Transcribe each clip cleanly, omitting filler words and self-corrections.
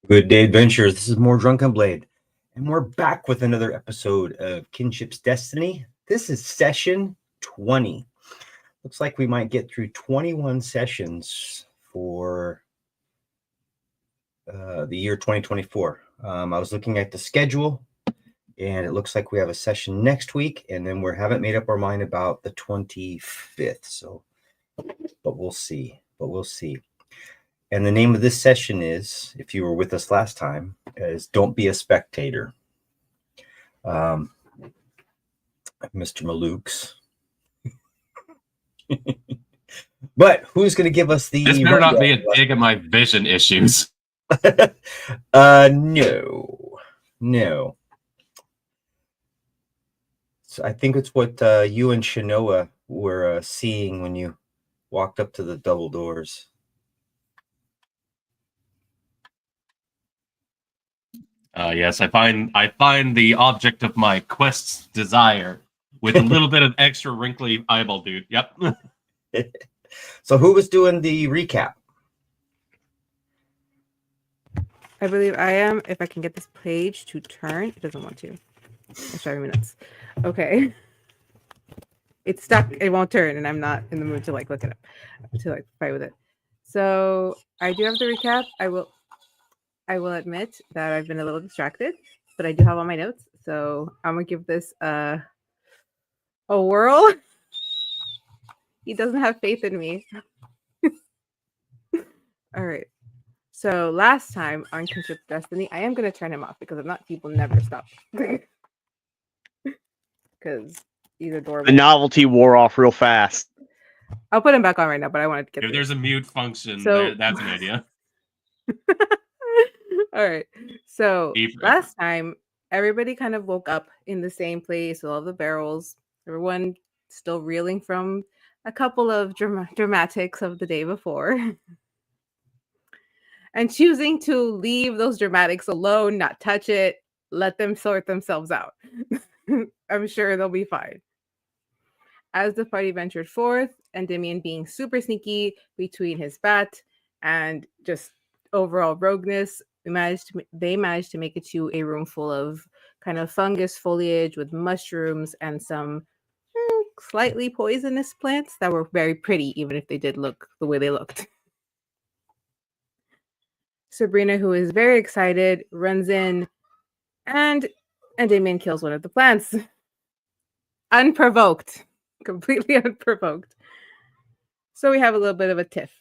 Good day, adventurers. This is more Drunken Blade, and we're back with another episode of Kinship's Destiny. This is session 20. Looks like we might get through 21 sessions for the year 2024. I was looking at the schedule, and it looks like we have a session next week, and then we haven't made up our mind about the 25th. So, but we'll see. And the name of this session is, if you were with us last time, is Don't Be a Spectator. Mr. Malukes. But who's going to give us the... This better not be a dig at my vision issues. No. So I think it's what you and Shinoa were seeing when you walked up to the double doors. Yes, I find the object of my quest's desire with a little bit of extra wrinkly eyeball dude. Yep. So who was doing the recap? I believe I am. If I can get this page to turn, it doesn't want to. It's driving me nuts. Okay. It's stuck. It won't turn, and I'm not in the mood to look it up, to fight with it. So I do have the recap. I will admit that I've been a little distracted, but I do have all my notes. So I'm gonna give this a whirl. He doesn't have faith in me. All right. So last time on Kinship Destiny, I am gonna turn him off because if not, people never stop. Because he's adorable. The novelty wore off real fast. I'll put him back on right now, but I wanted to get. If there's a mute function, So that's an idea. All right. So last time, everybody kind of woke up in the same place with all the barrels. Everyone still reeling from a couple of dramatics of the day before. And choosing to leave those dramatics alone, not touch it, let them sort themselves out. I'm sure they'll be fine. As the party ventured forth, Endymion being super sneaky between his bat and just overall rogueness, they managed to make it to a room full of kind of fungus foliage with mushrooms and some slightly poisonous plants that were very pretty, even if they did look the way they looked. Sabrina, who is very excited, runs in and Endymion kills one of the plants. Unprovoked. Completely unprovoked. So we have a little bit of a tiff.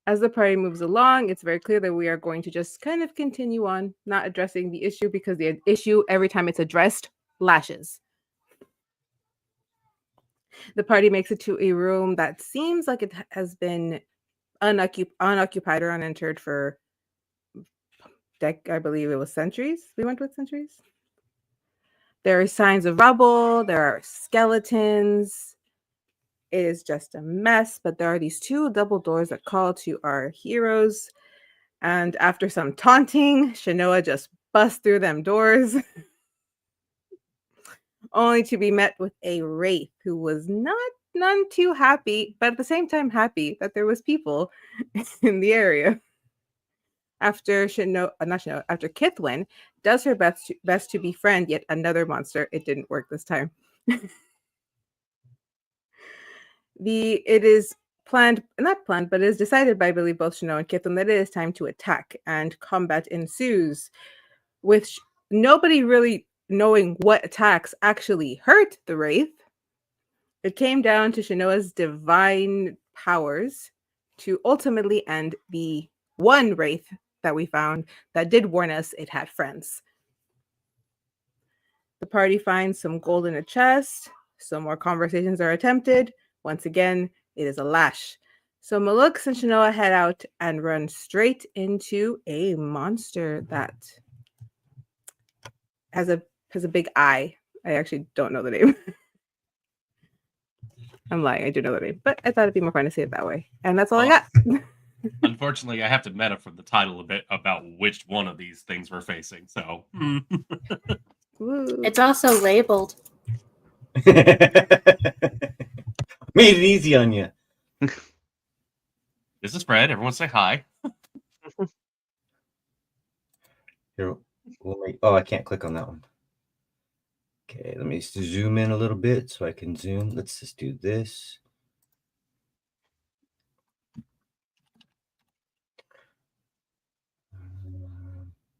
As the party moves along, it's very clear that we are going to just kind of continue on, not addressing the issue because the issue, every time it's addressed, lashes. The party makes it to a room that seems like it has been unoccupied or unentered for, I believe it was centuries. We went with centuries. There are signs of rubble. There are skeletons. It is just a mess, but there are these two double doors that call to our heroes. And after some taunting, Shinoa just busts through them doors, only to be met with a wraith who was none too happy, but at the same time happy that there was people in the area. After after Kithwin does her best to befriend yet another monster, it didn't work this time. It is not planned, but it is decided by, I believe, both Shinoa and Kithwin that it is time to attack, and combat ensues, with nobody really knowing what attacks actually hurt the wraith. It came down to Shinoa's divine powers to ultimately end the one wraith that we found that did warn us it had friends. The party finds some gold in a chest. Some more conversations are attempted. Once again, it is a lash. So Malux and Shinoa head out and run straight into a monster that has a big eye. I actually don't know the name. I'm lying. I do know the name, but I thought it'd be more fun to say it that way. And that's all I got. Unfortunately, I have to meta from the title a bit about which one of these things we're facing. So it's also labeled. Made it easy on you. This is Fred. Everyone say hi. Here, oh, I can't click on that one. Okay, let me zoom in a little bit so I can zoom. Let's just do this.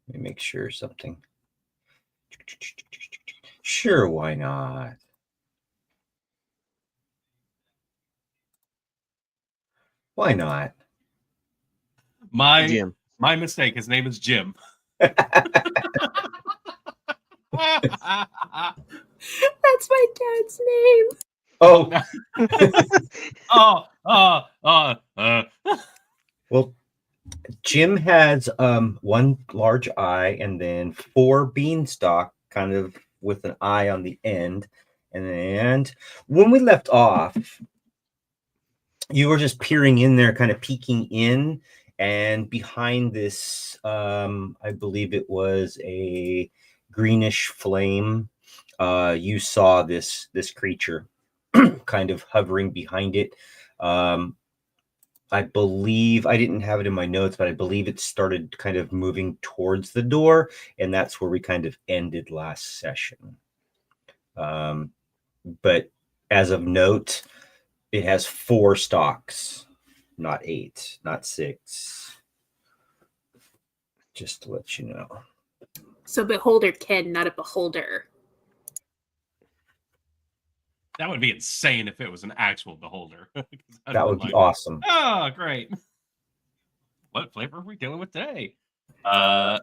Let me make sure something. Sure, why not? Why not? Jim. My mistake. His name is Jim. That's my dad's name. Oh, well, Jim has one large eye and then 4 beanstalk, kind of with an eye on the end. And when we left off, you were just peering in there, kind of peeking in, and behind this, I believe it was a greenish flame. You saw this creature kind of hovering behind it. I believe, I didn't have it in my notes, but I believe it started kind of moving towards the door, and that's where we kind of ended last session. But as of note, it has 4 stalks, not 8, not 6. Just to let you know. So beholder Ken, not a beholder. That would be insane if it was an actual beholder. That would be awesome. Oh, great. What flavor are we dealing with today? Well,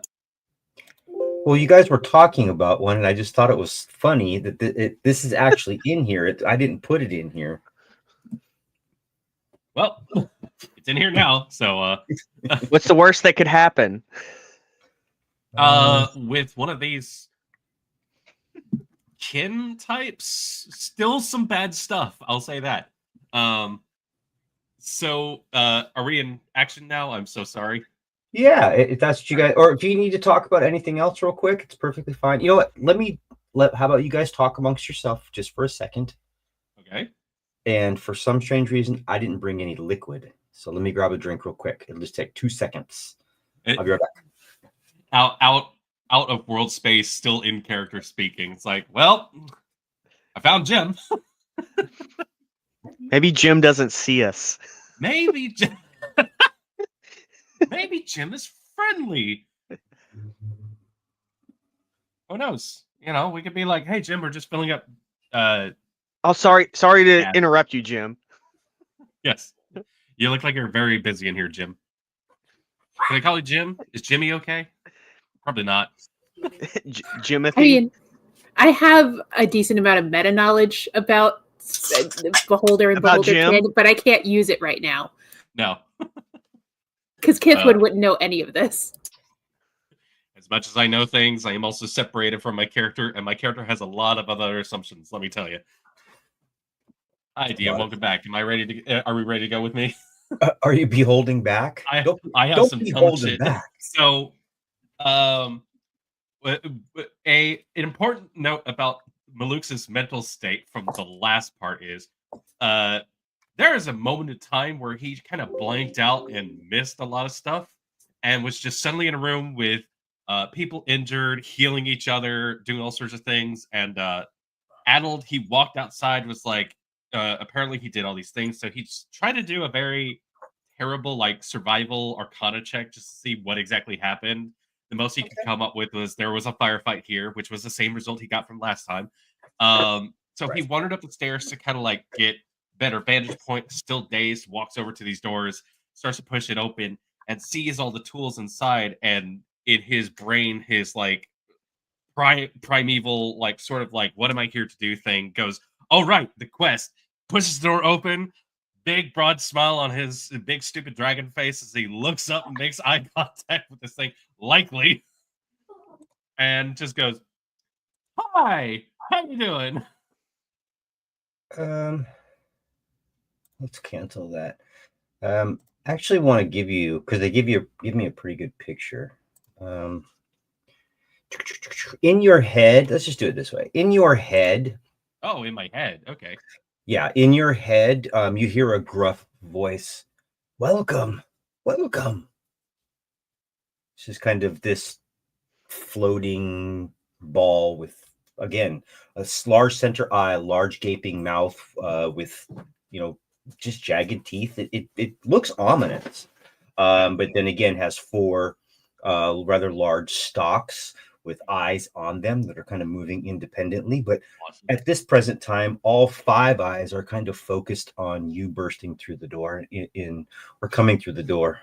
you guys were talking about one, and I just thought it was funny that this is actually in here. I didn't put it in here. Well, it's in here now. So, What's the worst that could happen? with one of these kin types, still some bad stuff. I'll say that. So, are we in action now? I'm so sorry. Yeah, if that's what you guys, or if you need to talk about anything else real quick, it's perfectly fine. You know what? How about you guys talk amongst yourself just for a second? Okay. And for some strange reason, I didn't bring any liquid. So let me grab a drink real quick. It'll just take 2 seconds. I'll be right back. Out of world space, still in character speaking. It's like, well, I found Jim. Maybe Jim doesn't see us. Maybe Jim. Maybe Jim is friendly. Who knows? You know, we could be like, "Hey, Jim, we're just filling up." Oh, sorry to Yeah. interrupt you, Jim. Yes, you look like you're very busy in here, Jim. Can I call you Jim? Is Jimmy okay? Probably not. Jimothy. I mean, I have a decent amount of meta knowledge about beholder and About beholder Jim? Ken, but I can't use it right now No. because Kithwood wouldn't know any of this. As much as I know things, I am also separated from my character, and my character has a lot of other assumptions. Let me tell you. Hi, Dia. Welcome back. Am I ready to? Are we ready to go with me? Are you beholding back? I have don't some be dumb holding shit. back. So, an important note about Malux's mental state from the last part is, there is a moment in time where he kind of blanked out and missed a lot of stuff, and was just suddenly in a room with people injured, healing each other, doing all sorts of things, and addled. He walked outside, was like, apparently he did all these things, so he just tried to do a very terrible like survival arcana check just to see what exactly happened. The most he could come up with was there was a firefight here, which was the same result he got from last time. So he wandered up the stairs to kind of like get better vantage point, still dazed, walks over to these doors, starts to push it open, and sees all the tools inside. And in his brain, his like primeval, like sort of like, what am I here to do thing goes, oh, right, the quest. Pushes the door open, big broad smile on his big stupid dragon face as he looks up and makes eye contact with this thing, likely, and just goes, "Hi, how you doing?" Let's cancel that. Actually want to give you, because they give me a pretty good picture. In your head, let's just do it this way. In your head. Oh, in my head. Okay. Yeah, in your head, you hear a gruff voice. Welcome. It's just kind of this floating ball with, again, a large center eye, large gaping mouth, with, just jagged teeth. It looks ominous. But then again has four rather large stalks with eyes on them that are kind of moving independently. But Awesome. at this present time, all five eyes are kind of focused on you bursting through the door or coming through the door.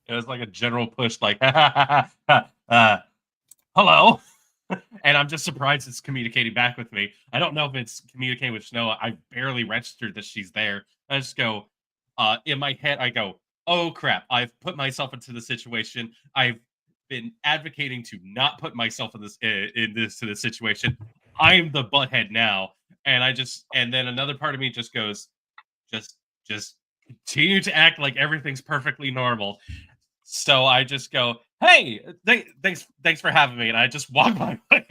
It was like a general push, like, hello. And I'm just surprised it's communicating back with me. I don't know if it's communicating with Snow. I barely registered that she's there. I just go, in my head, I go, oh crap, I've put myself into the situation. I've been advocating to not put myself in this situation. I'm the butthead now. And and then another part of me just goes, just continue to act like everything's perfectly normal. So I just go, hey, thanks for having me, and I just walk my way.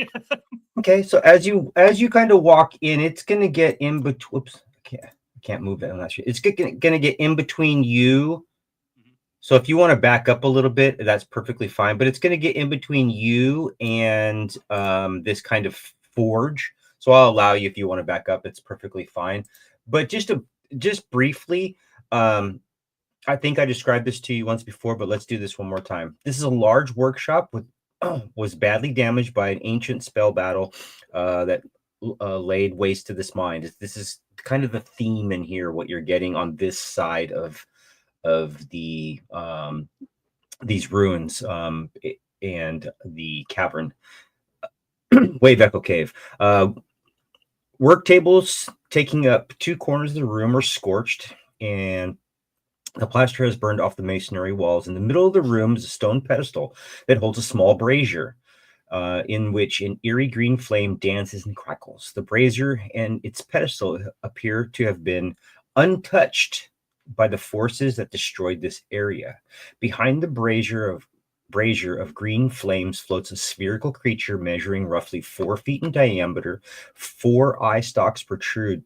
Okay, so as you kind of walk in, it's gonna get in between. Oops, I can't move it. I'm not sure. It's gonna get in between you. So if you want to back up a little bit, that's perfectly fine. But it's gonna get in between you and this kind of forge. So I'll allow you if you want to back up. It's perfectly fine. But just briefly, I think I described this to you once before, but let's do this one more time. This is a large workshop was badly damaged by an ancient spell battle that laid waste to this mine. This is kind of the theme in here, what you're getting on this side of the these ruins and the cavern. Wave Echo Cave. Work tables taking up 2 corners of the room are scorched, and the plaster has burned off the masonry walls. In the middle of the room is a stone pedestal that holds a small brazier, in which an eerie green flame dances and crackles. The brazier and its pedestal appear to have been untouched by the forces that destroyed this area. Behind the brazier of green flames floats a spherical creature measuring roughly 4 feet in diameter. 4 eye stalks protrude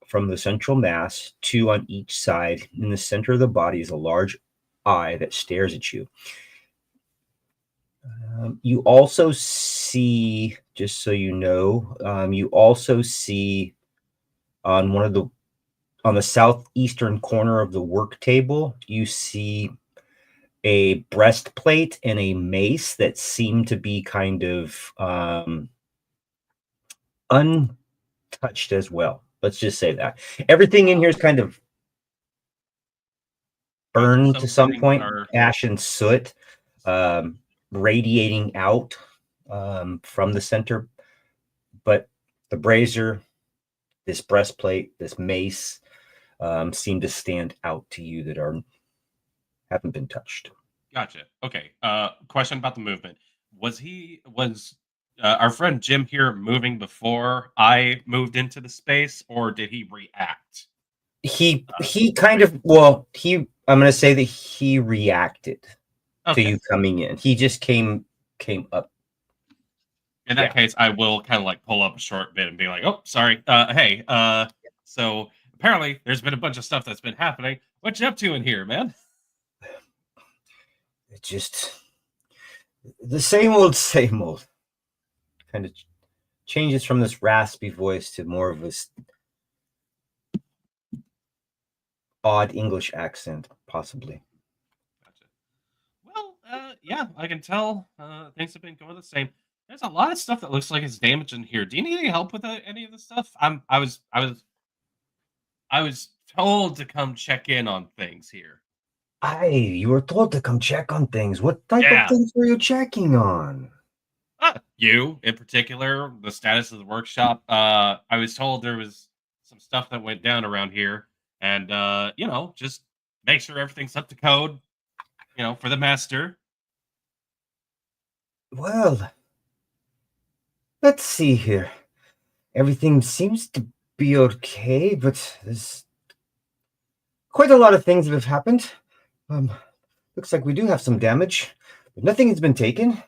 from the central mass, 2 on each side. In the center of the body is a large eye that stares at you. You also see, just so you know, you also see on the southeastern corner of the work table, you see a breastplate and a mace that seem to be kind of untouched as well. Let's just say that everything in here is kind of burned to some point, ash and soot radiating out from the center. But the brazier, this breastplate, this mace seem to stand out to you that haven't been touched. Gotcha. Okay. Question about the movement. Was our friend Jim here moving before I moved into the space, or did he react? He kind of, I'm going to say that he reacted to you coming in. He just came up. In that case, I will kind of like pull up a short bit and be like, "Oh, sorry. Hey, so apparently there's been a bunch of stuff that's been happening. What you up to in here, man?" It's just the same old. Kind of changes from this raspy voice to more of this odd English accent, possibly. Gotcha. Well, yeah, I can tell things have been going the same. There's a lot of stuff that looks like it's damaged in here. Do you need any help with any of the stuff? I was told to come check in on things here. You were told to come check on things. What type of things were you checking on? You, in particular, the status of the workshop. I was told there was some stuff that went down around here, and just make sure everything's up to code, for the master. Well, let's see here. Everything seems to be okay, but there's quite a lot of things that have happened. Looks like we do have some damage, but nothing has been taken.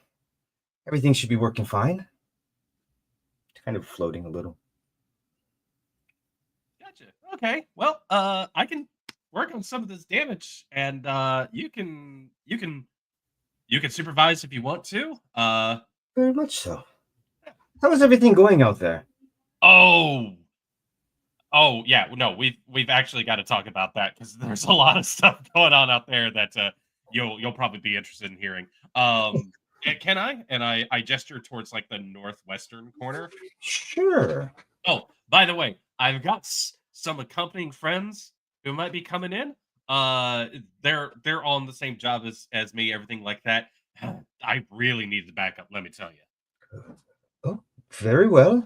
Everything should be working fine. Kind of floating a little. Gotcha. Okay. Well, I can work on some of this damage, and you can You can supervise if you want to. Very much so. How is everything going out there? Oh, yeah. No, we've actually got to talk about that because there's a lot of stuff going on out there that you'll probably be interested in hearing. Can I? And I gesture towards like the northwestern corner. Sure. Oh, by the way, I've got some accompanying friends who might be coming in. They're all on the same job as me, everything like that. I really need the backup, let me tell you. Oh, very well.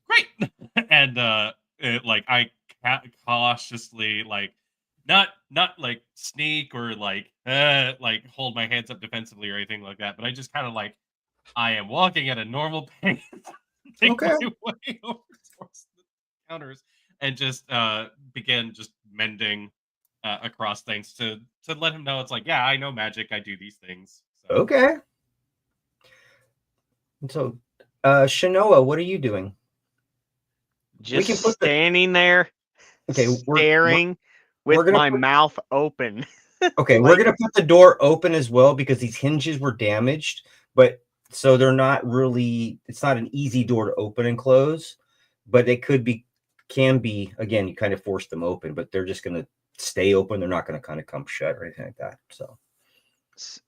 Great. And like I cautiously like not like sneak or like hold my hands up defensively or anything like that, but I just kind of like I am walking at a normal pace, make Okay. my way over towards the counters, and just begin just mending across things to let him know it's like, yeah, I know magic, I do these things. So. Okay. And so, Shanoa, what are you doing? Just can put the- standing there, Okay, staring we're with gonna my put- mouth open. Okay, Like- we're gonna put the door open as well because these hinges were damaged, but so they're not really. It's not an easy door to open and close, but they can be. Again, you kind of force them open, but they're just gonna stay open. They're not gonna kind of come shut or anything like that.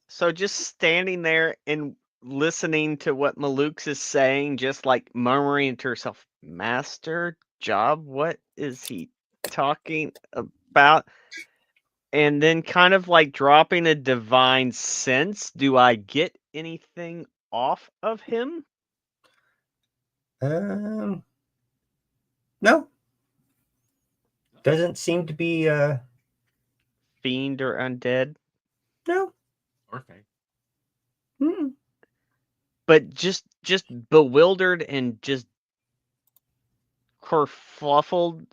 So just standing there and listening to what Malukes is saying, just like murmuring to herself, "Master job, what is he talking about?" And then kind of like dropping a divine sense. Do I get anything off of him? No, doesn't seem to be. Fiend or undead? No. Or fake. Mm. But just bewildered and just kerfluffled.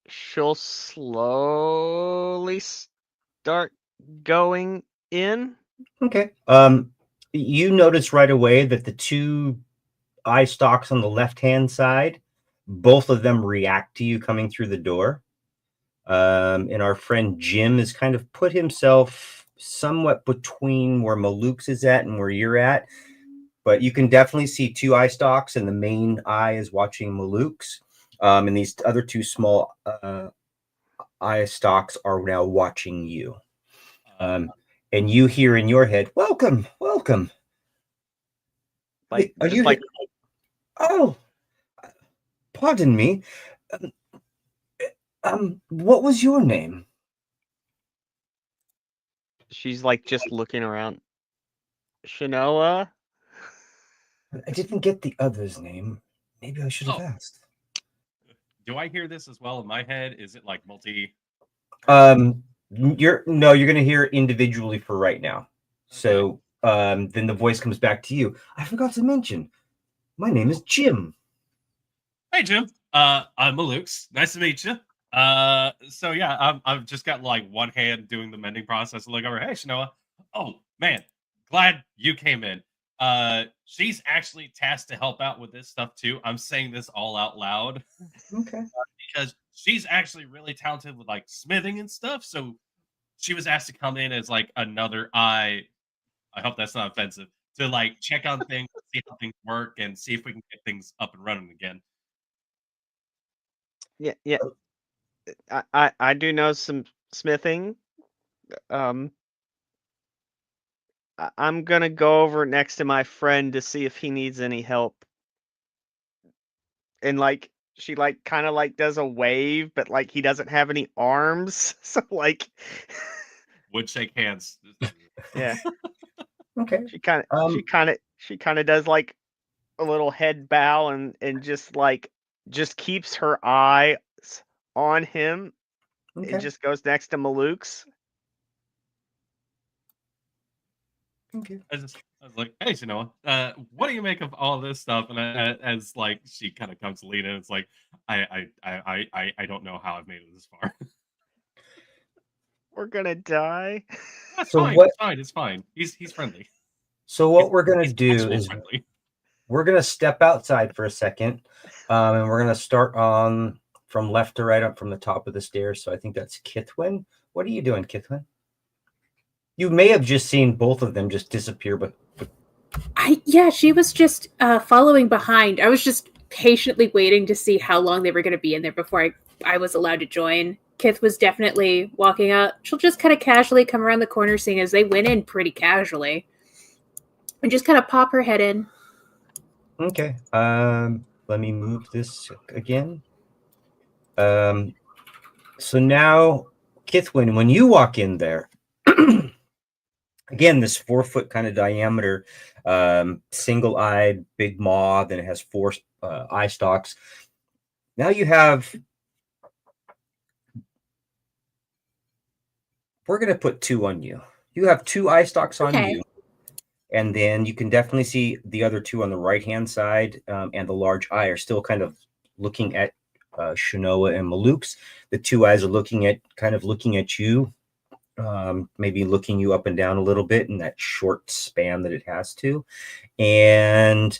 She'll slowly start going in. Okay. You notice right away that the two eye stalks on the left-hand side, both of them react to you coming through the door. And our friend Jim has kind of put himself somewhat between where Malukes is at and where you're at. But you can definitely see two eye stalks, and the main eye is watching Malukes. And these other two small eye stalks are now watching you. And you hear in your head, "Welcome, welcome." Like, Are just you like, Oh, pardon me. What was your name? she's like just looking around. Shanoa? I didn't get the other's name. Maybe I should have Oh. asked. Do I hear this as well in my head? Is it like multi? You're gonna hear it individually for right now. So then the voice comes back to you. I forgot to mention, my name is Jim. Hey, Jim. I'm Malukes. Nice to meet you. So yeah, I've just got like one hand doing the mending process. Look over. Hey, Shanoa. Oh man, glad you came in. She's actually tasked to help out with this stuff too. I'm saying this all out loud Okay. because she's actually really talented with like smithing and stuff. So she was asked to come in as like another eye. I hope that's not offensive. To like check on things, see how things work, and see if we can get things up and running again. Yeah. I do know some smithing. I'm gonna go over next to my friend to see if he needs any help. And like she like kind of like does a wave, but like he doesn't have any arms. So like Would shake hands. yeah. Okay. She kind of does like a little head bow and just keeps her eyes on him. Okay. It just goes next to Malukes. Okay. I was like, hey, Shanoa, what do you make of all this stuff? And as like she kind of comes to lead in, it's like, I don't know how I've made it this far. We're gonna die. That's So fine. what- It's fine. It's fine. He's friendly. So what we're gonna He's do actual is friendly. we're gonna step outside for a second, and we're gonna start on from left to right up from the top of the stairs. So I think that's Kithwin. What are you doing, Kithwin? You may have just seen both of them just disappear, but She was just following behind. I was just patiently waiting to see how long they were going to be in there before I was allowed to join. Kith was definitely walking out. She'll just kind of casually come around the corner, seeing as they went in pretty casually, and just kind of pop her head in. okay. Let me move this again. So now, Kithwin, when you walk in there, again, this 4-foot kind of diameter, single-eyed big maw, then it has 4 eye stalks. Now you have, we're going to put 2 on you. You have 2 eye stalks on you. And then you can definitely see the other 2 on the right-hand side, and the large eye are still kind of looking at Shanoa and Maluk's. The 2 eyes are looking at you, maybe looking you up and down a little bit in that short span that it has to. And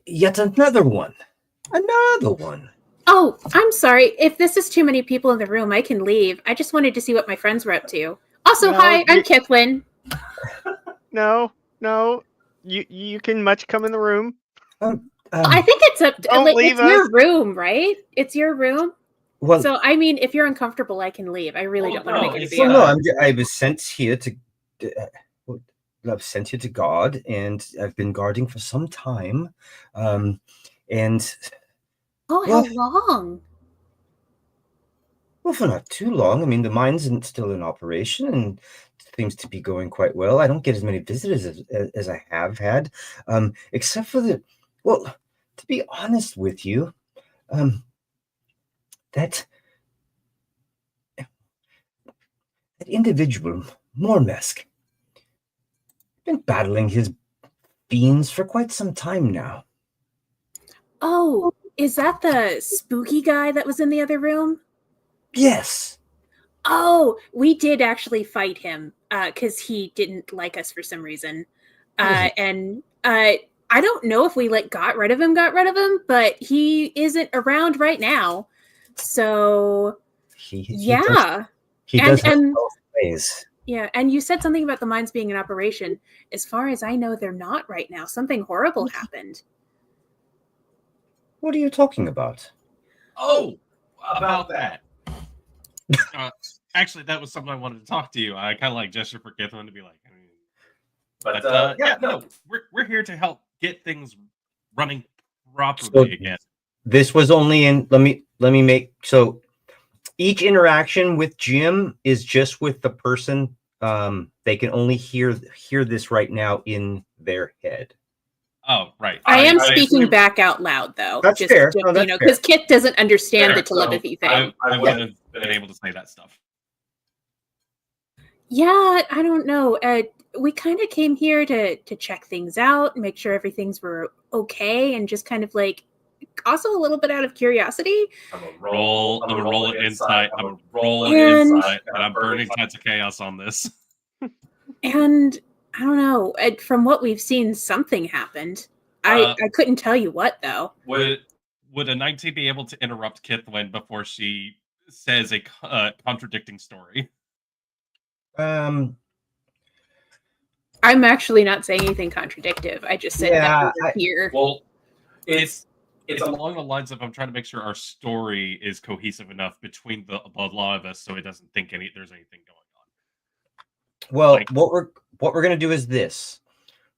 yet another one. Oh, I'm sorry. If this is too many people in the room, I can leave. I just wanted to see what my friends were up to. Also, No, hi, I'm Kithwin. No, you can much come in the room. I think it's leave it's your room, right? It's your room. Well, So, I mean, if you're uncomfortable, I can leave. I really don't want to no, make any it's big well, deal. no, I was sent here to. I've sent you to guard, and I've been guarding for some time, and Oh, how long? well, for not too long. I mean, the mine's still in operation, and seems to be going quite well. I don't get as many visitors as I have had, except for the. Well, to be honest with you, that individual, Mormesk, been battling his fiends for quite some time now. Oh, is that the spooky guy that was in the other room? Yes. Oh, we did actually fight him because he didn't like us for some reason. And I don't know if we got rid of him, but he isn't around right now. So He does have both ways. Yeah, and you said something about the mines being in operation. As far as I know, they're not right now. Something horrible happened. What are you talking about? Oh, about that. Actually, that was something I wanted to talk to you. I kind of like gesture for Kithwin to be like, but yeah, no, we're here to help get things running properly again. This was only in. Let me make so. Each interaction with Jim is just with the person. They can only hear this right now in their head. Oh, right. I am speaking back out loud, though. That's fair. No, that's because Kit doesn't understand fair. the telepathy thing. I wouldn't have been able to say that stuff. Yeah, I don't know. We kind of came here to check things out, make sure everything's were okay, and just kind of also a little bit out of curiosity. I'm gonna roll an insight. I'm gonna roll an insight, and I'm burning Tides of Chaos on this. And I don't know. From what we've seen, something happened. I couldn't tell you what, though. Would a 19 be able to interrupt Kithwin before she says a contradicting story? I'm actually not saying anything contradictive. I just said that over here. Well, it's along the lines of I'm trying to make sure our story is cohesive enough between the lot of us, so it doesn't think there's anything going on. Well, what we're gonna do is this.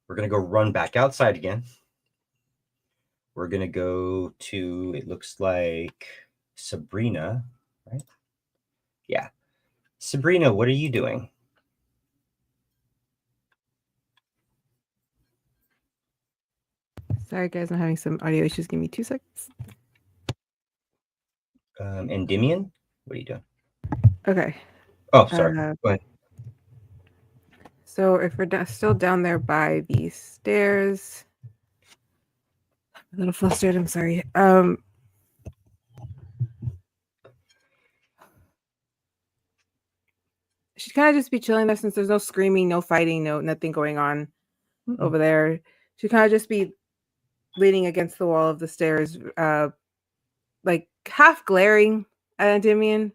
We're gonna go run back outside again. We're gonna go to. It looks like Sabrina, right? Yeah, Sabrina, what are you doing? Sorry, guys, I'm having some audio issues. Give me 2 seconds. And Endymion, what are you doing? Okay. Oh, sorry. Go ahead. So if we're still down there by the stairs, I'm a little flustered. I'm sorry. She'd kind of just be chilling there since there's no screaming, no fighting, nothing going on over there. She'd kind of just be leaning against the wall of the stairs, like half glaring at Endymion.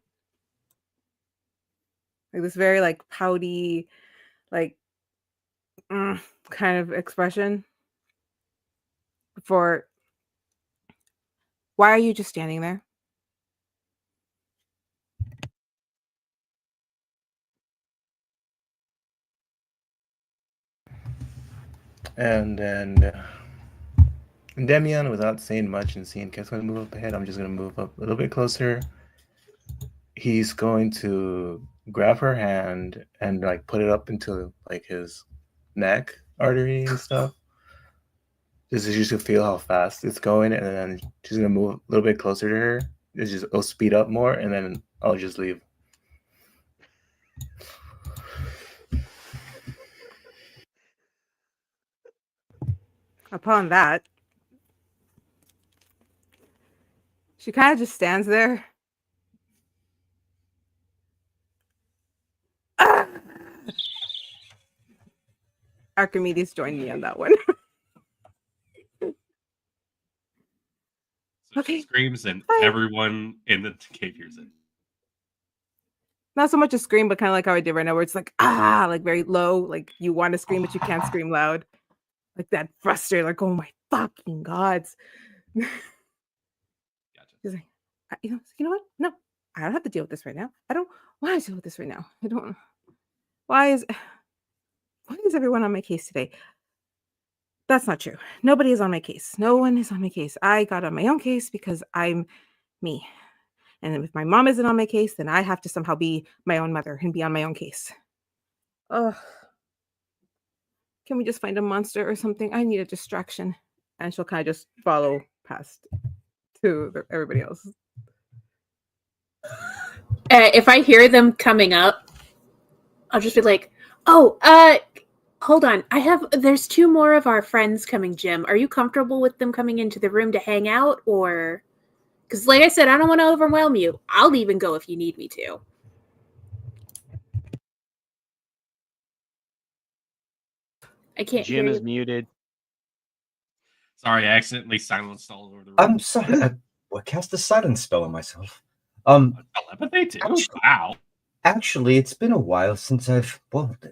like this very like pouty, like kind of expression. For why are you just standing there? And then Demian, without saying much and seeing Keth's going to move up ahead, I'm just going to move up a little bit closer. He's going to grab her hand and like put it up into like his neck artery and stuff. Just to feel how fast it's going, and then she's gonna move a little bit closer to her. It'll speed up more, and then I'll just leave. Upon that, she kind of just stands there. Archimedes joined me on that one. So Okay. she screams, and Fine. everyone in the cave hears it. Not so much a scream, but kind of like how I did right now, where it's like, like very low, like you want to scream, but you can't scream loud. Like that frustrated, like, oh my fucking gods. Gotcha. She's like, you know what? No, I don't have to deal with this right now. I don't want to deal with this right now. I don't. Why is everyone on my case today? That's not true. Nobody is on my case. No one is on my case. I got on my own case because I'm me. And if my mom isn't on my case, then I have to somehow be my own mother and be on my own case. Ugh. Can we just find a monster or something? I need a distraction. And she'll kind of just follow past to everybody else. If I hear them coming up, I'll just be like, "Oh, hold on. There's 2 more of our friends coming, Jim. Are you comfortable with them coming into the room to hang out, or?" Because, like I said, I don't want to overwhelm you. I'll even go if you need me to. I can't Jim hear is you. muted. Sorry, I accidentally silenced all over the room. I'm sorry. I cast a silence spell on myself. Telepathy too? Actually- Wow. Actually, it's been a while since I've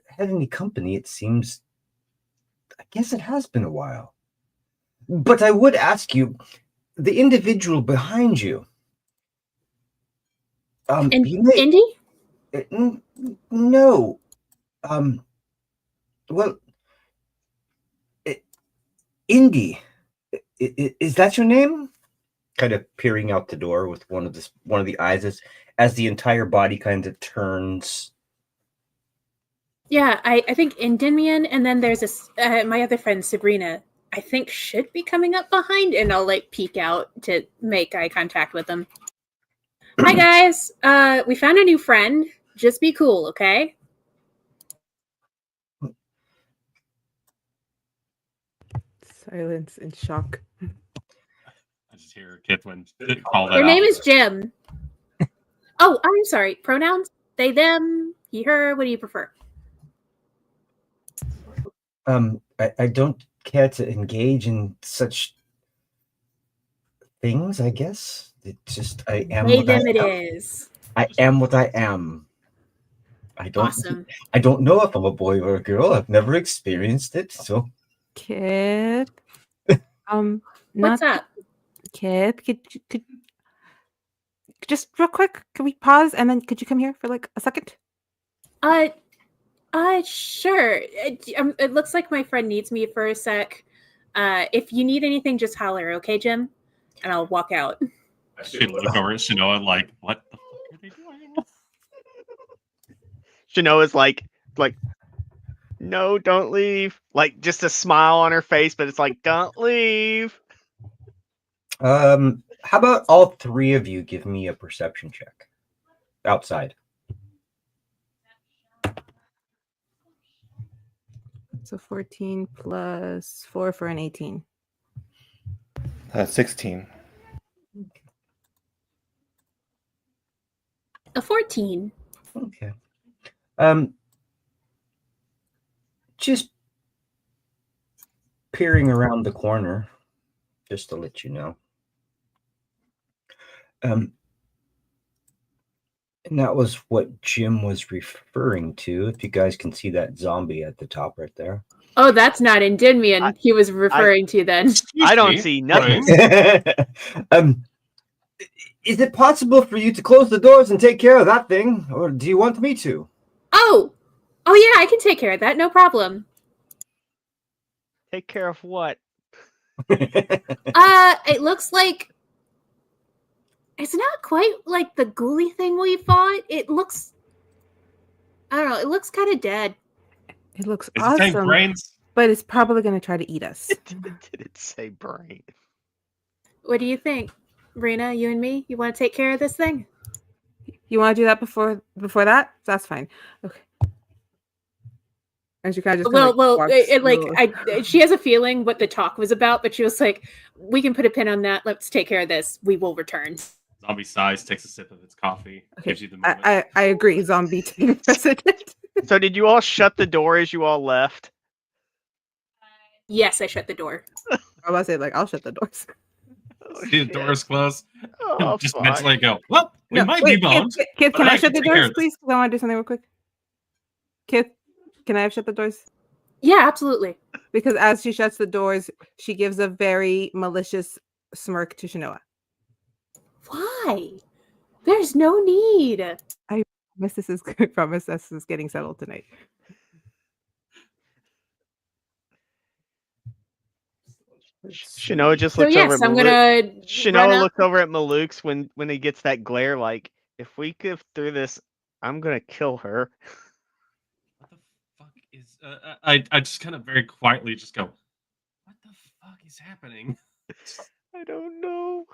had any company. It seems. I guess it has been a while. But I would ask you, the individual behind you. And you may, Indy? no. Well, Indy, is that your name? Kind of peering out the door with one of the eyes as the entire body kind of turns. Yeah, I think Endymion, and then there's my other friend Sabrina. I think should be coming up behind, and I'll like peek out to make eye contact with them. Hi guys, we found a new friend. Just be cool, okay? Silence and shock. I just hear Kithwin call that Her out. name is Jim. Oh, I'm sorry. Pronouns? They, them, he, her. What do you prefer? I don't care to engage in such things, I guess. It just I am They, what them, I it am. is. I am what I am. Awesome. I don't know if I'm a boy or a girl. I've never experienced it, so Kid. What's up? Kid, could just real quick, can we pause and then could you come here for like a second? Sure. It looks like my friend needs me for a sec. If you need anything, just holler, okay, Jim? And I'll walk out. I should look over at Shanoa like, what the fuck are they doing? Shanoa's like, no, don't leave. Like just a smile on her face, but it's like, don't leave. how about all 3 of you give me a perception check outside? So 14 plus 4 for an 18. 16. A 14. Okay. Just peering around the corner, just to let you know. And that was what Jim was referring to. If you guys can see that zombie at the top right there. Oh, that's not Endymion he was referring to then. I don't Excuse see me, nothing. Brains. Is it possible for you to close the doors and take care of that thing, or do you want me to? Oh yeah, I can take care of that. No problem. Take care of what? It looks like it's not quite like the ghouly thing we fought. It looks, I don't know. It looks kind of dead. It looks Is it saying awesome, brains? but it's probably going to try to eat us. Did it say brain? What do you think, Rena? You and me? You want to take care of this thing? You want to do that before that? That's fine. Okay. And she kind of just she has a feeling what the talk was about, but she was like, "We can put a pin on that. Let's take care of this. We will return." Zombie sighs, takes a sip of its coffee, Okay. gives you the moment. I agree. Zombie taking precedent. So did you all shut the door as you all left? Yes, I shut the door. I was about to say, like, I'll shut the doors. Oh, See the shit. doors close. Oh, Just fuck. mentally go, well, we No, might wait, be boned. Kith, but can I I shut can the take care doors, of this. please? Because I want to do something real quick. Kith, can I shut the doors? Yeah, absolutely. Because as she shuts the doors, she gives a very malicious smirk to Shanoa. Why? There's no need. Promise this is good. Promise this is getting settled tonight. Shanoa just So looks over yes, at I'm Maluk. gonna run Shanoa up. looks over at Maluk's when he gets that glare like, if we go through this, I'm gonna kill her. What the fuck is... I just kind of very quietly just go, what the fuck is happening? I don't know.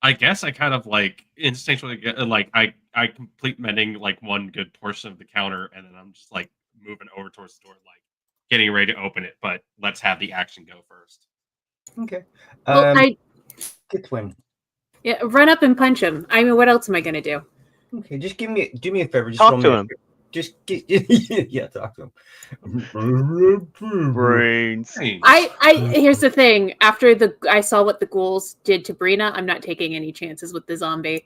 I guess I kind of like instinctually get like I complete mending like one good portion of the counter, and then I'm just like moving over towards the door, like getting ready to open it. But let's have the action go first. Okay. Well, Kithwin. yeah, run up and punch him. I mean, what else am I gonna do? Okay, just do me a favor. Just Talk roll to me him. Yeah, talk to him. Brains. Hey, Here's the thing. After I saw what the ghouls did to Brina, I'm not taking any chances with the zombie.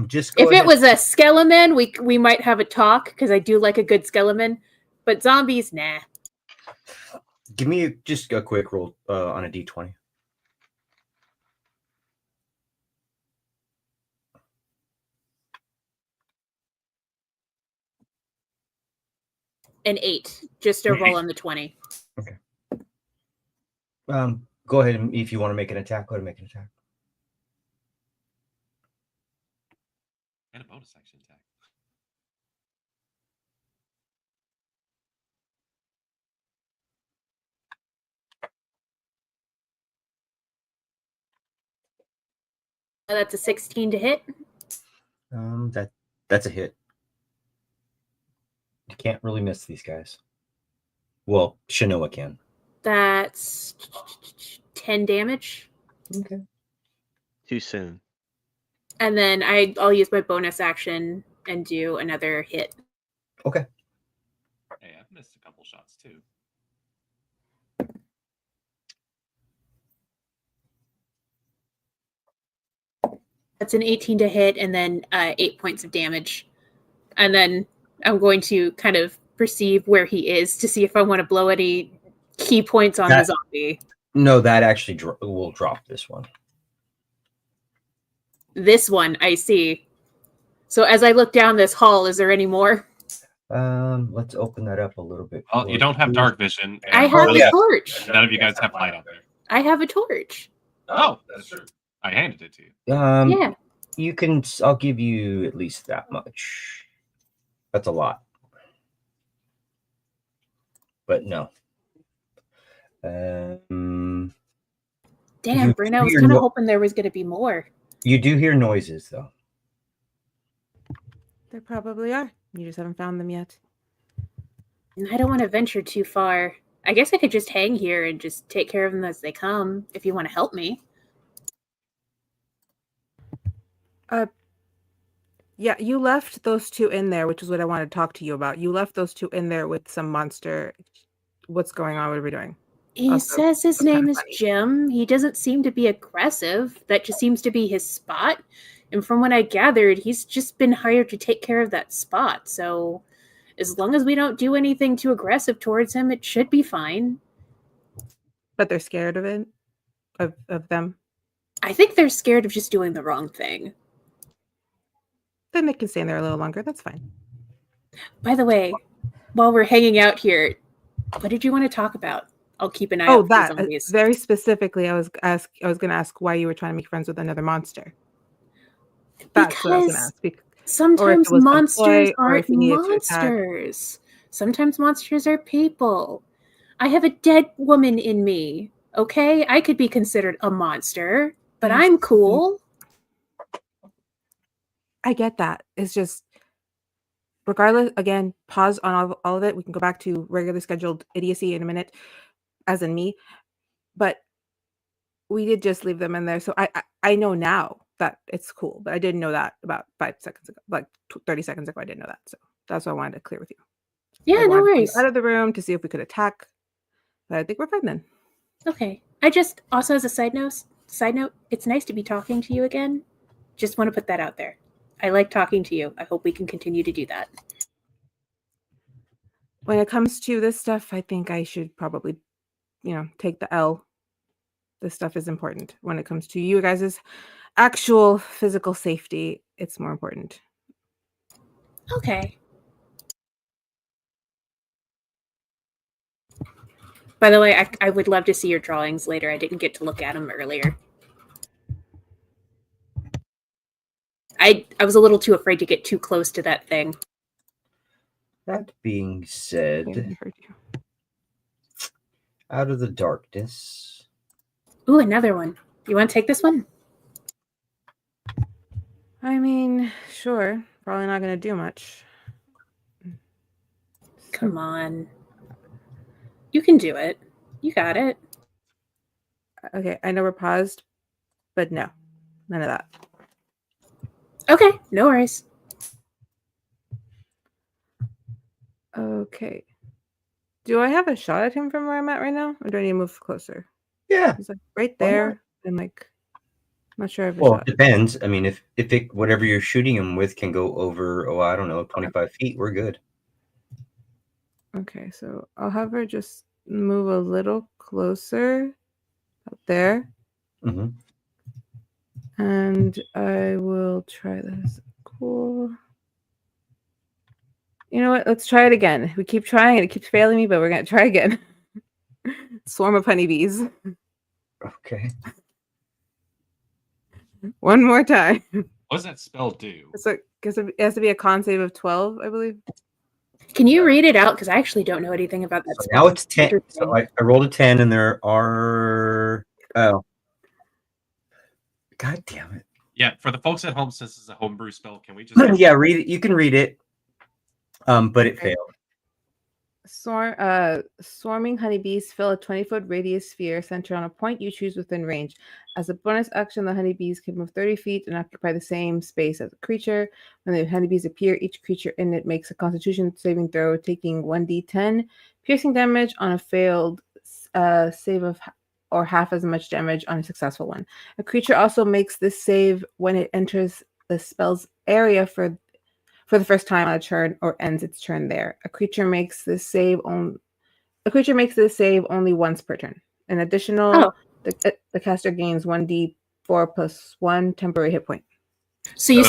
Just go If ahead. it was a skeleton, we might have a talk because I do like a good skeleton. But zombies, nah. Give me just a quick roll on a d20. An 8, just a roll on the 20. Go ahead and if you want to make an attack, go ahead and make an attack. and a bonus action attack. That's a 16 to hit. That's a hit. You can't really miss these guys. Well, Shanoa can. That's 10 damage. Okay. Too soon. And then I'll use my bonus action and do another hit. Okay. Hey, I've missed a couple shots too. That's an 18 to hit, and then 8 points of damage. And then I'm going to kind of perceive where he is to see if I want to blow any key points on the zombie. No, that actually will drop this one. This one, I see. So as I look down this hall, is there any more? Let's open that up a little bit. Well, you don't have dark vision. And I have a torch. None of you guys have light out there. I have a torch. Oh, that's true. I handed it to you. Yeah. You can. I'll give you at least that much. That's a lot. But no. Damn, You Brina, I was hear kind of hoping there was going to be more. You do hear noises, though. There probably are. You just haven't found them yet. And I don't want to venture too far. I guess I could just hang here and just take care of them as they come, if you want to help me. Yeah, you left those two in there, which is what I wanted to talk to you about. You left those two in there with some monster. What's going on? What are we doing? He Also, says his that's kinda name is funny. Jim. He doesn't seem to be aggressive. That just seems to be his spot. And from what I gathered, he's just been hired to take care of that spot. So as long as we don't do anything too aggressive towards him, it should be fine. But they're scared of it, of them. I think they're scared of just doing the wrong thing. Then they can stay in there a little longer. That's fine. By the way, while we're hanging out here, what did you want to talk about? I'll keep an eye Oh, out for that zombies. very specifically, I was going to ask why you were trying to make friends with another monster. That's what I was going to Because ask. Or if sometimes it was a monsters boy, or if aren't you needed to attack. monsters. Sometimes monsters are people. I have a dead woman in me. Okay, I could be considered a monster, but Yes. I'm cool. I get that. It's just, regardless, again, pause on all of it. We can go back to regularly scheduled idiocy in a minute, as in me. But we did just leave them in there. So I know now that it's cool, but I didn't know that about 5 seconds ago, like 30 seconds ago. I didn't know that. So that's what I wanted to clear with you. Yeah, I no wanted to get worries. you out of the room to see if we could attack. But I think we're fine then. Okay. I just also, as a side note, it's nice to be talking to you again. Just want to put that out there. I like talking to you. I hope we can continue to do that. When it comes to this stuff, I think I should probably, take the L. This stuff is important. When it comes to you guys' actual physical safety, it's more important. Okay. By the way, I would love to see your drawings later. I didn't get to look at them earlier. I was a little too afraid to get too close to that thing. That being Yeah, said, I heard you. out of the darkness. Ooh, another one. You want to take this one? I mean, sure. Probably not going to do much. Come on. You can do it. You got it. Okay, I know we're paused, but no, none of that. Okay, no worries. Okay. Do I have a shot at him from where I'm at right now? Or do I need to move closer? Yeah. He's like right Why not? there. And like, I'm not sure I have a Well, it shot. depends. I mean, if it, whatever you're shooting him with can go over, I don't know, 25 feet, we're good. Okay, so I'll have her just move a little closer up there. Mm-hmm. And I will try this. Cool. You know what? Let's try it again. We keep trying and it keeps failing me, but we're going to try again. Swarm of honeybees. Okay. One more time. What does that spell do? So it has to be a con save of 12, I believe. Can you read it out? Because I actually don't know anything about that So spell. now it's 10. Interesting. So I rolled a 10 and there are, oh. God damn it. Yeah, for the folks at home, since it's a homebrew spell, can we just Yeah, read it. You can read it. But it Okay. failed. Swarming honeybees fill a 20-foot radius sphere centered on a point you choose within range. As a bonus action, the honeybees can move 30 feet and occupy the same space as a creature. When the honeybees appear, each creature in it makes a Constitution saving throw, taking 1d10 piercing damage on a failed save of or half as much damage on a successful one. A creature also makes this save when it enters the spell's area for the first time on a turn or ends its turn there. A creature makes this save only once per turn. An additional, the caster gains 1d4 plus 1 temporary hit point. So you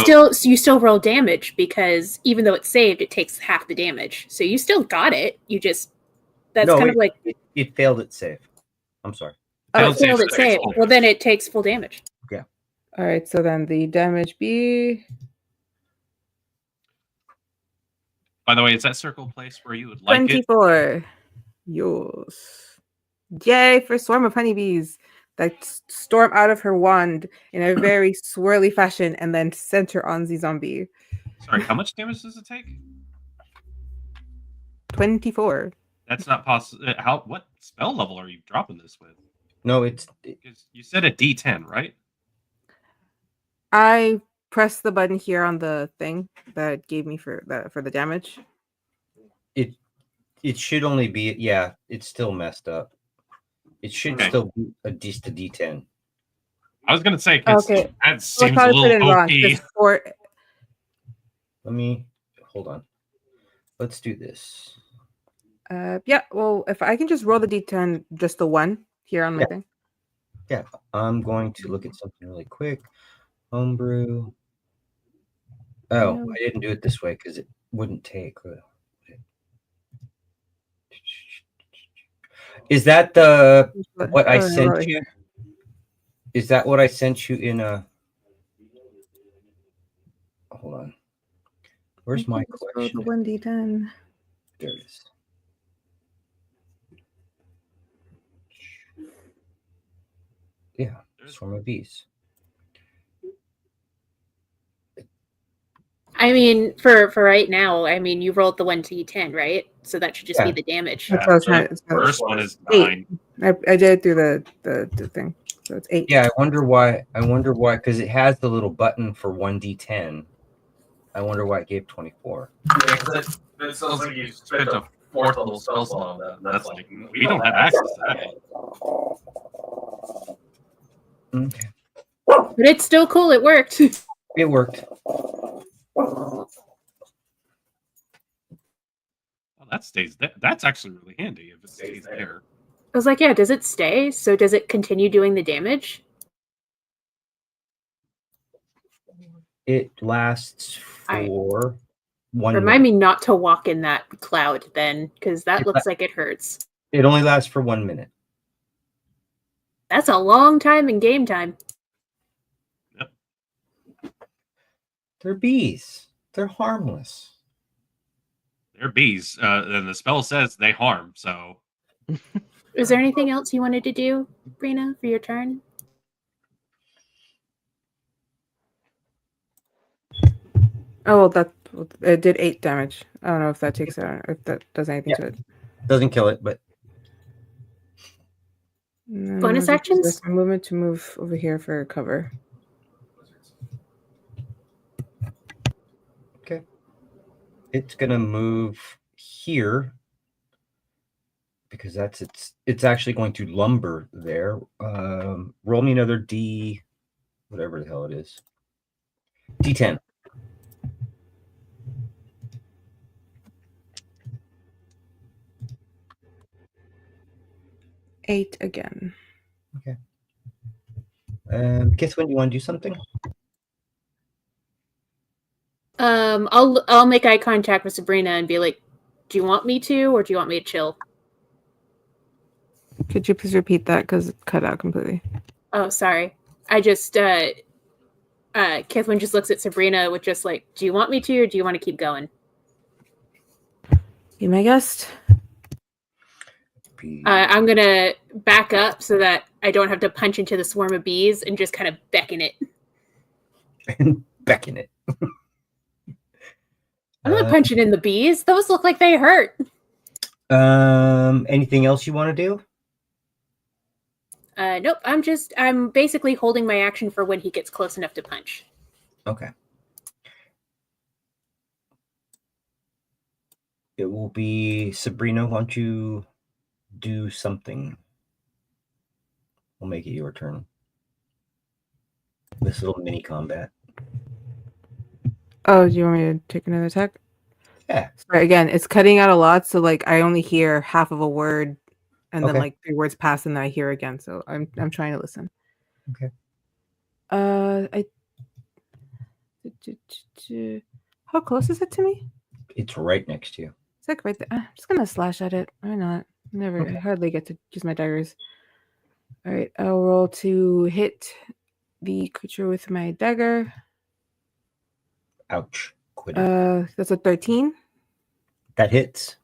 still roll damage because even though it's saved, it takes half the damage. So you still got it. You just kind of like it failed its save. I'm sorry. it failed its save. Well, then it takes full damage. Yeah. All right. So then the damage be. By the way, is that circle a place where you would like 24. Yours. Yay for Swarm of Honeybees that storm out of her wand in a very swirly fashion and then center on the zombie. it? Sorry, how much damage does it take? 24. That's not possible. What spell level are you dropping this with? No, Because you said a D10, right? I pressed the button here on the thing that it gave me for the damage. It should only be, yeah, it's still messed up. It should Okay. still be at least a D10. I was gonna say, 'cause Okay. that We'll seems a probably put it little in wrong. OP. Just for Let me hold on. Let's do this. yeah. Well, if I can just roll the D10, just the one here on my Yeah. thing. I'm going to look at something really quick. Homebrew. Oh, No. I didn't do it this way because it wouldn't take. Is that the what I Oh, no, sent roll it you? here. Is that what I sent you in a? Hold on. Where's my Just roll the collection? one D10. There it is. Yeah, swarm of bees. I mean, for right now, I mean, you rolled the 1d10, right? So that should just Yeah. be the damage. That's what I was the trying to. first one is 8. 9. I did it through the thing, so it's 8. Yeah, I wonder why. Because it has the little button for 1d10. I wonder why it gave 24. It sounds like you spent a 4th level spell slot on that. And that's like, we don't have access to that. Okay. But it's still cool. It worked. It worked. Oh, that stays. That's actually really handy if it stays there. I was like, yeah, does it stay? So does it continue doing the damage? It lasts for 1 Remind minute. me not to walk in that cloud then, because that It looks like it hurts. It only lasts for 1 minute. That's a long time in game time. They're bees. They're harmless. They're bees. And the spell says they harm. So Is there anything else you wanted to do, Brina, for your turn? Oh, well, it did 8 damage. I don't know if that takes it, if that does anything Yeah. to it. Doesn't kill it, but Bonus I'll just use actions? my movement to move over here for cover. okay. It's gonna move here because that's it's actually going to lumber there. Roll me another D, whatever the hell it is. D10. Eight again. Kithwin, you want to do something? I'll make eye contact with Sabrina and be like, "Do you want me to, or do you want me to chill?" Could you please repeat that because it cut out completely? Oh, sorry. I just Kithwin just looks at Sabrina with just like, "Do you want me to, or do you want to keep going?" Be my guest. I'm gonna back up so that I don't have to punch into the swarm of bees and just kind of beckon it. Beckon it. I'm not punching in the bees. Those look like they hurt. Anything else you want to do? Nope. I'm basically holding my action for when he gets close enough to punch. Okay. It will be Sabrina. Why don't you do something? We'll make it your turn. This little mini combat. Oh, do you want me to take another attack? Yeah. Sorry, again, it's cutting out a lot, so like I only hear half of a word, and then Okay. like 3 words pass, and then I hear again. So I'm trying to listen. Okay. How close is it to me? It's right next to you. It's like right there. I'm just gonna slash at it. Why not? I hardly get to use my daggers. All right, I'll roll to hit the creature with my dagger. Ouch. Quit. That's a 13. That hits.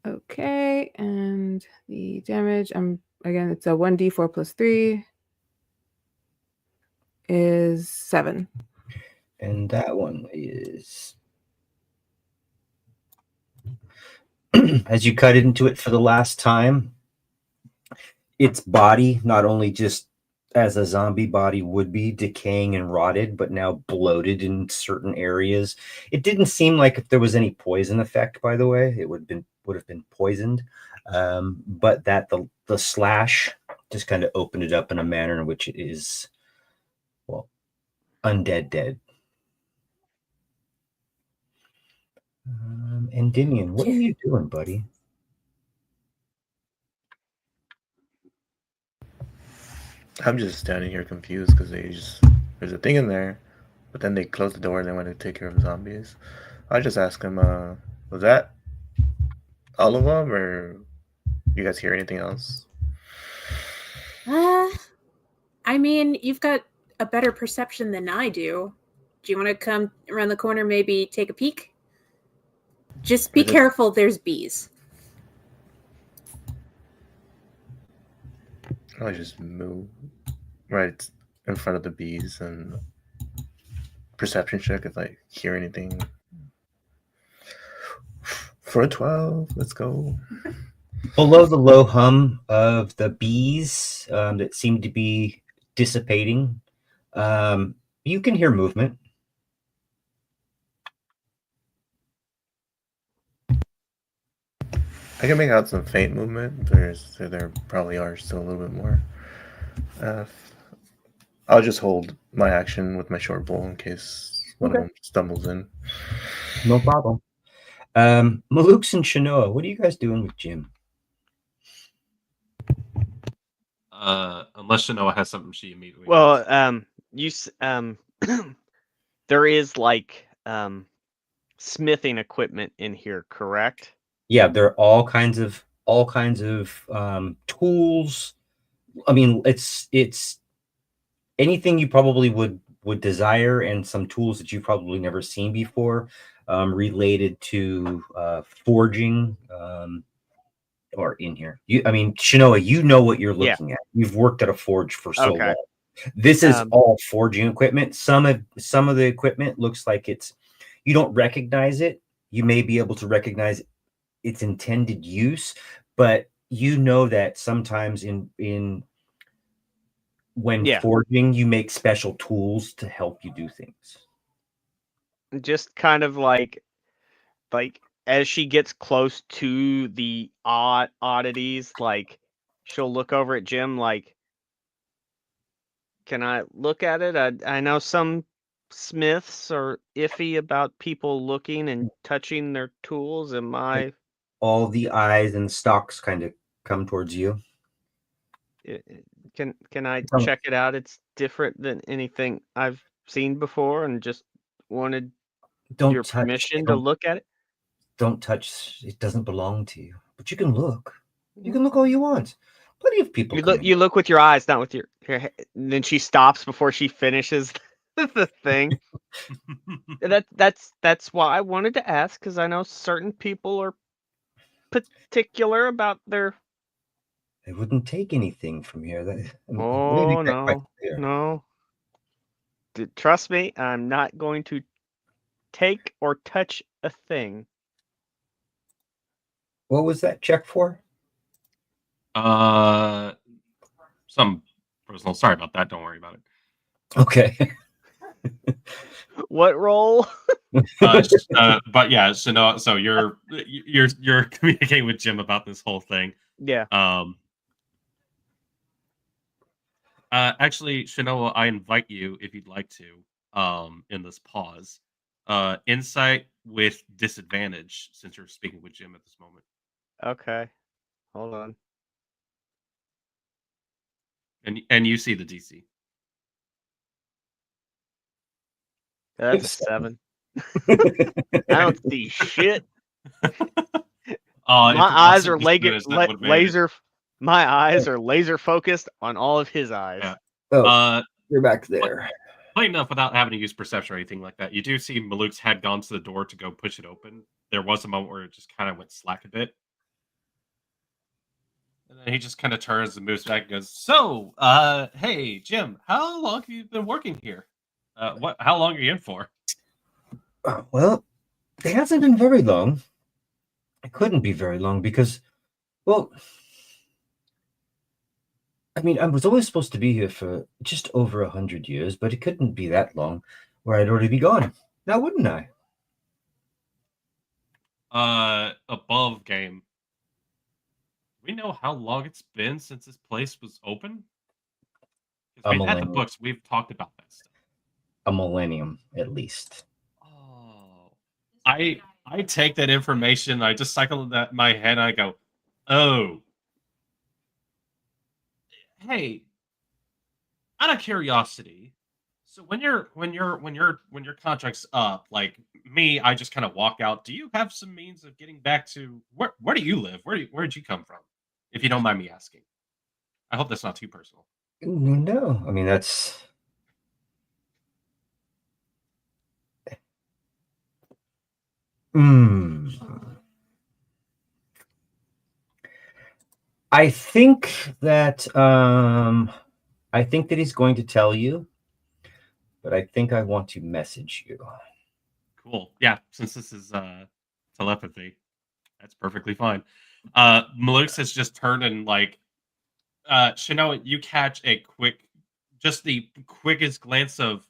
Okay, and the damage. Again, it's a 1d4 plus 3 is 7. And that one is as you cut into it for the last time, its body, not only just as a zombie body would be, decaying and rotted, but now bloated in certain areas. It didn't seem like if there was any poison effect, by the way, it would have been poisoned. but that the slash just kind of opened it up in a manner in which it is, well, undead dead. Endymion, what are you doing, buddy? I'm just standing here confused because there's a thing in there, but then they close the door and they want to take care of the zombies. I just ask him, was that all of them, or you guys hear anything else? I mean, you've got a better perception than I do. Do you want to come around the corner, maybe take a peek? Just be careful, there's bees. I just move right in front of the bees and perception check if I hear anything. For a 12, let's go. Below the low hum of the bees that seem to be dissipating, you can hear movement. I can make out some faint movement. There probably are still a little bit more. I'll just hold my action with my short bow in case one of them stumbles in. No problem. Malux and Shanoa, what are you guys doing with Jim? Unless Shanoa has something she immediately. Well, wants. there is like smithing equipment in here, correct? Yeah, there are all kinds of tools. I mean, it's anything you probably would desire, and some tools that you've probably never seen before, related to forging. Or in here, Shanoa, you know what you're looking at. You've worked at a forge for so long. This is all forging equipment. Some of the equipment looks like you don't recognize it. You may be able to recognize its intended use, but you know that sometimes when forging, you make special tools to help you do things. Just kind of like as she gets close to the oddities, like she'll look over at Jim like, can I look at it? I know some smiths are iffy about people looking and touching their tools. Am I? All the eyes and stalks kind of come towards you. Can I check it out? It's different than anything I've seen before, and just wanted your permission to look at it. Don't touch. It doesn't belong to you, but you can look. You can look all you want. Plenty of people. You look with your eyes, not with your head. And then she stops before she finishes the thing. That's why I wanted to ask, because I know certain people are particular about their. They wouldn't take anything from here. No. Trust me, I'm not going to take or touch a thing. What was that check for? Some personal. Sorry about that. Don't worry about it. Okay. What role? But yeah, Shanoa. So you're communicating with Jim about this whole thing. Yeah. Actually, Shanoa, I invite you, if you'd like to, in this pause, insight with disadvantage, since you're speaking with Jim at this moment. Okay. Hold on. And you see the DC. That's a 7. I don't see shit. My eyes are laser. My eyes are laser focused on all of his eyes. Yeah. Oh, you're back there. Plain enough, without having to use perception or anything like that, you do see Maluk's had gone to the door to go push it open. There was a moment where it just kind of went slack a bit. And then he just kind of turns and moves back and goes, "So, hey, Jim, how long have you been working here? How long are you in for?" Well, it hasn't been very long. It couldn't be very long because, well, I mean, I was always supposed to be here for just over 100 years, but it couldn't be that long, or I'd already be gone. Now, wouldn't I? Above game. we know how long it's been since this place was open? A Because we've had the millennium. books. We've talked about that stuff. A millennium, at least. Oh, I take that information. I just cycle that in my head. And I go, oh, hey, out of curiosity. So when your contract's up, like me, I just kind of walk out. Do you have some means of getting back to where do you live? Where did you come from? If you don't mind me asking. I hope that's not too personal. No, I mean that's. Hmm. I think that he's going to tell you, but I think I want to message you. Cool. Yeah, since this is telepathy, that's perfectly fine. Malux has just turned and like Shinoa, you catch just the quickest glance of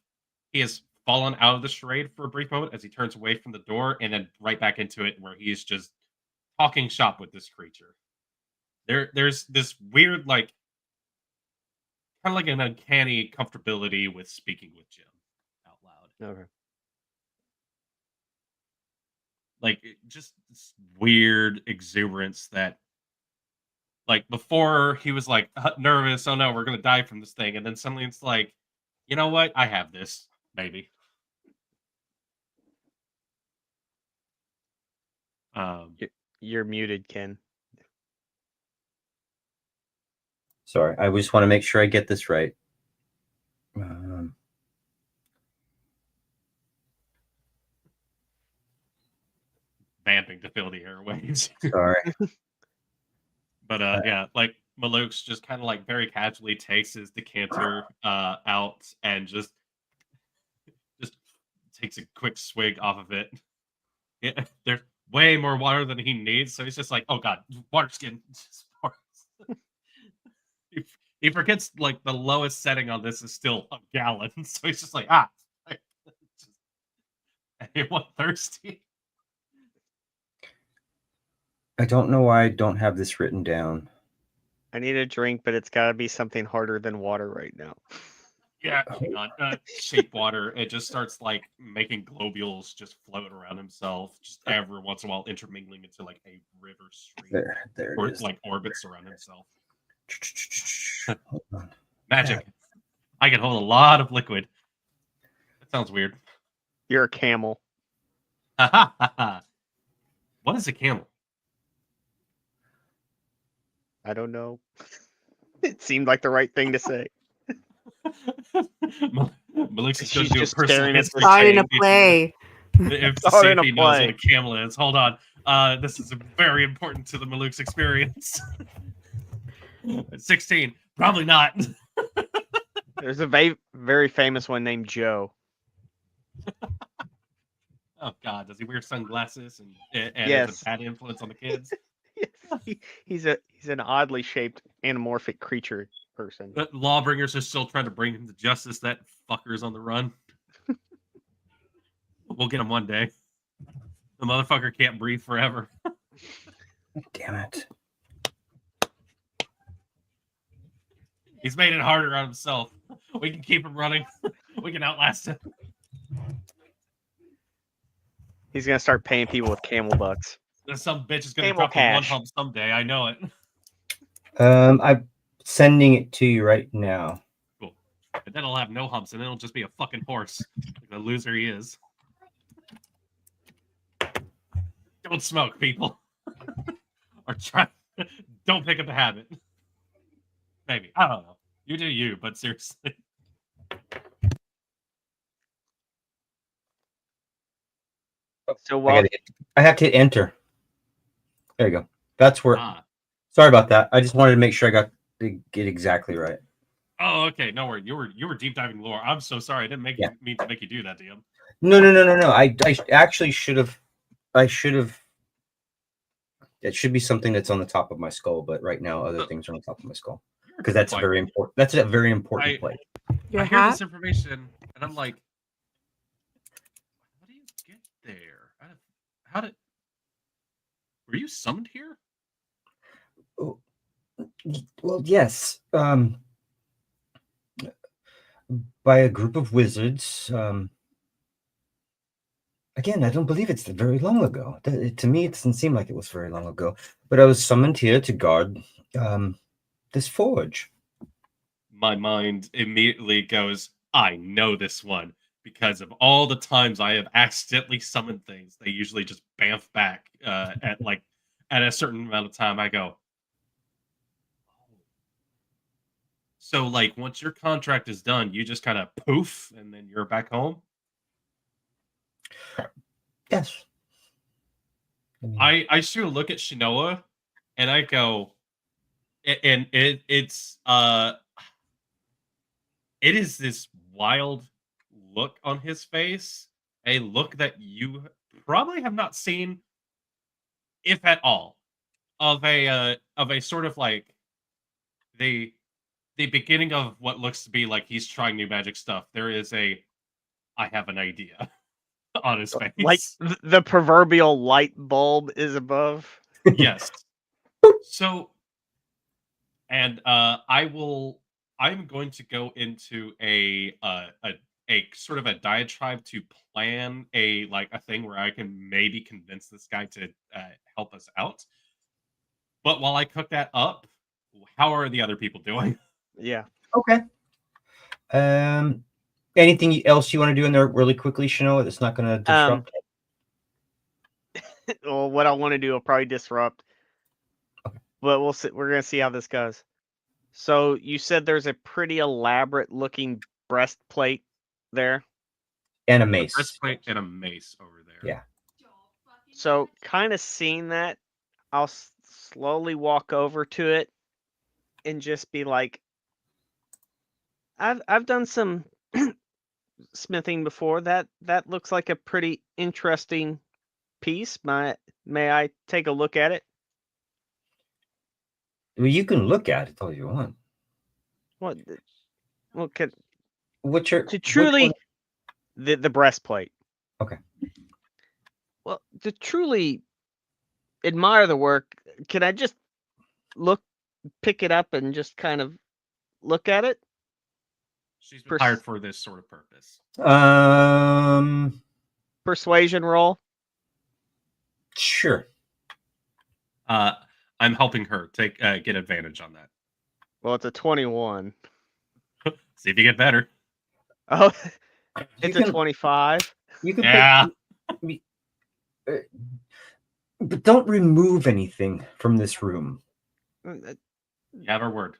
he has fallen out of the charade for a brief moment as he turns away from the door and then right back into it where he is just talking shop with this creature. There's this weird like kind of like an uncanny comfortability with speaking with Jim out loud. Okay. Like just this weird exuberance that like before he was like nervous, oh no, we're gonna die from this thing, and then suddenly it's like, you know what, I have this, maybe. You're muted, Ken. Sorry, I just want to make sure I get this right. Vamping to fill the airwaves. Sorry. But yeah, like Maluk's just kind of like very casually takes his decanter out and just takes a quick swig off of it. Yeah, there's way more water than he needs, so he's just like, oh god, water skin. He forgets like the lowest setting on this is still a gallon, so he's just like, anyone thirsty? I don't know why I don't have this written down. I need a drink, but it's got to be something harder than water right now. Yeah, hang on. Shape water. It just starts like making globules just float around himself, just every once in a while intermingling into like a river stream, There or it is. like orbits around himself. Hold on. Magic. I can hold a lot of liquid. That sounds weird. You're a camel. What is a camel? I don't know. It seemed like the right thing to say. Malix is going She's to do a just personal staring at history the Starting check to play. to see Starting if to he knows play. what a camel is. Hold on. This is very important to the Maluk's experience. 16. Probably not. There's a very famous one named Joe. Oh God, does he wear sunglasses and Yes. is a bad influence on the kids? He's an oddly shaped anamorphic creature person. But lawbringers are still trying to bring him to justice. That fucker's on the run. We'll get him one day. The motherfucker can't breathe forever. Damn it. He's made it harder on himself. We can keep him running. We can outlast him. He's gonna start paying people with camel bucks. Some bitch is gonna Camel drop the one cash. hump someday. I know it. I'm sending it to you right now. Cool. And then he'll have no humps, and it'll just be a fucking horse, like the loser he is. Don't smoke, people. Or try. Don't pick up the habit. Maybe. I don't know. You do you, but seriously. So while I have to hit enter. There you go. That's where. Ah. Sorry about that. I just wanted to make sure I got to get exactly right. Oh, okay. No worry. You were deep diving lore. I'm so sorry. I didn't mean to make you do that, DM. No. I actually should have. It should be something that's on the top of my skull, but right now other things are on the top of my skull because that's Like, very important. That's a very important play. Your I hear hat? this information, and I'm like, how do you get there? How did? Were you summoned here? Well, yes. By a group of wizards. Again, I don't believe it's very long ago. To me, it doesn't seem like it was very long ago. But I was summoned here to guard this forge. My mind immediately goes, I know this one because of all the times I have accidentally summoned things. They usually just bamf back at a certain amount of time. I go, so like once your contract is done, you just kind of poof and then you're back home. Yes. I sort of look at Shinoa and I go, and it is this wild look on his face, a look that you probably have not seen, if at all, of a sort of like the the beginning of what looks to be like he's trying new magic stuff. There is a I have an idea on his face. Like the proverbial light bulb is above. Yes. So, and I'm going to go into a sort of a diatribe to plan a thing where I can maybe convince this guy to help us out. But while I cook that up, how are the other people doing? Yeah. Okay. Anything else you want to do in there really quickly, Shinoa? That's not going to disrupt. Well, what I want to do will probably disrupt. Okay. But we'll see. We're gonna see how this goes. So you said there's a pretty elaborate looking breastplate there. And a A mace. breastplate and a mace over there. Yeah. So kind of seeing that, I'll slowly walk over to it and just be like, I've done some smithing before. That looks like a pretty interesting piece. May I take a look at it? Well, you can look at it all you want. What? Well, could What's your to which truly one- the breastplate. Okay. Well, to truly admire the work, can I just pick it up and just kind of look at it? She's been hired for this sort of purpose. Persuasion roll. Sure. I'm helping her get advantage on that. Well, it's a 21. See if you get better. Oh, You it's can- a 25. You can Yeah. but don't remove anything from this room. You have her word.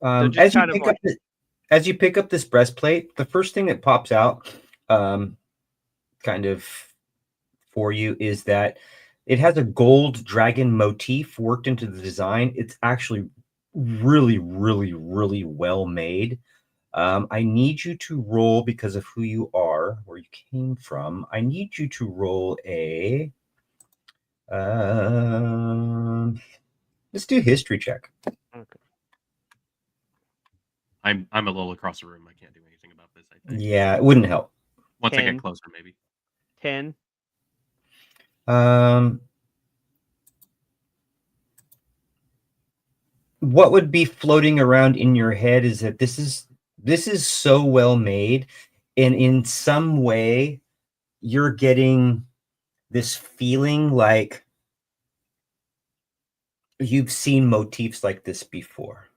just As you kind of pick like- up as you pick up this breastplate, the first thing that pops out, kind of for you, is that it has a gold dragon motif worked into the design. It's actually really, really, really well made. I need you to roll, because of who you are, where you came from. I need you to roll a. Let's do a history check. Okay. I'm a little across the room. I can't do anything about this. I think. Yeah, it wouldn't help. Once I 10. get closer, maybe. 10. What would be floating around in your head is that this is so well made, and in some way you're getting this feeling like you've seen motifs like this before,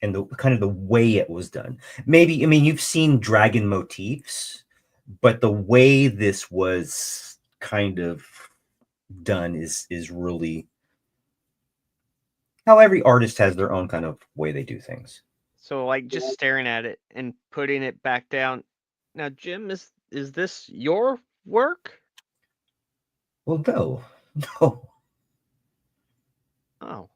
and the kind of the way it was done. Maybe, I mean, you've seen dragon motifs, but the way this was kind of done is really how every artist has their own kind of way they do things. So like just staring at it and putting it back down. Now, Jim, is this your work? Well, no. Oh.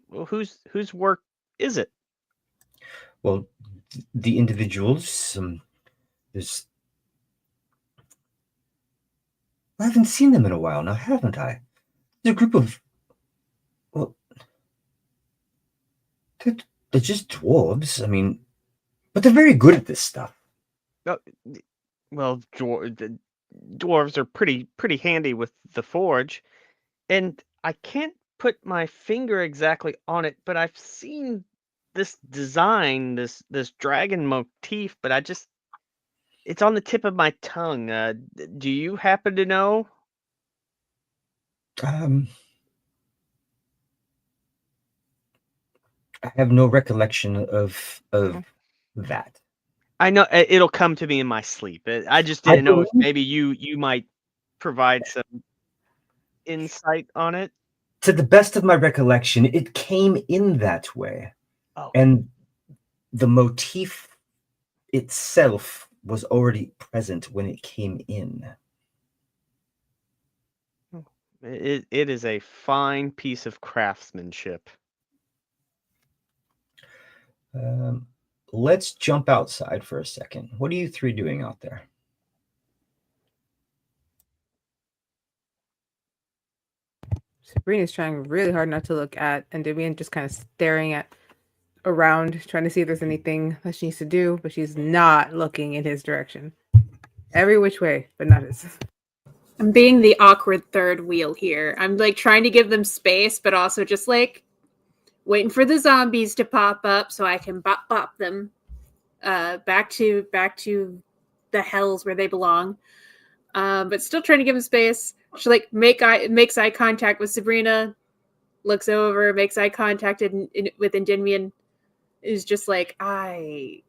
Well, whose work is it? Well, the individuals, there's. I haven't seen them in a while now, haven't I? There's a group of. Well, they're just dwarves. I mean, but they're very good at this stuff. Well, the dwarves are pretty handy with the forge, and I can't put my finger exactly on it, but I've seen this design, this dragon motif, but it's on the tip of my tongue. Do you happen to know? I have no recollection of that. I know it'll come to me in my sleep. I just I didn't know if believe- maybe you might provide some insight on it. To the best of my recollection, it came in that way, Oh, and the motif itself was already present when it came in. it is a fine piece of craftsmanship. Let's jump outside for a second. What are you three doing out there? Sabrina's trying really hard not to look at, and Damien just kind of staring at around, trying to see if there's anything that she needs to do, but she's not looking in his direction. Every which way, but not his. I'm being the awkward third wheel here. I'm like trying to give them space, but also just like waiting for the zombies to pop up so I can bop them back to the hells where they belong. But still trying to give them space. She like makes eye contact with Sabrina, looks over, makes eye contact with Endymion. Is just like, I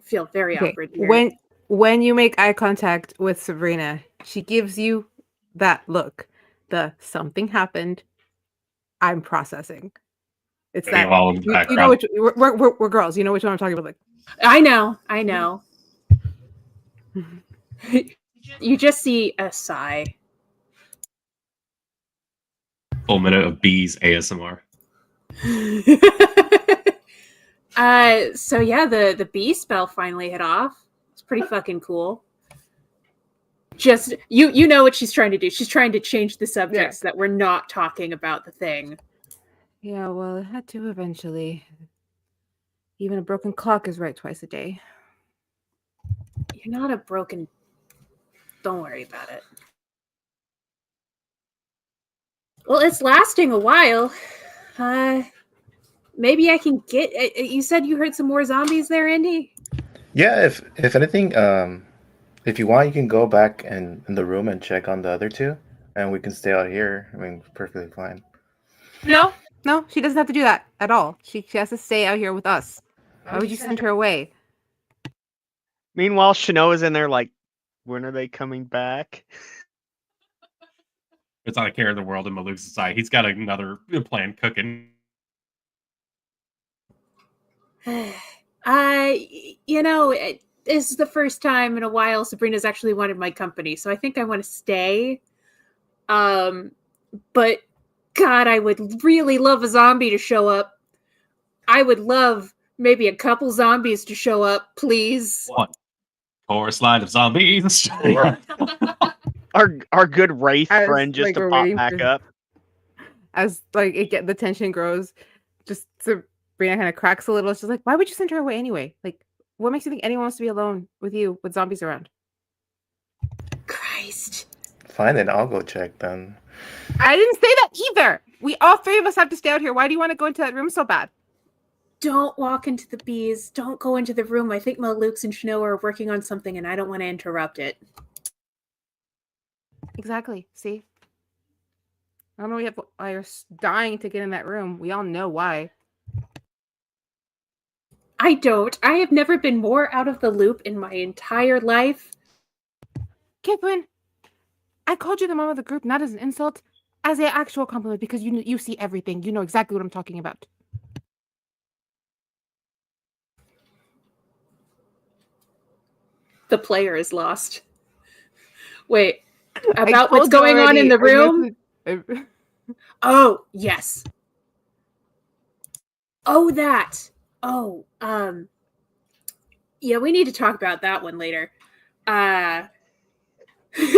feel very Okay, awkward here. when you make eye contact with Sabrina, she gives you that look. The something happened. I'm processing. It's that Meanwhile, in the you know background. which we're girls. You know which one I'm talking about. Like, I know. You just see a sigh. Full minute of bees ASMR. So yeah, the bee spell finally hit off. It's pretty fucking cool. Just you know what she's trying to do. She's trying to change the subject so that we're not talking about the thing. yeah, well, it had to eventually. Even a broken clock is right twice a day. You're not a broken. Don't worry about it. Well, it's lasting a while. Maybe I can get. You said you heard some more zombies there, Indy? Yeah, if anything, if you want, you can go back in the room and check on the other two, and we can stay out here. I mean, perfectly fine. No, she doesn't have to do that at all. She has to stay out here with us. Why would you send her away? Meanwhile, Shanoa's in there like, when are they coming back? It's not a care in the world in Maluk's side. He's got another plan cooking. This is the first time in a while Sabrina's actually wanted my company, so I think I want to stay. But God, I would really love a zombie to show up. I would love maybe a couple zombies to show up, please. One chorus line of zombies. Our good Wraith As, friend just like, to we're pop waiting back for- up. As like the tension grows, just Sabrina kind of cracks a little. She's like, "Why would you send her away anyway? Like, what makes you think anyone wants to be alone with you with zombies around?" Christ. Fine, then I'll go check then. I didn't say that either. We all three of us have to stay out here. Why do you want to go into that room so bad? Don't walk into the bees. Don't go into the room. I think Malukes and Shanoa are working on something and I don't want to interrupt it. Exactly. See, I don't know why you're dying to get in that room. We all know why. I don't. I have never been more out of the loop in my entire life. Kipwin, I called you the mom of the group not as an insult, as an actual compliment because you see everything. You know exactly what I'm talking about. The player is lost. Wait, I about what's told you going on in the room? room? Oh, yes. Oh, that. Oh, yeah, we need to talk about that one later.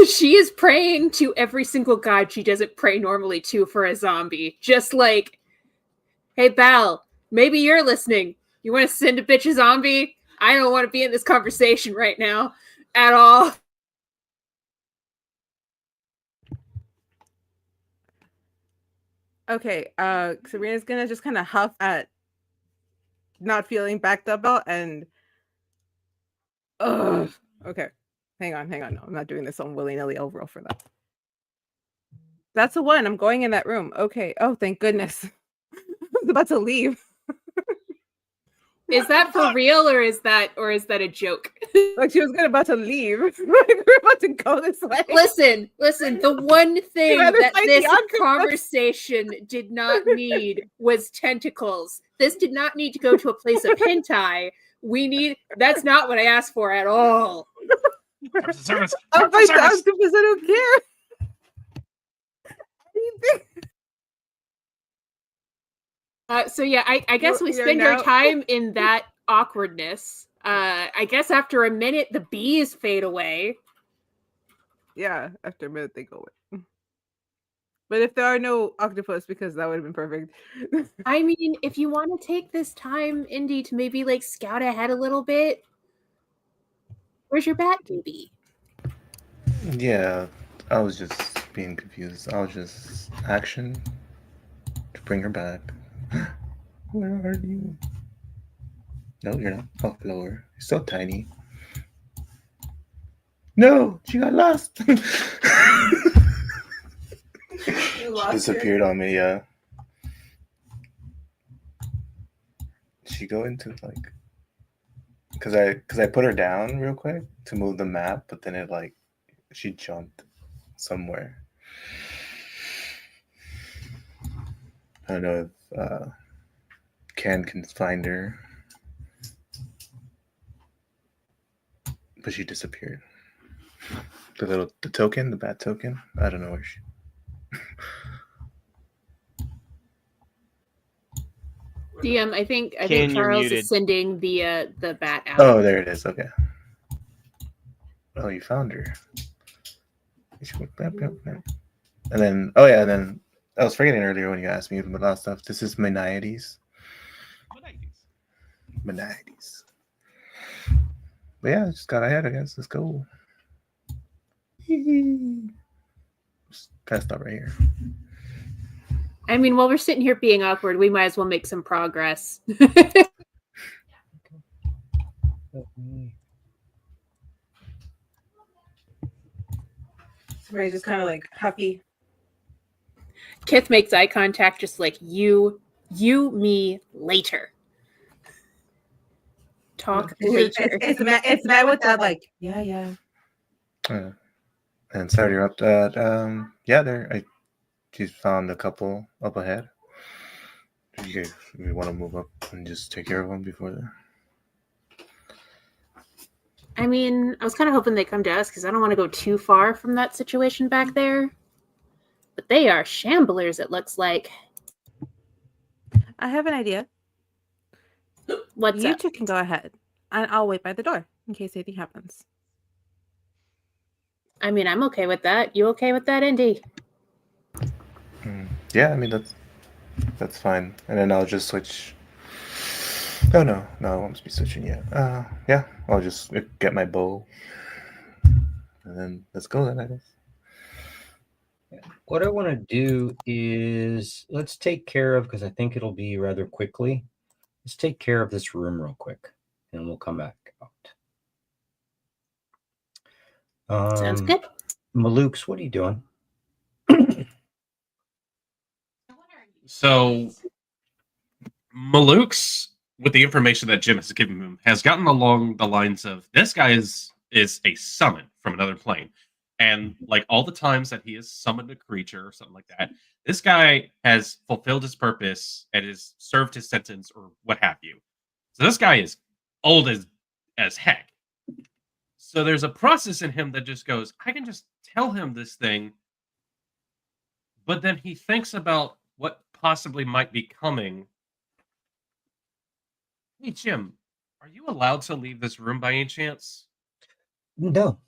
She is praying to every single god she doesn't pray normally to for a zombie. Just like, hey, Bal, maybe you're listening. You want to send a bitch a zombie? I don't want to be in this conversation right now at all. Okay, Sabrina's gonna just kind of huff at not feeling backed up about and ugh. Okay. Hang on. No, I'm not doing this on willy-nilly. I'll roll for that. That's a 1. I'm going in that room. Okay. Oh, thank goodness. I was about to leave. Is that for real or is that a joke? Like she was about to leave. Like we're about to go this way. Listen. The one thing rather that fight the this octopus. conversation did not need was tentacles. This did not need to go to a place of hentai. That's not what I asked for at all. Terms of service. I'll Terms of fight the service. octopus. I don't care. Anything. So yeah, I guess we You're spend our now- time in that awkwardness. I guess after a minute, the bees fade away. Yeah, after a minute they go away. But if there are no octopus, because that would have been perfect. I mean, if you want to take this time, Indy, to maybe like scout ahead a little bit, where's your bat baby? Yeah, I was just being confused. I was just action to bring her back. Where are you? No, you're not. Oh, lower. You're so tiny. No, she got lost. She disappeared on me. Yeah. She go into like, cause I put her down real quick to move the map, but then it like she jumped somewhere. I don't know if Can find her, but she disappeared. The token, the bat token. I don't know where she. DM, I think Ken, you're Charles muted. is sending the bat out. Oh, there it is. Okay. Oh, you found her. And then, oh yeah, and then I was forgetting earlier when you asked me about that stuff. This is Meniades. Meniades. But yeah, just got ahead, I guess. Let's go. Just gotta stop right here. I mean, while we're sitting here being awkward, we might as well make some progress. Somebody just kind of like huffy. Kith makes eye contact, just like you, me later. Talk later. It's met with that like yeah. And sorry to interrupt that. Yeah, there. I just found a couple up ahead. If you want to move up and just take care of them before the. I mean, I was kind of hoping they come to us because I don't want to go too far from that situation back there. But they are shamblers, it looks like. I have an idea. What's You up? two can go ahead, and I'll wait by the door in case anything happens. I mean, I'm okay with that. You okay with that, Indy? Yeah, I mean that's fine. And then I'll just switch. Oh no, I won't be switching yet. Yeah, I'll just get my bow, and then let's go then, I guess. What I want to do is let's take care of, because I think it'll be rather quickly. Let's take care of this room real quick, and we'll come back out. Sounds good. Malukes, what are you doing? So, Malukes, with the information that Jim has given him, has gotten along the lines of this guy is a summon from another plane. And like all the times that he has summoned a creature or something like that, this guy has fulfilled his purpose and has served his sentence or what have you. So this guy is old as heck. So there's a process in him that just goes, I can just tell him this thing, but then he thinks about what possibly might be coming. Hey, Jim, are you allowed to leave this room by any chance? No.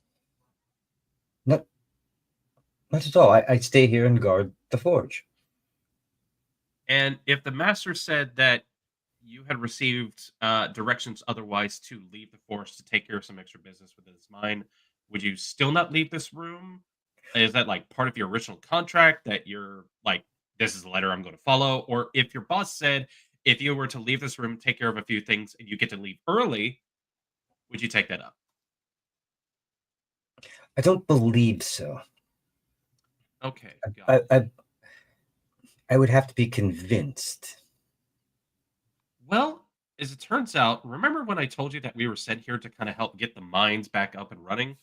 Not at all. I stay here and guard the forge. And if the master said that you had received directions otherwise to leave the force to take care of some extra business within his mine, would you still not leave this room? Is that like part of your original contract that you're like this is the letter I'm going to follow. Or if your boss said, if you were to leave this room, take care of a few things, and you get to leave early, would you take that up? I don't believe so. Okay. got I, it. I would have to be convinced. Well, as it turns out, remember when I told you that we were sent here to kind of help get the mines back up and running?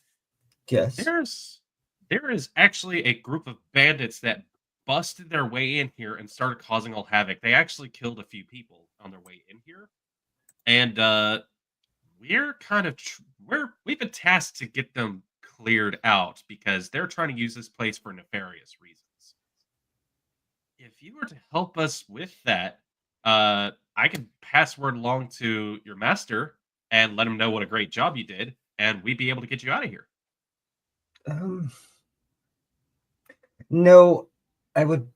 Yes. There is actually a group of bandits that busted their way in here and started causing all havoc. They actually killed a few people on their way in here, and we're kind of we've been tasked to get them cleared out because they're trying to use this place for nefarious reasons. If you were to help us with that, I can pass word along to your master and let him know what a great job you did, and we'd be able to get you out of here. No, I would.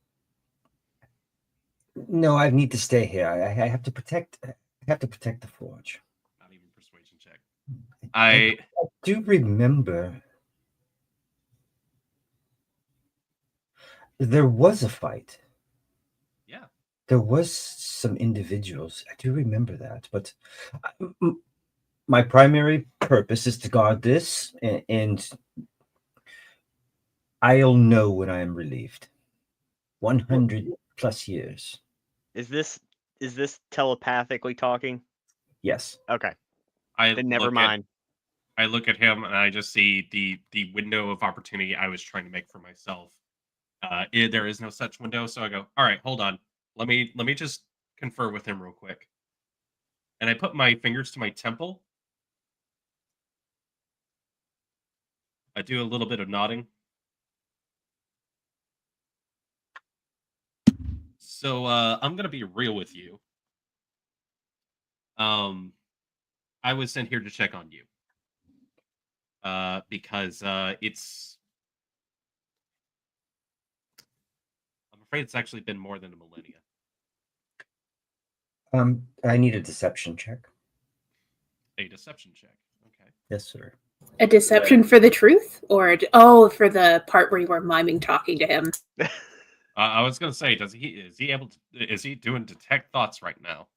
No, I need to stay here. I have to protect. I have to protect the forge. Not even persuasion check. I do remember there was a fight. Yeah. There was some individuals. I do remember that, but my primary purpose is to guard this, and I'll know when I am relieved. 100 plus years. Is this telepathically talking? Yes. Okay. I Then never look mind. I look at him and I just see the window of opportunity I was trying to make for myself. There is no such window, so I go, all right, hold on. Let me just confer with him real quick. And I put my fingers to my temple. I do a little bit of nodding. So I'm gonna be real with you. I was sent here to check on you. Because it's I'm afraid it's actually been more than a millennia. I need a deception check. A deception check. Okay. Yes, sir. A deception for the truth? Or, for the part where you were miming talking to him? I was gonna say, is he doing detect thoughts right now?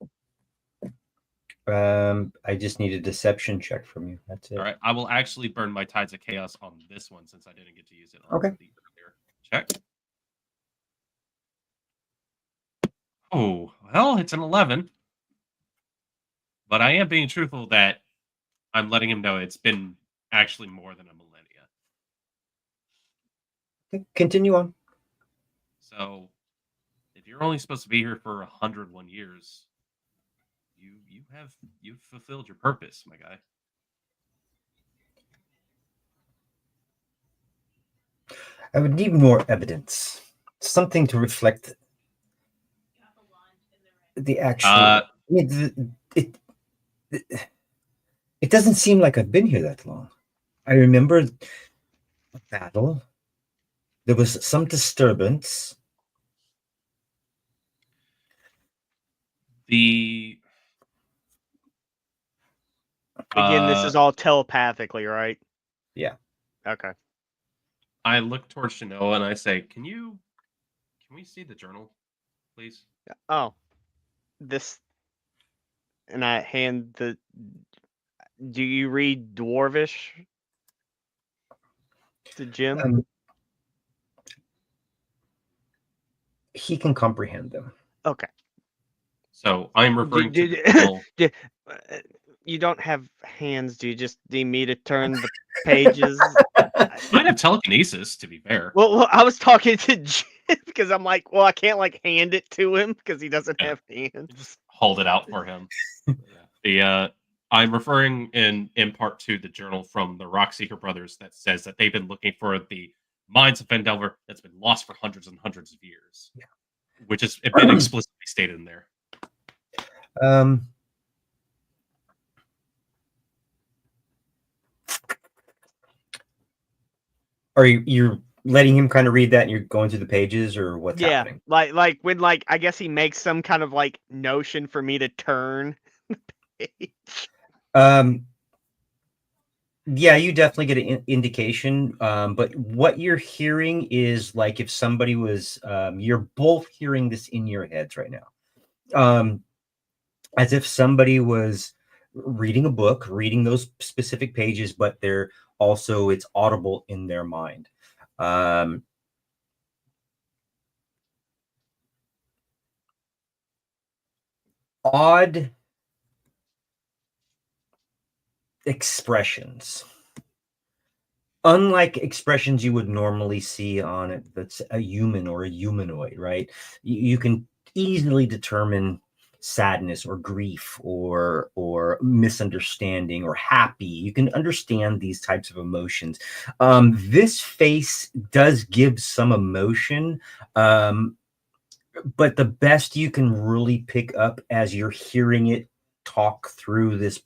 I just need a deception check from you. That's it. All right, I will actually burn my Tides of Chaos on this one since I didn't get to use it on Okay. the earlier check. Oh, well, it's an 11. But I am being truthful that I'm letting him know it's been actually more than a millennia. Okay, continue on. So, if you're only supposed to be here for 101 years, you've fulfilled your purpose, my guy. I would need more evidence. Something to reflect the actual. It doesn't seem like I've been here that long. I remember a battle. There was some disturbance. Again, this is all telepathically, right? Yeah. Okay. I look towards Shanoa and I say, Can we see the journal, please? Oh, this, and I hand the. Do you read Dwarvish to Jim? He can comprehend them. Okay. So I'm referring to the journal. You don't have hands. Do you just need me to turn the pages? I have telekinesis, to be fair. Well, I was talking to Jim because I'm like, well, I can't like hand it to him because he doesn't have hands. Just hold it out for him. I'm referring in part to the journal from the Rockseeker brothers that says that they've been looking for the mines of Vendelver that's been lost for hundreds and hundreds of years. Yeah. Which has been explicitly stated in there. Are you're letting him kind of read that and you're going through the pages, or what's happening? Like when I guess he makes some kind of like notion for me to turn the page. Yeah, you definitely get an indication. But what you're hearing is like if somebody was, you're both hearing this in your heads right now. As if somebody was reading a book, reading those specific pages, but they're also, it's audible in their mind. Odd expressions, unlike expressions you would normally see on it that's a human or a humanoid, right? You can easily determine sadness or grief or misunderstanding or happy. You can understand these types of emotions. This face does give some emotion, but the best you can really pick up as you're hearing it talk through this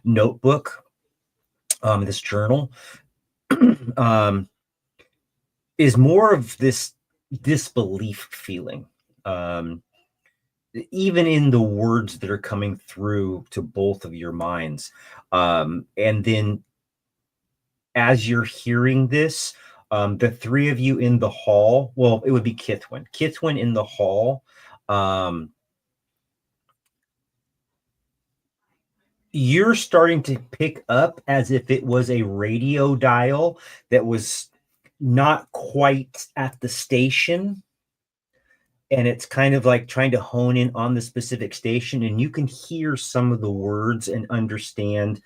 notebook, this journal, um, is more of this disbelief feeling, um, even in the words that are coming through to both of your minds. And then as you're hearing this, the three of you in the hall, well, it would be Kithwin. Kithwin in the hall, you're starting to pick up as if it was a radio dial that was not quite at the station, and it's kind of like trying to hone in on the specific station, and you can hear some of the words and understand,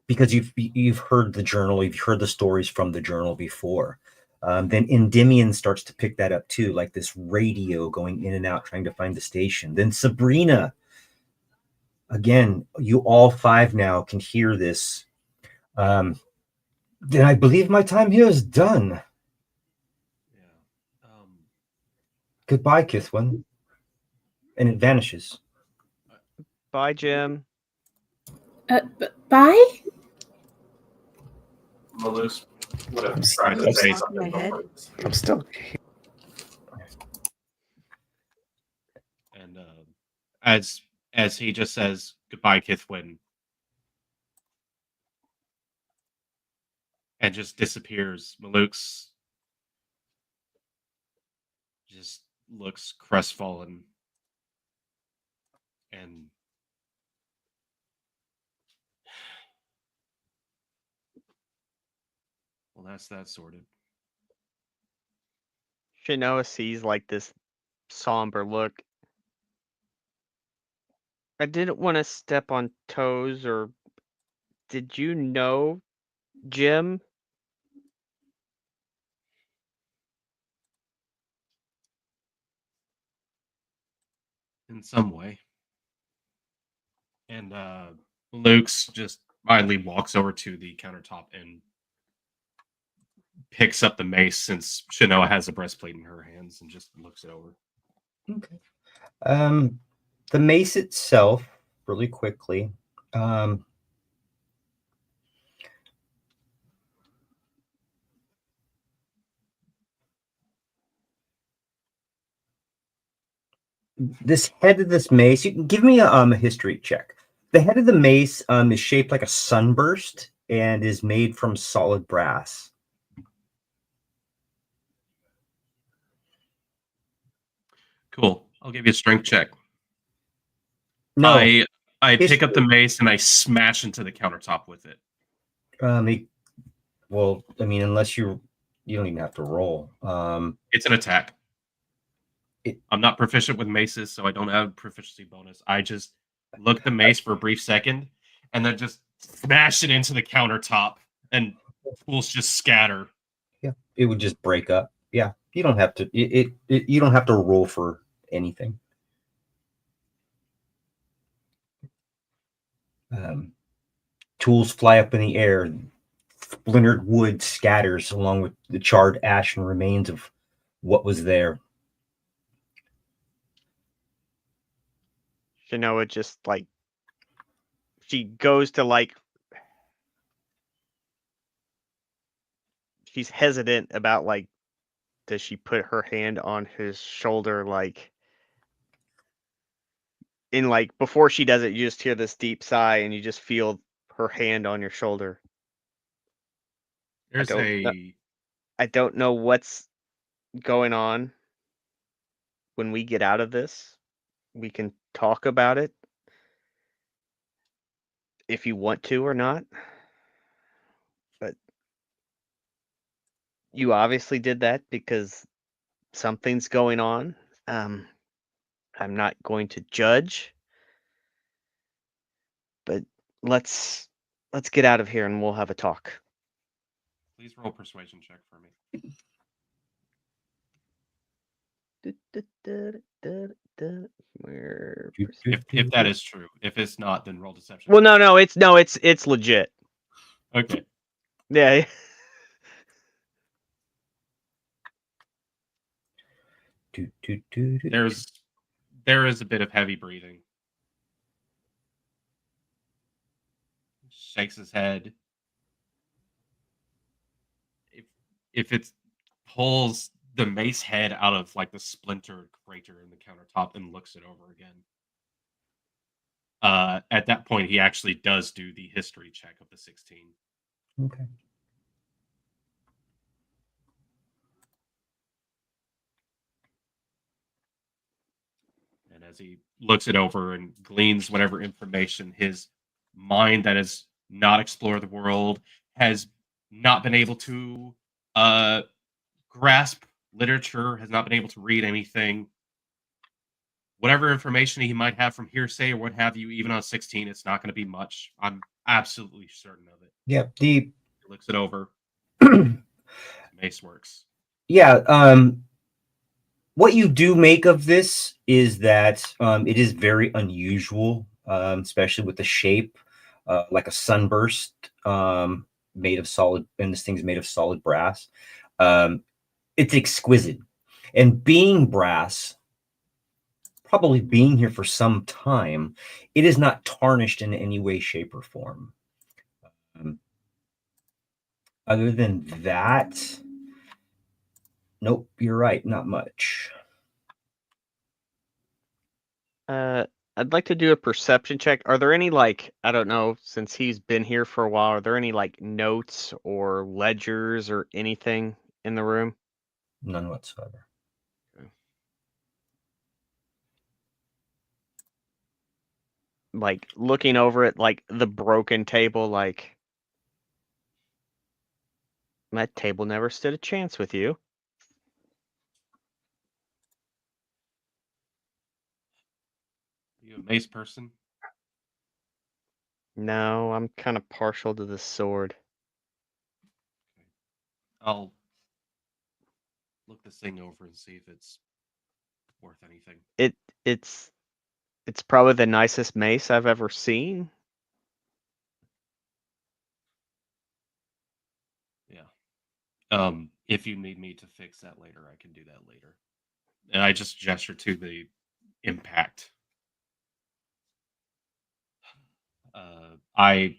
because you've heard the journal, you've heard the stories from the journal before. Then Endymion starts to pick that up too, like this radio going in and out trying to find the station. Then Sabrina, again, you all five now can hear this. Then I believe my time here is done. Yeah. Goodbye, Kithwin. And it vanishes. Bye, Jim. Bye? Malus would have I'm tried to still- say Top of my something. head. I'm still. And as he just says goodbye, Kithwin, and just disappears, Maluk's just looks crestfallen and well, that's that sorted. Shinoa sees like this somber look. I didn't want to step on toes, or did you know, Jim? In some way. And Luke's just finally walks over to the countertop and picks up the mace since Shinoa has a breastplate in her hands and just looks it over. Okay. The mace itself, really quickly. This head of this mace, you can give me a history check. The head of the mace is shaped like a sunburst and is made from solid brass. Cool. I'll give you a strength check. No, I pick up the history. mace and I smash into the countertop with it. Well, I mean, unless you don't even have to roll. It's an attack. It- I'm not proficient with maces, so I don't have proficiency bonus. I just look at the mace for a brief second and then just smash it into the countertop and tools just scatter. Yeah, it would just break up. Yeah, you don't have to. You don't have to roll for anything. Tools fly up in the air. Splintered wood scatters along with the charred ash and remains of what was there. Shinoa just like she goes to like she's hesitant about like does she put her hand on his shoulder like in like before she does it, you just hear this deep sigh, and you just feel her hand on your shoulder. There's don't know. a I don't know what's going on. When we get out of this, we can talk about it if you want to or not. But you obviously did that because something's going on. I'm not going to judge, but let's get out of here and we'll have a talk. please roll persuasion check for me. Where If that is true. If it's not, then roll deception. Well, no, it's legit. Okay. Yeah. There is a bit of heavy breathing. Shakes his head. If it pulls the mace head out of like the splintered crater in the countertop and looks it over again. At that point, he actually does do the history check of the 16. Okay. And as he looks it over and gleans whatever information his mind that has not explored the world has not been able to grasp literature, has not been able to read anything. Whatever information he might have from hearsay or what have you, even on 16, it's not going to be much. I'm absolutely certain of it. Yeah. He looks it over. Mace works. Yeah. What you do make of this is that it is very unusual, especially with the shape, like a sunburst made of solid, and this thing's made of solid brass. It's exquisite. And being brass, probably being here for some time, it is not tarnished in any way, shape, or form. Other than that, nope, you're right, not much. I'd like to do a perception check. Are there any, like, I don't know, since he's been here for a while, are there any like notes or ledgers or anything in the room? None whatsoever. Like looking over at like the broken table, like that table never stood a chance with you. Are you a mace person? No, I'm kind of partial to the sword. I'll look this thing over and see if it's worth anything. It's probably the nicest mace I've ever seen. Yeah. If you need me to fix that later, I can do that later. And I just gesture to the impact. I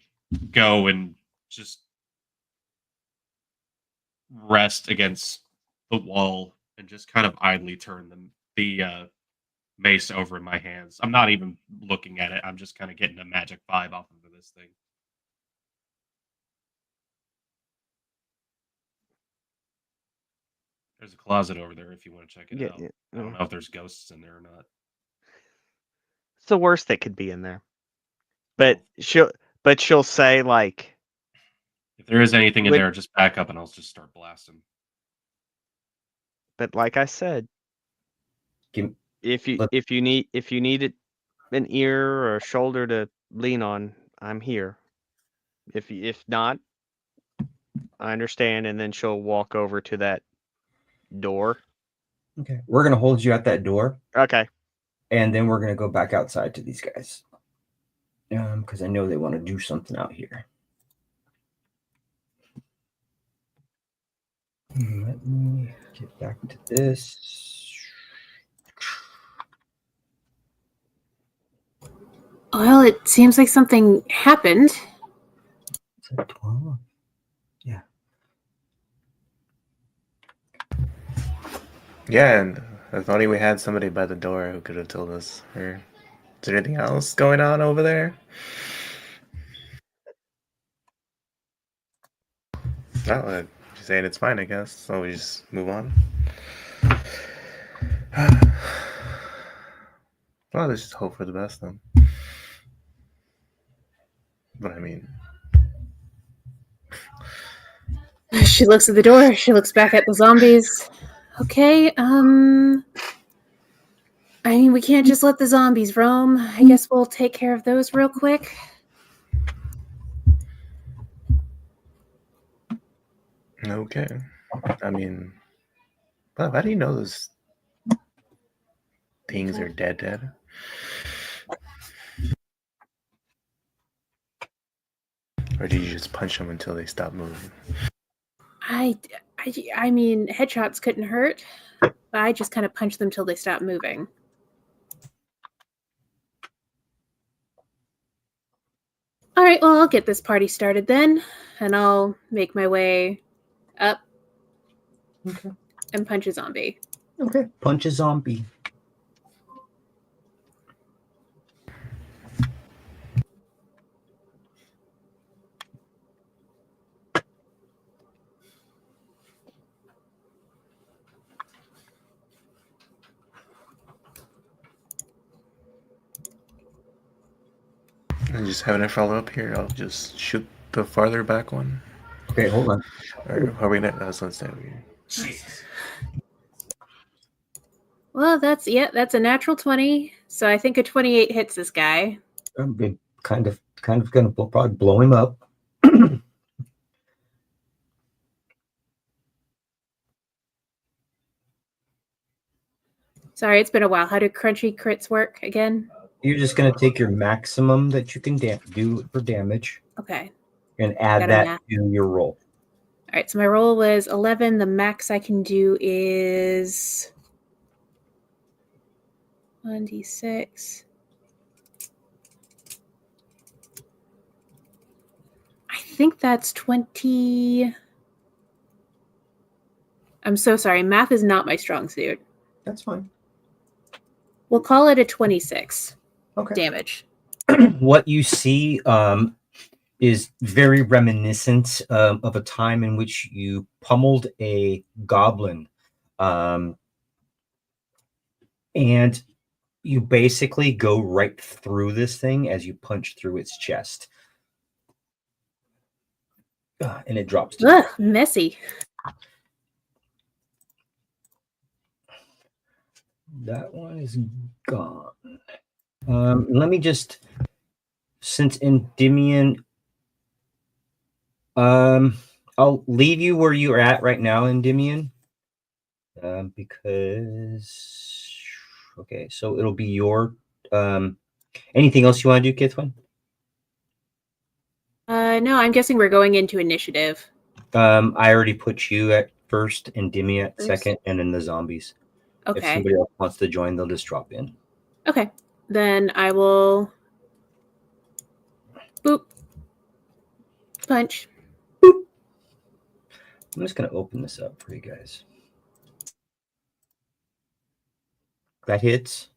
go and just rest against the wall and just kind of idly turn the mace over in my hands. I'm not even looking at it. I'm just kind of getting a magic vibe off of this thing. There's a closet over there if you want to check it out. I don't know if there's ghosts in there or not. It's the worst that could be in there. But she'll say like, if there is anything in there, just back up and I'll just start blasting. But like I said, if you need an ear or a shoulder to lean on, I'm here. If not, I understand. And then she'll walk over to that door. Okay, we're gonna hold you at that door. Okay. And then we're gonna go back outside to these guys. Because I know they want to do something out here. Let me get back to this. Well, it seems like something happened. Is that 12? Yeah. Yeah, and if only we had somebody by the door who could have told us. Or Is there anything else going on over there? No, just saying it's fine, I guess. So we just move on. Well, let's just hope for the best then. But I mean, She looks at the door. She looks back at the zombies. Okay, I mean, we can't just let the zombies roam. I guess we'll take care of those real quick. okay. I mean, but how do you know those things are dead? Or do you just punch them until they stop moving? I mean, headshots couldn't hurt. But I just kind of punch them till they stop moving. All right, well, I'll get this party started then, and I'll make my way up Okay. and punch a zombie. Okay. Punch a zombie. And just having it follow up here, I'll just shoot the farther back one. Okay, hold on. Or are we gonna? Let's say we. Jesus. Well, that's a natural 20. So I think a 28 hits this guy. I'm kind of gonna probably blow him up. Sorry, it's been a while. How do crunchy crits work again? You're just gonna take your maximum that you can do for damage Okay. and add Got a that math. to your roll. All right, so my roll was 11. The max I can do is 1d6. I think that's 20. I'm so sorry. Math is not my strong suit. That's fine. We'll call it a 26 Okay. damage. What you see is very reminiscent of a time in which you pummeled a goblin, and you basically go right through this thing as you punch through its chest. And it drops to Ugh, messy. that one is gone. Let me just, since Endymion, I'll leave you where you're at right now, Endymion, because okay, so it'll be your anything else you want to do, Kithwin? No, I'm guessing we're going into initiative. I already put you at first, Endymion at First. second, and then the zombies. If Okay. somebody else wants to join, they'll just drop in. Okay. Then I will boop. Punch. I'm just gonna open this up for you guys. That hits.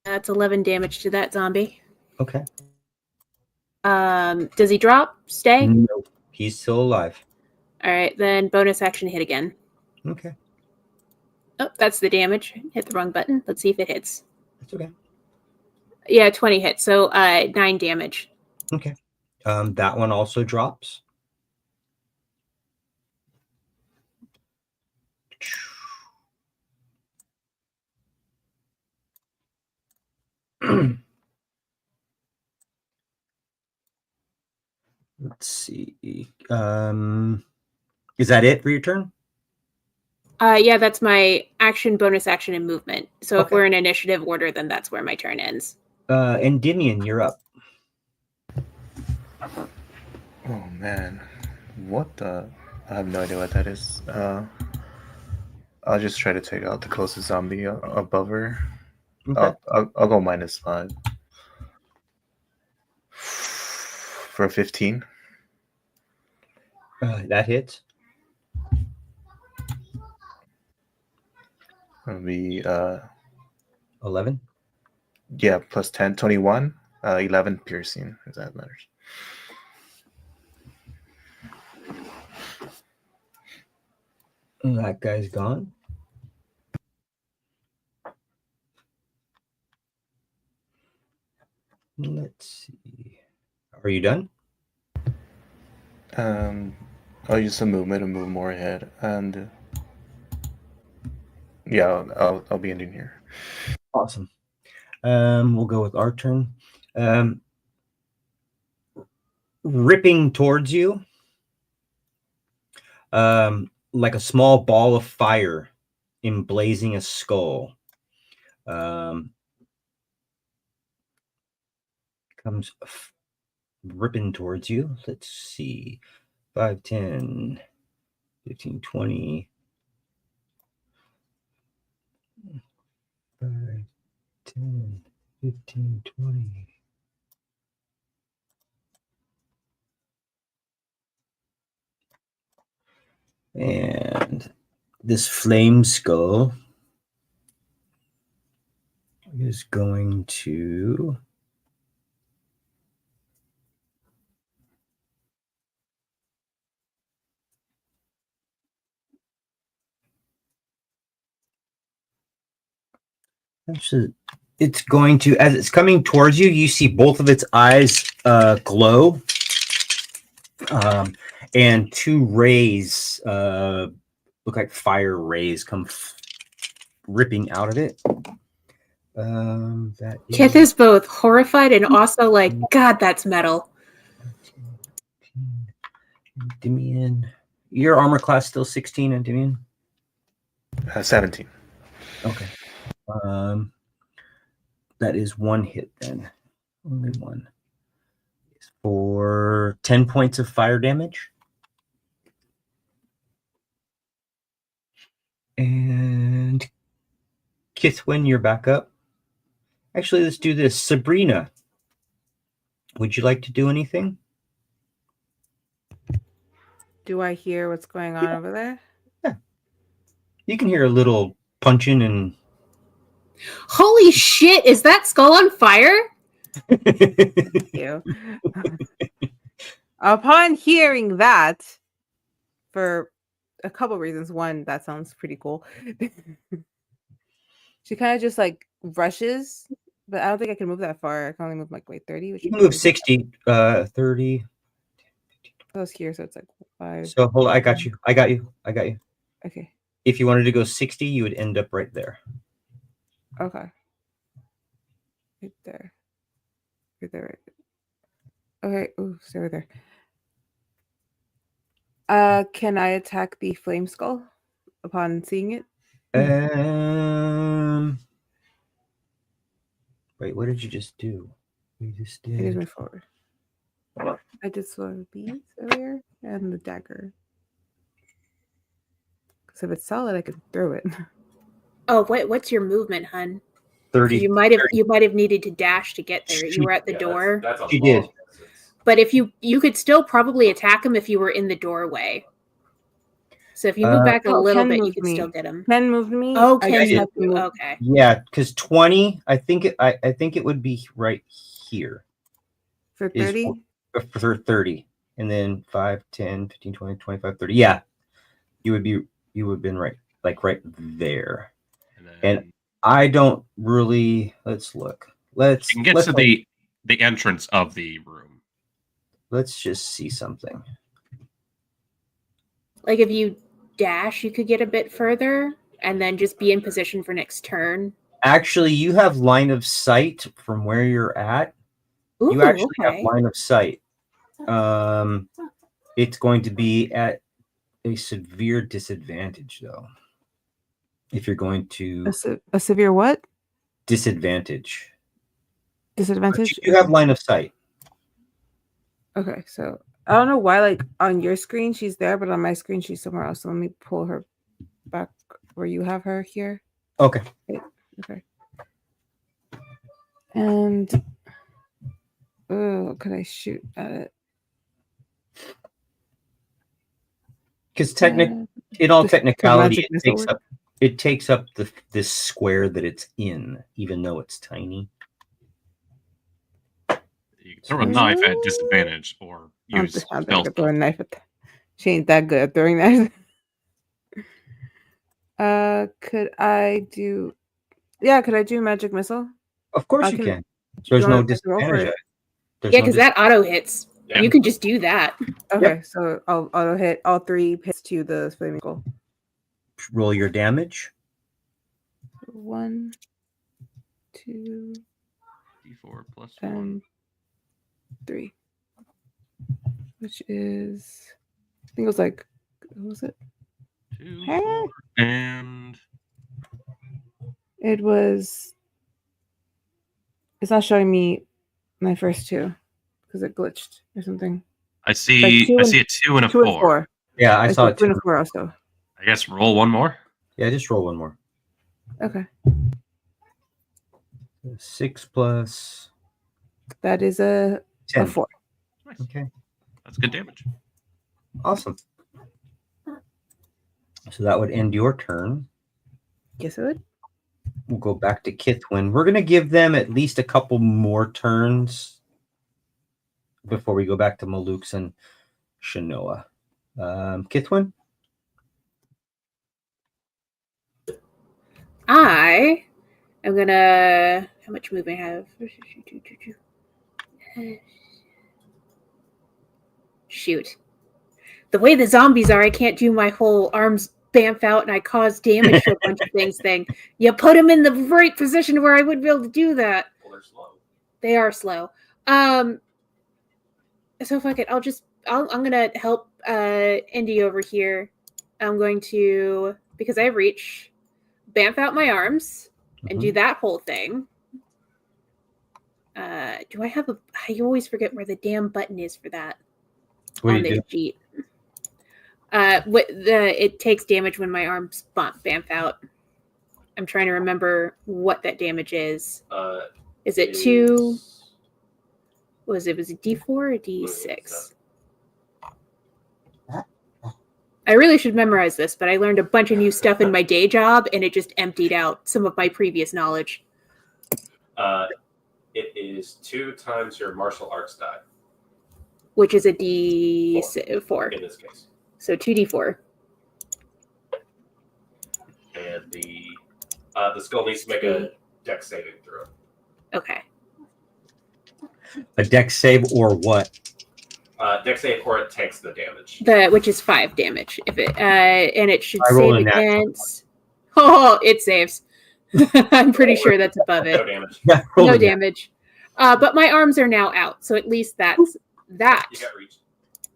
That's 11 damage to that zombie. Okay. Does he drop? Stay? No, he's still alive. All right, then bonus action hit again. Okay, Oh, that's the damage. Hit the wrong button. Let's see if it hits. that's okay. Yeah, 20 hits. So 9 damage. Okay. That one also drops. Let's see. Is that it for your turn? Yeah, that's my action, bonus action, and movement. So if Okay. we're in initiative order, then that's where my turn ends. Endymion, you're up. Oh man, what the? I have no idea what that is. I'll just try to take out the closest zombie above her. Okay. I'll go -5 for a 15. That hits. It'll be 11. yeah, plus 10, 21, 11 piercing, if that matters. That guy's gone. Let's see. Are you done? I'll use some movement and move more ahead, and yeah, I'll be ending here. Awesome. We'll go with our turn. Ripping towards you, like a small ball of fire, emblazing a skull. Comes ripping towards you. Let's see. 5, 10, 15, 20. 5, 10, 15, 20. And this flame skull is going to actually, it's going to, as it's coming towards you, you see both of its eyes glow, and two rays look like fire rays come ripping out of it. That Kith is both horrified and also like, God, that's metal. Endymion. Your armor class still 16, Endymion? 17. Okay. That is one hit then. Only one. For 10 points of fire damage. And Kithwin, you're back up. Actually, let's do this. Sabrina, would you like to do anything? Do I hear what's going on over there? You can hear a little punching and Holy shit, is that skull on fire? You. Upon hearing that, for a couple reasons. One, that sounds pretty cool. She kind of just like rushes, but I don't think I can move that far. I can only move like 30. Which you can move 60, 30. I was here, so it's like 5. So hold on, I got you. I got you. Okay. If you wanted to go 60, you would end up right there. Okay. Right there. Right there. Right there. Okay. Ooh, stay right there. Can I attack the flame skull upon seeing it? Wait, what did you just do? You just I just did. move forward. I did sword of beads earlier and the dagger. Because if it's solid, I could throw it. Oh, what's your movement, hun? 30. You might have needed to dash to get there. You were at the door. That's a She long did. distance. But if you could still probably attack him if you were in the doorway. So if you move back a little Ken bit, you moved could me. still get him. Ken moved me. Oh, I Ken just did. have to moved you. move- Okay. Yeah, because 20, I think it would be right here. For Is 30? for 30. And then 5, 10, 15, 20, 25, 30. Yeah. You would have been right, like right there. And I don't really, let's look. you can get to the entrance of the room. Let's just see something. Like if you dash, you could get a bit further and then just be in position for next turn. Actually, you have line of sight from where you're at. Ooh, You actually okay. have line of sight. It's going to be at a severe disadvantage, though. If you're going to A severe what? disadvantage. But Disadvantage? you have line of sight. Okay, so I don't know why, like on your screen she's there, but on my screen she's somewhere else. So let me pull her back where you have her here. Okay. Okay. And could I shoot at it? Because in all Just technicality, magic it takes missile up It takes up this square that it's in, even though it's tiny. You can throw a knife at disadvantage or use I'm spell gonna throw a stuff. knife at that. She ain't that good at throwing knives. Could I do? Yeah, could I do magic missile? Of course I you can- can. There's you no want me to roll for disadvantage. it? at it. There's Yeah, no because that auto hits. Yeah. You can just do that. Okay, so I'll hit all 3 hits to the flaming skull. roll your damage. 1, 2, D4 plus 1. and 3, which is I think it was like what was it? 2, Huh? 4, and It was. It's not showing me my first 2 because it glitched or something. I see. two I and- see a 2 and a 2 and 4. 4. Yeah, I saw it 2 too. and 4 also. I guess roll one more. Yeah, just roll one more. Okay, 6 plus that is a 10. 4. Nice. Okay, That's good damage. awesome. So that would end your turn. Yes, it would. We'll go back to Kithwin. We're going to give them at least a couple more turns before we go back to Malukes and Shanoa. Kithwin? I am gonna. How much movement I have? Shoot. The way the zombies are, I can't do my whole arms bamf out and I cause damage to a bunch of things thing. You put them in the right position where I would be able to do that. Well, they're slow. They are slow. So fuck it. I'm gonna help Indy over here. I'm going to, because I have reach, bamf out my arms and do that whole thing. Do I have I always forget where the damn button is for that What do on you the do? sheet. It takes damage when my arms bamf out. I'm trying to remember what that damage is. Is it 2? Was it a D4 or D6? I really should memorize this, but I learned a bunch of new stuff in my day job, and it just emptied out some of my previous knowledge. It is 2 times your martial arts die Which is a D4. in this case, So 2D4. and the skull needs to make a dex saving throw. Okay. A dex save or what? Dex save or it takes the damage. Which is 5 damage. If it and it should I roll save a natural. against. Oh, it saves. I'm pretty sure that's above No it. damage. Yeah, roll No a nat- damage. But my arms are now out, so at least that's that. You got reach.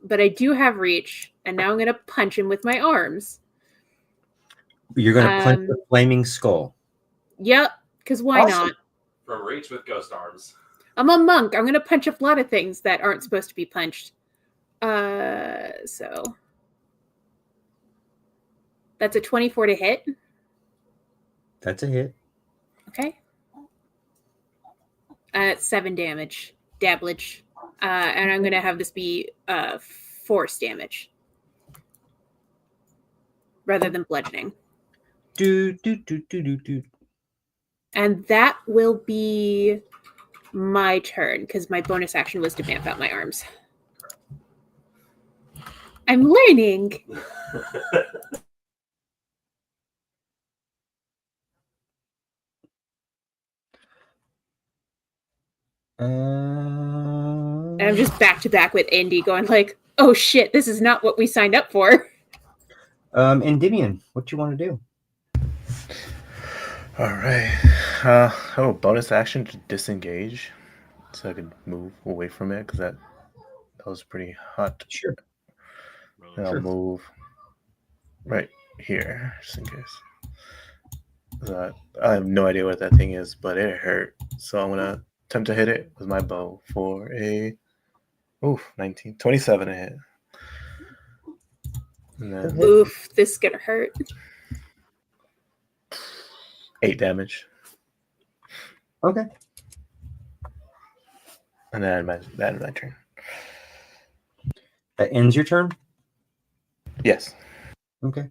But I do have reach, and now I'm gonna punch him with my arms. You're going to punch the flaming skull. Yep, because why Awesome. not? From reach with ghost arms. I'm a monk. I'm gonna punch a lot of things that aren't supposed to be punched. So that's a 24 to hit. That's a hit. Okay. It's 7 damage. Dabblage. And I'm gonna have this be force damage rather than bludgeoning. Do. And that will be my turn because my bonus action was to vamp out my arms. I'm learning. And I'm just back to back with Indy going like, oh shit, this is not what we signed up for. Endymion, what you want to do? All right. Oh, bonus action to disengage, so I could move away from it because that was pretty hot. Sure. And I'll move right here, just in case. I have no idea what that thing is, but it hurt. So I'm gonna attempt to hit it with my bow for a 27 to hit. And then Oof, this is gonna hurt. 8 damage. Okay. And then that is my turn. That ends your turn? Yes. Okay.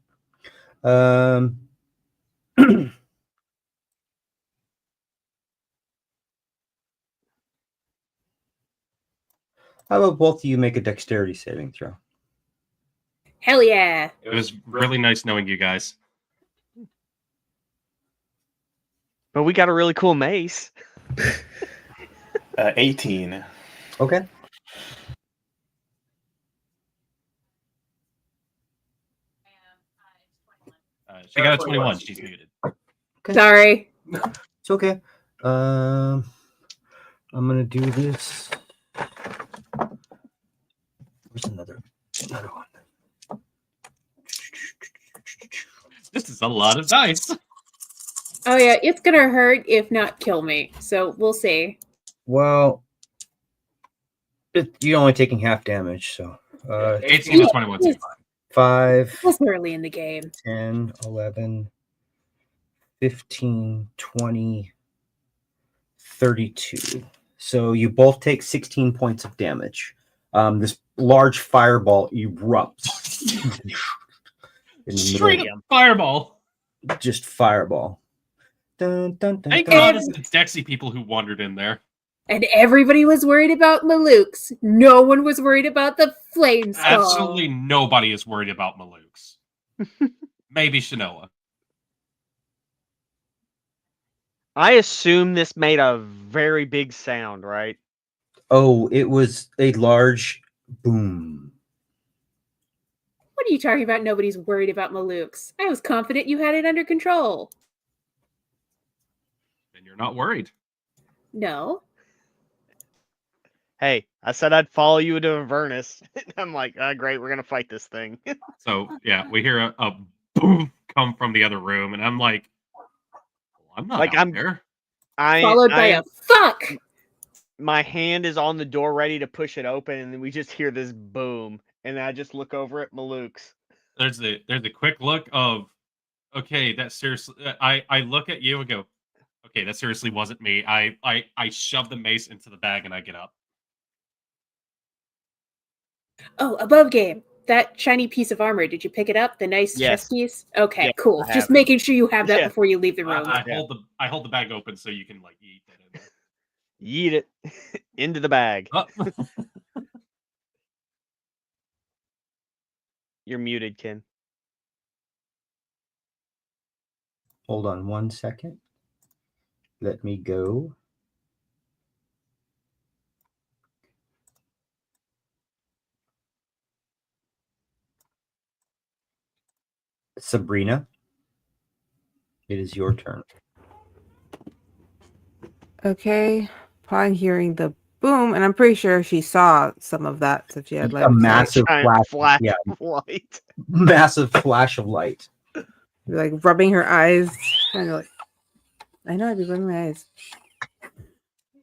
How about both of you make a dexterity saving throw? Hell yeah. It was really nice knowing you guys. But we got a really cool mace. 18. Okay. She got a 21. She's muted. Okay. Sorry. It's okay. I'm gonna do this. Where's another one? This is a lot of dice. Oh yeah, it's gonna hurt if not kill me. So we'll see. Well, you're only taking half damage, so 18 to 21. It's 5, early in the game. 10, 11, 15, 20, 32. So you both take 16 points of damage. This large fireball erupts. In the Straight middle, up fireball. just fireball. Dun, dun, dun, Thank dun. God it's the Dexy people who wandered in there. And everybody was worried about Malukes. No one was worried about the flame skull. Absolutely nobody is worried about Malukes. Maybe Shanoa. I assume this made a very big sound, right? Oh, it was a large boom. What are you talking about? Nobody's worried about Malukes. I was confident you had it under control. And you're not worried. No. Hey, I said I'd follow you to Avernus. I'm like, great, we're gonna fight this thing. So, yeah, we hear a boom come from the other room, and I'm like, well, I'm not Like, out there. Followed by a fuck. My hand is on the door ready to push it open, and then we just hear this boom. And I just look over at Malukes. There's the quick look of, okay, that seriously. I look at you and go, okay, that seriously wasn't me. I shove the mace into the bag and I get up. Oh, above game. That shiny piece of armor. Did you pick it up? The nice Yes. chest piece? Okay, Yeah, cool. I have Just it. making sure you have that Yeah. before you leave the room. I hold the bag open so you can like eat it. Yeet it into the bag. Oh. You're muted, Ken. Hold on 1 second. Let me go. Sabrina, it is your turn. Okay. Upon hearing the boom, and I'm pretty sure she saw some of that. So she had like A massive Giant flash. Yeah, of light. massive flash of light. like rubbing her eyes, trying to like. I know I'd be rubbing my eyes.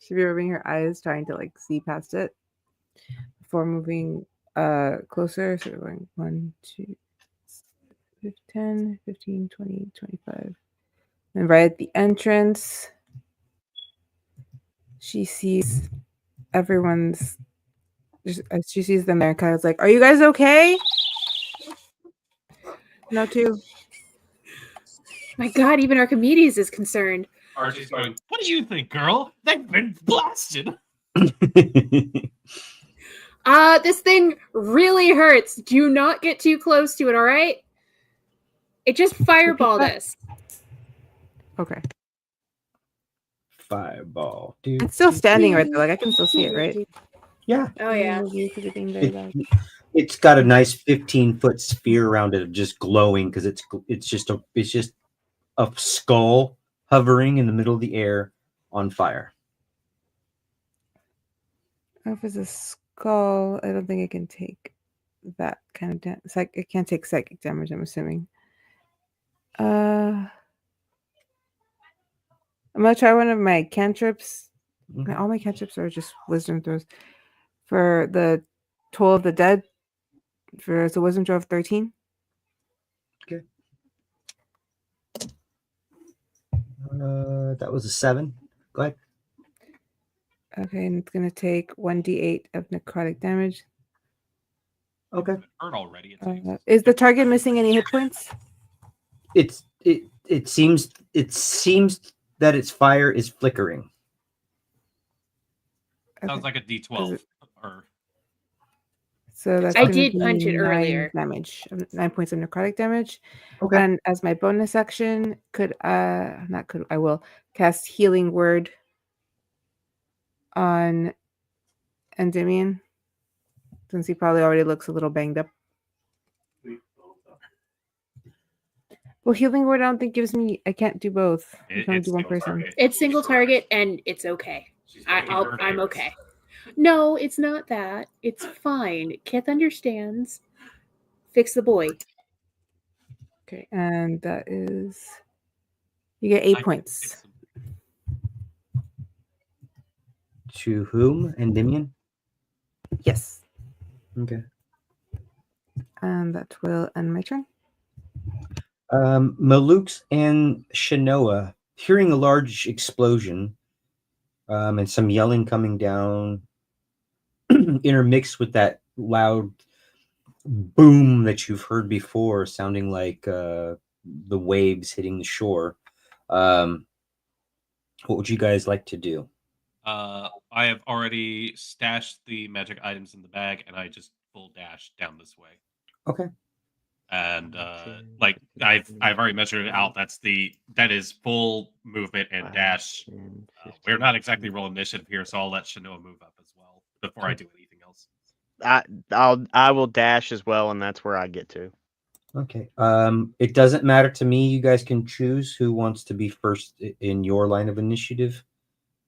She'd be rubbing her eyes, trying to like see past it before moving closer. So we're going 1, 2, 10, 15, 20, 25. And right at the entrance, she sees everyone's. She sees them there, kind of like, "Are you guys okay?" No, too. My God, even Archimedes is concerned. Archie's going, what do you think, girl? They've been blasted. This thing really hurts. Do not get too close to it, all right? It just fireballed us. Okay. Fireball. It's still standing right there. Like I can still see it, right? Yeah. Oh, yeah. It's got a nice 15-foot sphere around it, just glowing because it's just a skull hovering in the middle of the air on fire. If it's a skull, I don't think it can take that kind of damage. It can't take psychic damage, I'm assuming. I'm gonna try one of my cantrips. All my cantrips are just wisdom throws. For the Toll of the Dead, it's a wisdom throw of 13. Okay. That was a 7. Go ahead. Okay, and it's gonna take 1d8 of necrotic damage. Okay. Hurt already. Is the target missing any hit points? It it seems that its fire is flickering. Sounds Okay. like a D12. Or So that's I gonna did be punch it 9 earlier. damage, 9 points of necrotic damage. Okay. And as my bonus action, I will cast Healing Word on Endymion, since he probably already looks a little banged up. Well, Healing Word I don't think gives me. I can't do both. I can only it's do one single person. target. It's single target, and it's okay. She's taking her I'm damage. okay. No, it's not that. It's fine. Kith understands. Fix the boy. Okay, and that is you get 8 points. It's- To whom? Endymion? Yes, Okay. and that will end my turn. Malukes and Shanoa, hearing a large explosion and some yelling coming down, intermixed with that loud boom that you've heard before, sounding like the waves hitting the shore. What would you guys like to do? I have already stashed the magic items in the bag, and I just full dash down this way. Okay. And like I've already measured it out. That is full movement and 5, dash. 10, We're 15, not exactly rolling initiative here, so I'll let Shanoa move up as well before I do anything else. I will dash as well, and that's where I get to. Okay. It doesn't matter to me. You guys can choose who wants to be first in your line of initiative.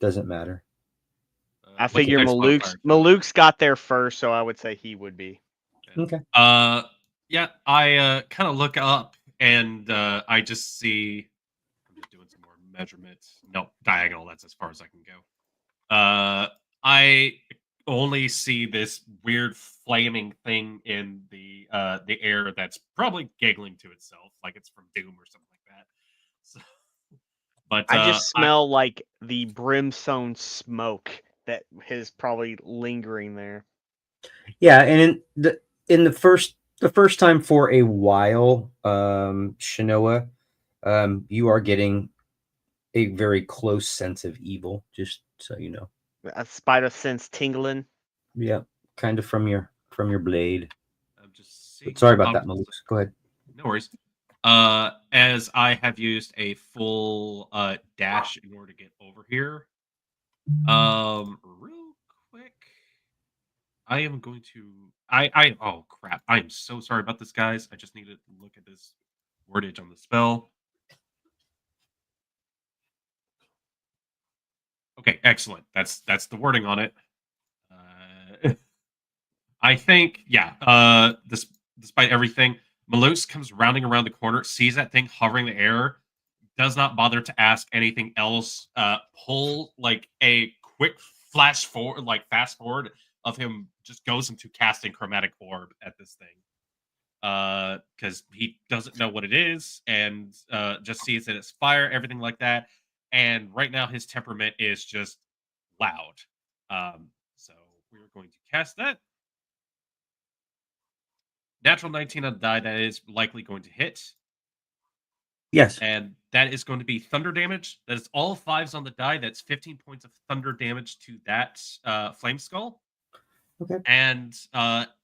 Doesn't matter. I What's the figure next Maluk's got there first, so I would say he would be. Okay. Yeah, I kind of look up and I just see. I'm just doing some more measurements. No, diagonal. That's as far as I can go. I only see this weird flaming thing in the air that's probably giggling to itself, like it's from Doom or something like that. So, but I just smell like the brimstone smoke that is probably lingering there. Yeah, and in the first time for a while, Shanoa, you are getting a very close sense of evil, just so you know. A spider sense tingling. Yeah, kind of from your blade. I'm just But seeing. sorry about that, Maluk. Go ahead. No worries. As I have used a full dash in order to get over here. Real quick, I am going to. Oh crap! I am so sorry about this, guys. I just need to look at this wordage on the spell. Okay, excellent. That's the wording on it. I think, yeah. Despite everything, Malus comes rounding around the corner, sees that thing hovering in the air, does not bother to ask anything else. Pull like a quick fast forward of him just goes into casting chromatic orb at this thing. Because he doesn't know what it is and just sees that it's fire, everything like that. And right now his temperament is just loud. So we're going to cast that. Natural 19 on the die, that is likely going to hit. Yes. And that is going to be thunder damage. That is all 5s on the die. That's 15 points of thunder damage to that flame skull. Okay. And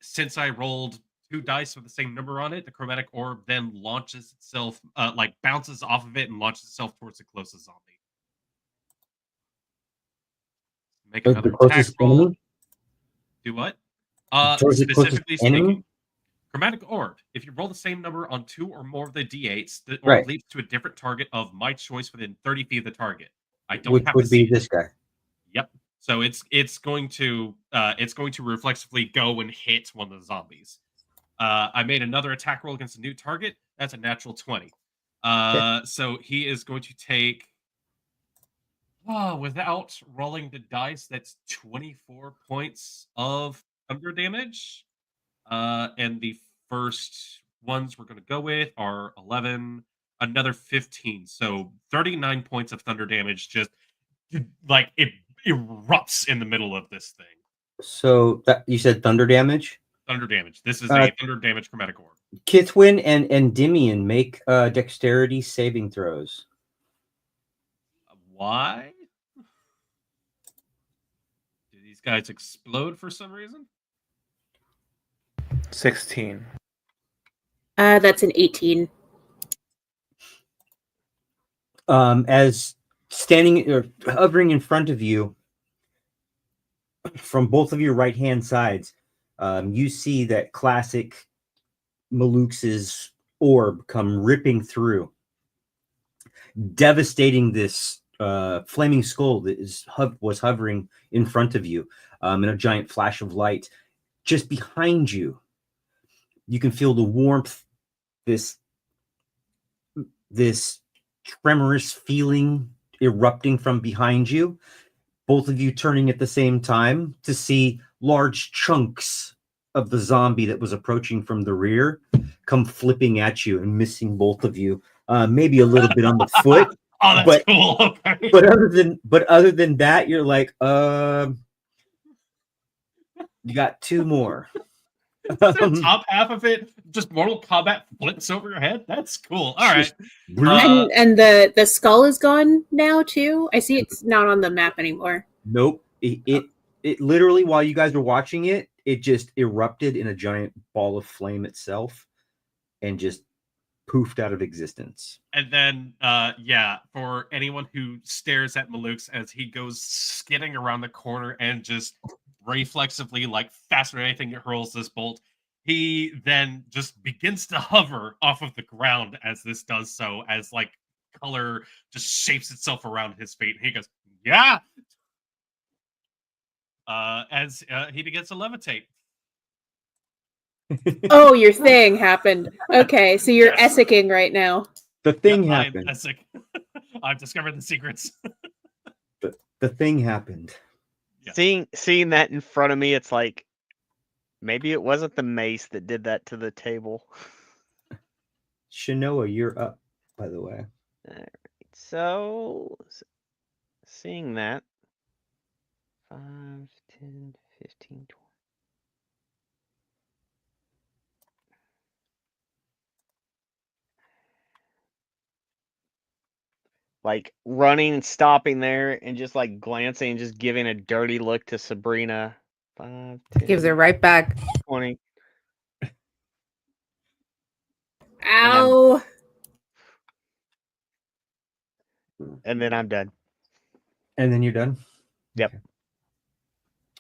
since I rolled 2 dice with the same number on it, the chromatic orb then launches itself, bounces off of it and launches itself towards the closest zombie. Make another attack roll. Enemy? Do what? Towards the closest Specifically enemy? speaking, chromatic orb. If you roll the same number on 2 or more of the d8s, the orb Right. leaps to a different target of my choice within 30 feet of the target. I don't Which have would to see be it. this guy. Yep. So it's going to reflexively go and hit one of the zombies. I made another attack roll against a new target. That's a natural 20. So he is going to take. Without rolling the dice, that's 24 points of thunder damage. And the first ones we're going to go with are 11, another 15. So 39 points of thunder damage, just like it erupts in the middle of this thing. So that you said thunder damage? Thunder damage. This is a thunder damage chromatic orb. Kithwin and Endymion make dexterity saving throws. Why? Do these guys explode for some reason? 16. That's an 18. As standing or hovering in front of you from both of your right hand sides, you see that classic Malux's orb come ripping through, devastating this flaming skull that was hovering in front of you in a giant flash of light. Just behind you, you can feel the warmth, this tremorous feeling erupting from behind you. Both of you turning at the same time to see large chunks of the zombie that was approaching from the rear come flipping at you and missing both of you. Maybe a little bit on the foot. Oh, that's But- cool. Okay. But other than that, you're like, you got two more. The top half of it, just Mortal Kombat flips over your head. That's cool. All right. And the skull is gone now too. I see it's not on the map anymore. Nope. It literally, while you guys were watching it, it just erupted in a giant ball of flame itself and just poofed out of existence. And then, for anyone who stares at Maluk's as he goes skidding around the corner and just reflexively, like faster than anything, hurls this bolt, he then just begins to hover off of the ground as this does so, as like color just shapes itself around his feet. And he goes, yeah! As he begins to levitate. Oh, your thing happened. Okay, so you're Yes. Essicking right now. The thing Yep, happened. I've discovered the secrets. The thing happened. Yeah. Seeing that in front of me, it's like maybe it wasn't the mace that did that to the table. Shanoa, you're up, by the way. So seeing that 5, 10, 15, 20. Like running and stopping there and just like glancing and just giving a dirty look to Sabrina. 5, 10, Gives it right back. 20. Ow. And then I'm done. And then you're done? Yep. Okay.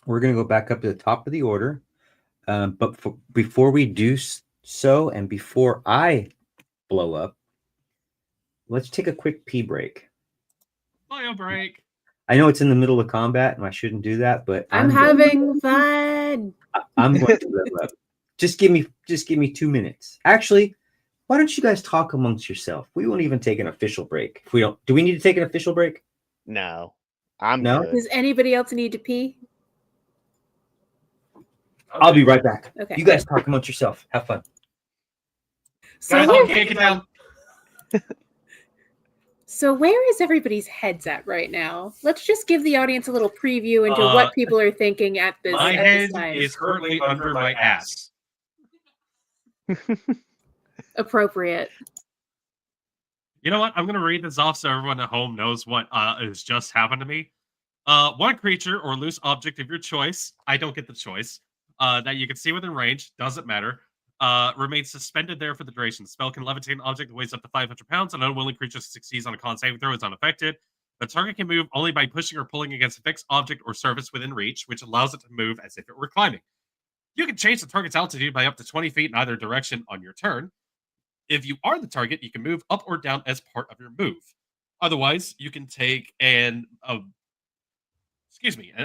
We're going to go back up to the top of the order. But before we do so, and before I blow up, let's take a quick pee break. Bio break. I know it's in the middle of combat, and I shouldn't do that, but I'm having fun. I'm going to level up. Just give me 2 minutes. Actually, why don't you guys talk amongst yourself? We won't even take an official break. If we don't, do we need to take an official break? No. I'm No? good. Does anybody else need to pee? I'll be right back. Okay. You guys talk amongst yourself. Have fun. So Guys, where, okay, get down. so where is everybody's heads at right now? Let's just give the audience a little preview into Uh, what people are thinking at this, My at head this time. is currently under my ass. Appropriate. You know what? I'm going to read this off so everyone at home knows what has just happened to me. One creature or loose object of your choice, I don't get the choice, that you can see within range, doesn't matter, remains suspended there for the duration. The spell can levitate an object that weighs up to 500 pounds. An unwilling creature succeeds on a con saving throw is unaffected. The target can move only by pushing or pulling against a fixed object or surface within reach, which allows it to move as if it were climbing. You can change the target's altitude by up to 20 feet in either direction on your turn. If you are the target, you can move up or down as part of your move. Otherwise, you can take an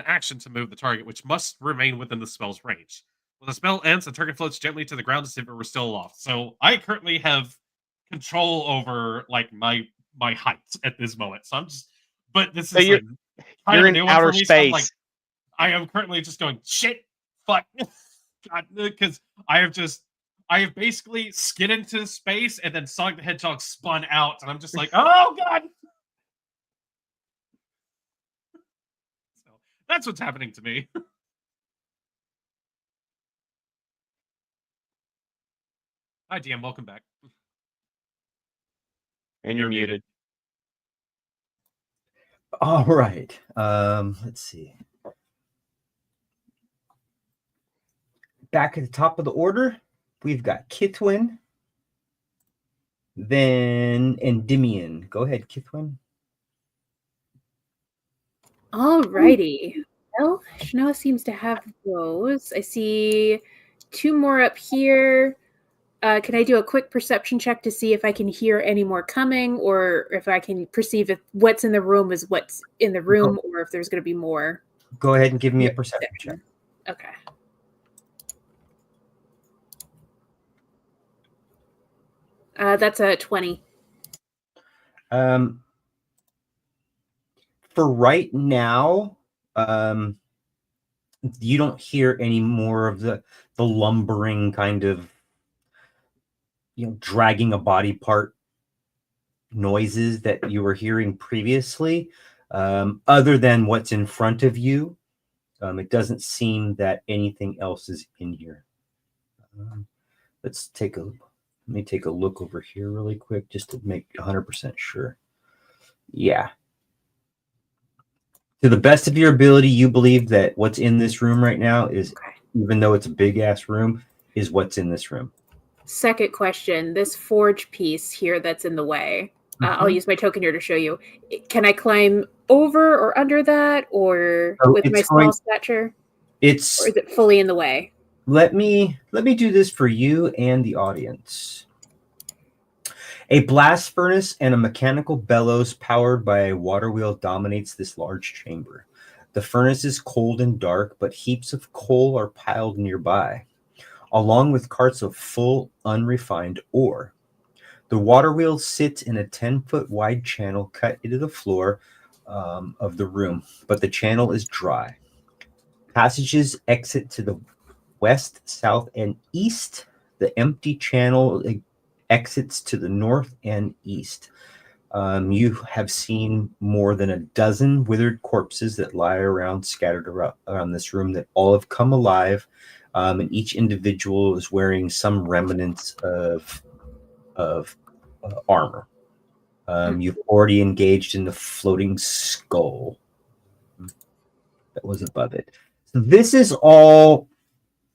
action to move the target, which must remain within the spell's range. When the spell ends, the target floats gently to the ground as if it were still aloft. So I currently have control over like my height at this moment. So I'm just, but this So is you're- like kind You're of a in new one for outer me, so I'm space. like, I am currently just going shit, fuck, because I have basically skid into space and then Sonic the Hedgehog spun out, and I'm just like, oh god. So that's what's happening to me. Hi, DM. Welcome back. And you're muted. All right. Let's see. Back at the top of the order, we've got Kithwin, then Endymion. Go ahead, Kithwin. Alrighty. Well, Shanoa seems to have those. I see 2 more up here. Can I do a quick perception check to see if I can hear any more coming, or if I can perceive if what's in the room is what's in the room, or if there's going to be more? Go ahead and give me a perception check. Okay. That's a 20. For right now, you don't hear any more of the lumbering kind of, dragging a body part noises that you were hearing previously. Other than what's in front of you, it doesn't seem that anything else is in here. Let me take a look over here really quick just to make 100% sure. Yeah. To the best of your ability, you believe that what's in this room right now is, even though it's a big ass room, is what's in this room. Second question, this forge piece here that's in the way, I'll use my token here to show you. Can I climb over or under that, or with my small stature? Or is it fully in the way? Let me do this for you and the audience. A blast furnace and a mechanical bellows powered by a water wheel dominates this large chamber. The furnace is cold and dark, but heaps of coal are piled nearby, along with carts of full, unrefined ore. The water wheel sits in a 10-foot wide channel cut into the floor of the room, but the channel is dry. Passages exit to the west, south, and east. The empty channel exits to the north and east. You have seen more than a dozen withered corpses that lie around, scattered around this room, that all have come alive, and each individual is wearing some remnants of armor. You've already engaged in the floating skull that was above it. So this is all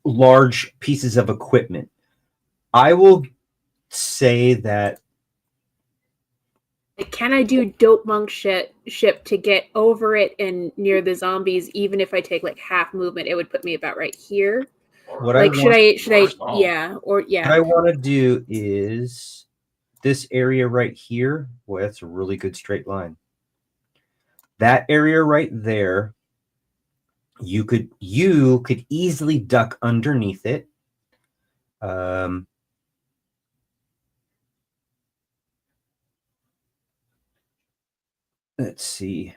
large pieces of equipment. I will say that. Can I do dope monk ship to get over it and near the zombies? Even if I take like half movement, it would put me about right here. What should I? Yeah, or yeah. What I want to do is this area right here. Boy, that's a really good straight line. That area right there, you could easily duck underneath it. Let's see.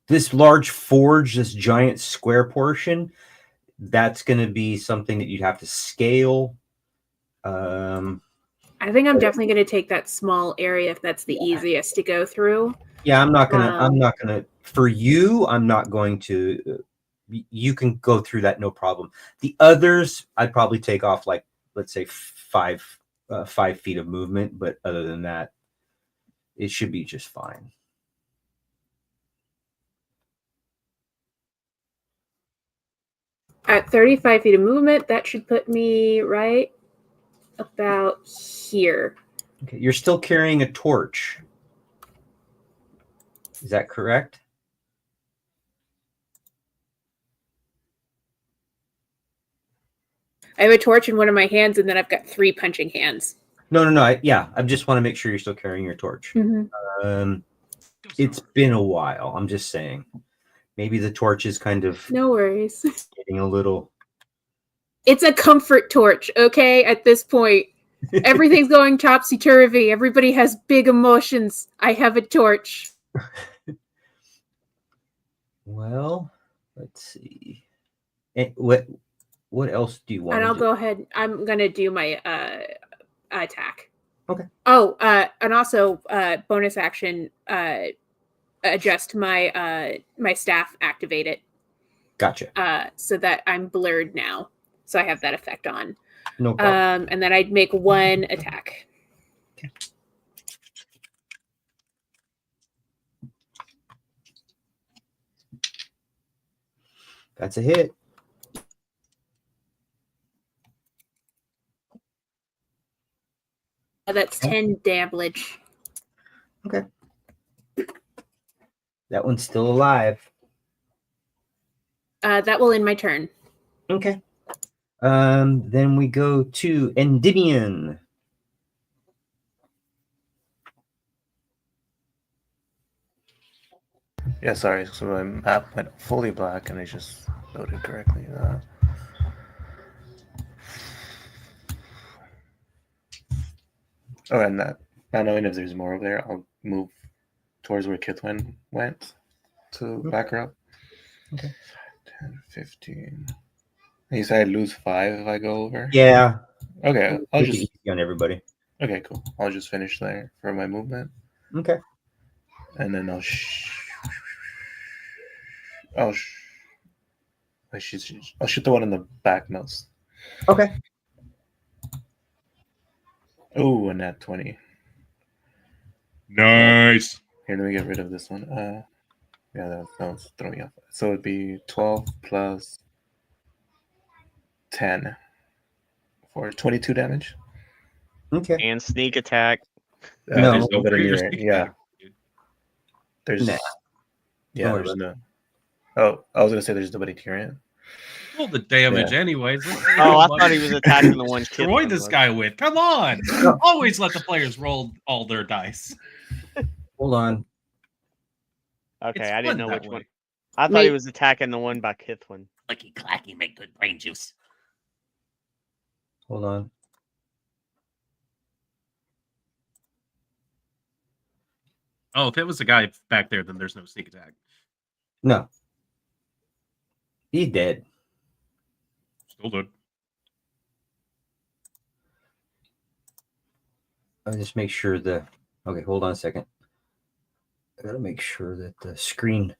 This large forge, this giant square portion, that's going to be something that you'd have to scale. I think I'm definitely going to take that small area if that's the easiest to go through. Yeah, I'm not gonna. For you, I'm not going to. You can go through that, no problem. The others, I'd probably take off like, let's say 5 feet of movement, but other than that, it should be just fine. At 35 feet of movement, that should put me right about here. Okay, you're still carrying a torch. Is that correct? I have a torch in one of my hands, and then I've got 3 punching hands. No. I just want to make sure you're still carrying your torch. It's been a while. I'm just saying. Maybe the torch is kind of no worries. Getting a little. It's a comfort torch, okay? At this point, everything's going topsy-turvy. Everybody has big emotions. I have a torch. Well, let's see. What else do you want? And I'll go ahead. I'm gonna do my attack. Okay. Oh, and also bonus action. Adjust my my staff, activate it. Gotcha. So that I'm blurred now. So I have that effect on. No problem. And then I'd make one attack. That's a hit. That's 10 damage. Okay. That one's still alive. That will end my turn. Okay. Then we go to Endymion. Yeah, sorry. So my map went fully black and it just loaded correctly. Oh, and that, not knowing if there's more over there, I'll move towards where Kithwin went to back her up. Okay. 10, 15. You said I lose 5 if I go over? Yeah. Okay, I'll Make it just. easy on everybody. Okay, cool. I'll just finish there for my movement. Okay. And then I'll I'll shoot the one in the back most. Okay. Oh, and that 20. Nice. Here, let me get rid of this one. Yeah, that was throwing me off. So it'd be 12 plus 10 for 22 damage. Okay. And sneak attack. No. There's nobody Pretty near it. sneaky, Yeah, dude. there's. Nah. Yeah, Don't worry there's about no. Oh, I was gonna say there's nobody near it. Roll the damage Yeah. anyways. Oh, I thought he was attacking the one kid. Destroy this guy with. Come on. Always let the players roll all their dice. Hold on. Okay, It's I didn't fun know that which way. one. I thought he Me- was attacking the one by Kithwin. Clicky clacky, make good brain juice. Hold on. Oh, if it was a guy back there, then there's no sneak attack. No. He's dead. Still good. I'll just make sure okay, hold on a second. I gotta make sure that the screen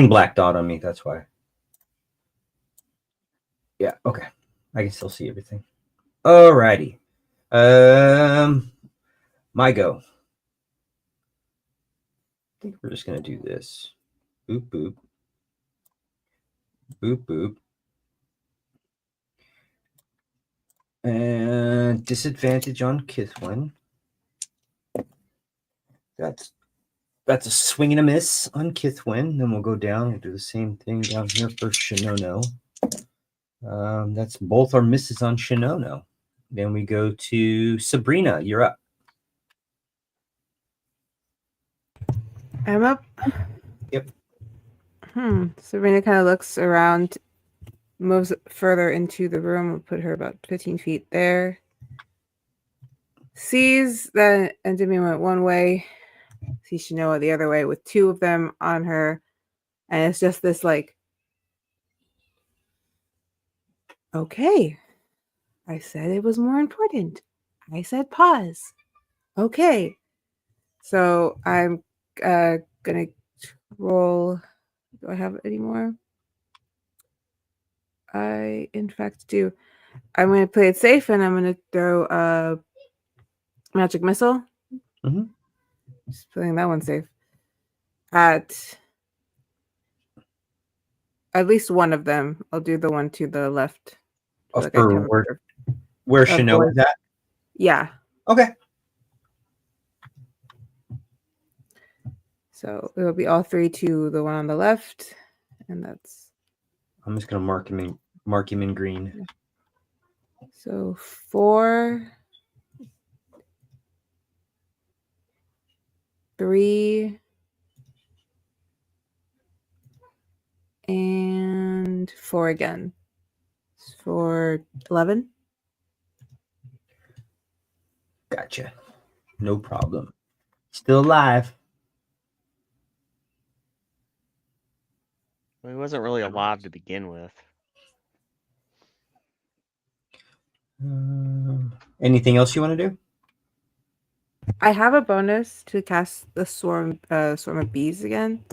blacked out on me, that's why. Yeah, okay. I can still see everything. Alrighty. My go. I think we're just gonna do this. Boop boop. Boop boop. And disadvantage on Kithwin. That's a swing and a miss on Kithwin. Then we'll go down and do the same thing down here for Shinono. That's both our misses on Shinono. Then we go to Sabrina. You're up. I'm up. Yep. Sabrina kind of looks around, moves further into the room. We'll put her about 15 feet there. Sees that Endymion went one way. Sees Shinoa the other way with 2 of them on her. And it's just this like, okay. I said it was more important. I said pause. Okay. So I'm gonna roll. Do I have any more? I in fact do. I'm gonna play it safe and I'm gonna throw a magic missile. Mhm. Just playing that one safe. At least one of them. I'll do the one to the left. Oh, Like I for covered her. where the Shinoa one- is at? Yeah. Okay. So it'll be all 3 to the one on the left, and that's I'm just gonna mark him in green. so 4, 3, and 4 again. For 11. Gotcha. No problem. Still alive. Well, he wasn't really alive to begin with. Anything else you want to do? I have a bonus to cast the swarm of bees again.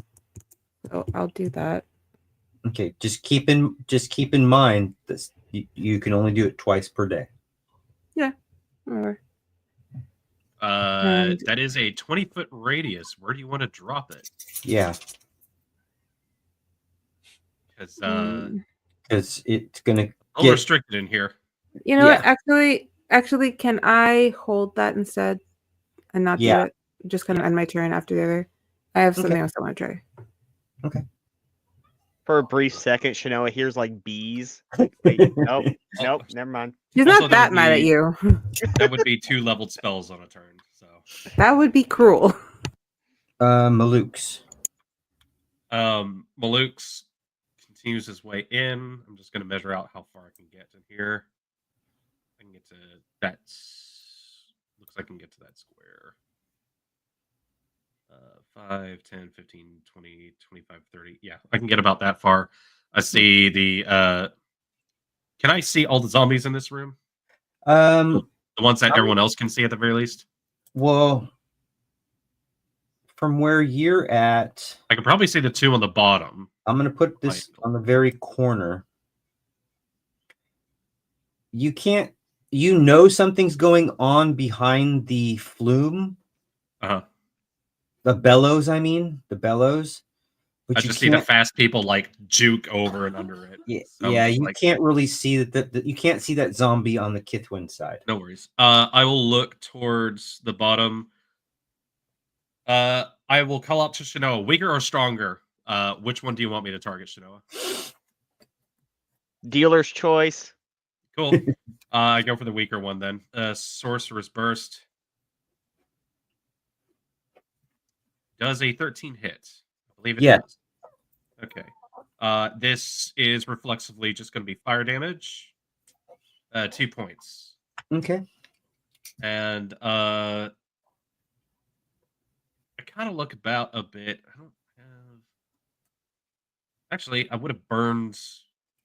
So I'll do that. Okay, just keep in mind this. You can only do it twice per day. Or, And- That is a 20-foot radius. Where do you want to drop it? Yeah, Because because it's gonna a little restricted in here. You know what? Yeah. Actually, can I hold that instead and not do Yeah. it? Just kind of end my turn after the other. I have something Okay. else I want to try. For a brief second, Shanoa hears like bees. Like, wait, nope, nope, never mind. She's Also, not that that would mad at be- you. That would be 2 leveled spells on a turn. So, That would be cruel. Malukes. Maluk's continues his way in. I'm just going to measure out how far I can get in here. I can get to that. Looks like I can get to that square. 5, 10, 15, 20, 25, 30. Yeah, I can get about that far. I see the. Can I see all the zombies in this room? Um, The ones that How- everyone else can see at the very least? well, from where you're at, I can probably see the 2 on the bottom. I'm gonna put this Right. on the very corner. You can't. You know something's going on behind the flume, Uh-huh. the bellows. I mean, the bellows. But I you just see the can't. fast people like juke over and under it. Yeah, So I'm yeah, just you like, can't really see that. You can't see that zombie on the Kithwin side. no worries. I will look towards the bottom. I will call out to Shanoa. Weaker or stronger? Which one do you want me to target, Shanoa? Dealer's choice. Cool. I go for the weaker one then. Sorcerer's Burst. Does a 13 hit? I believe it Yeah. does. Okay. This is reflexively just going to be fire damage. 2 points. Okay. And I kind of look about a bit. I don't have. Actually, I would have burned.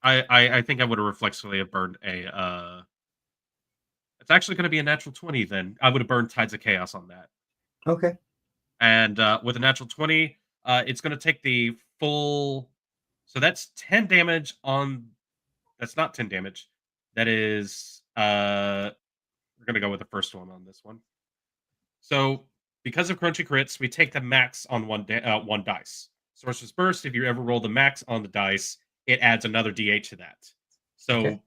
I think I would have reflexively have burned a. It's actually going to be a natural 20. Then I would have burned Tides of Chaos on that. Okay. And with a natural 20, it's going to take the full. So that's 10 damage on. That's not 10 damage. That is. We're going to go with the first one on this one. So because of crunchy crits, we take the max on one dice. Sorcerer's Burst, if you ever roll the max on the dice, it adds another d8 to that. So Okay.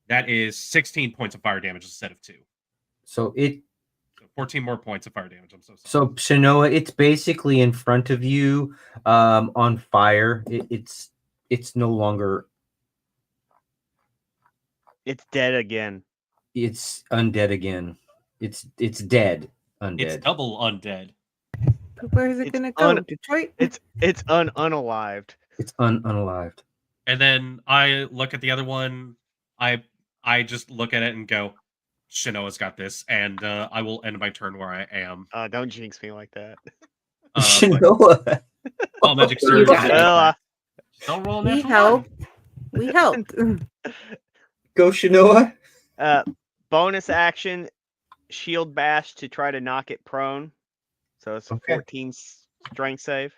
that is 16 points of fire damage instead of 2. So 14 more points of fire damage. I'm so sorry. So Shanoa, it's basically in front of you, on fire. It's no longer. It's dead again. It's undead again. It's dead. Undead. It's double undead. Where is it It's gonna go? Detroit? It's unalived. It's unalived. And then I look at the other one. I just look at it and go, Shanoa's got this, and I will end my turn where I am. Don't jinx me like that. But Shanoa. all magic You surge. got it. Well, Don't roll a We natural helped. one. We helped. Go Shanoa. bonus action, shield bash to try to knock it prone. So it's a Okay. 14 strength save.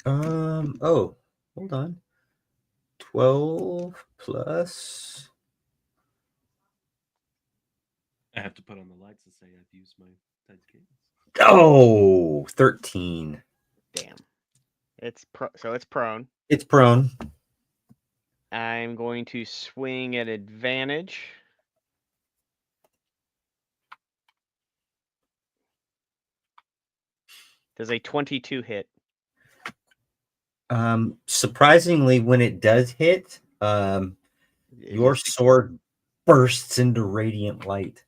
Oh, hold on. 12 plus. I have to put on the lights to say I've used my Tides of Chaos. Oh, 13. Damn. So it's prone. It's prone. I'm going to swing at advantage. Does a 22 hit? Surprisingly, when it does hit, It your just- sword bursts into radiant light.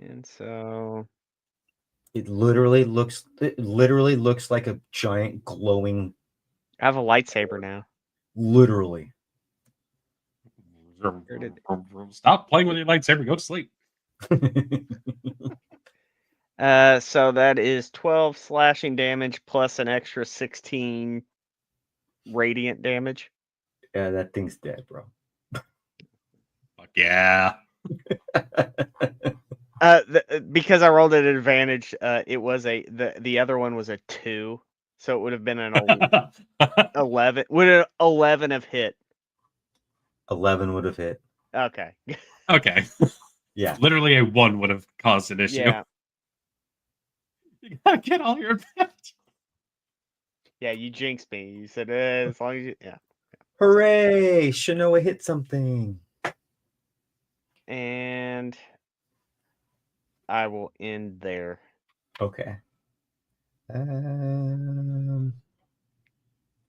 And so It literally looks like a giant glowing. I have a lightsaber now. Literally. Stop playing with your lightsaber. Go to sleep. So that is 12 slashing damage plus an extra 16 radiant damage. Yeah, that thing's dead, bro. Fuck yeah. Because I rolled at advantage, it was the other one was a 2, so it would have been an 11. Would an 11 have hit? 11 would have hit. Okay. Okay. Yeah. Literally a 1 would have caused an issue. Yeah. You gotta get all your advantage. Yeah, you jinxed me. You said as long as you yeah. Hooray! Shinoa hit something. And I will end there. Okay.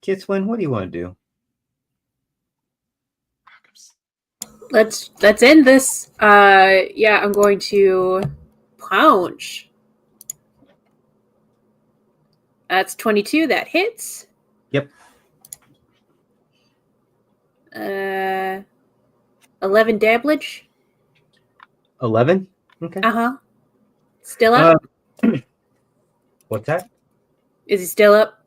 Kitswin, what do you want to do? Let's end this. Yeah, I'm going to pounce. That's 22. That hits. Yep. 11 damage. 11? Okay. Uh-huh. Still up? What's that? Is he still up?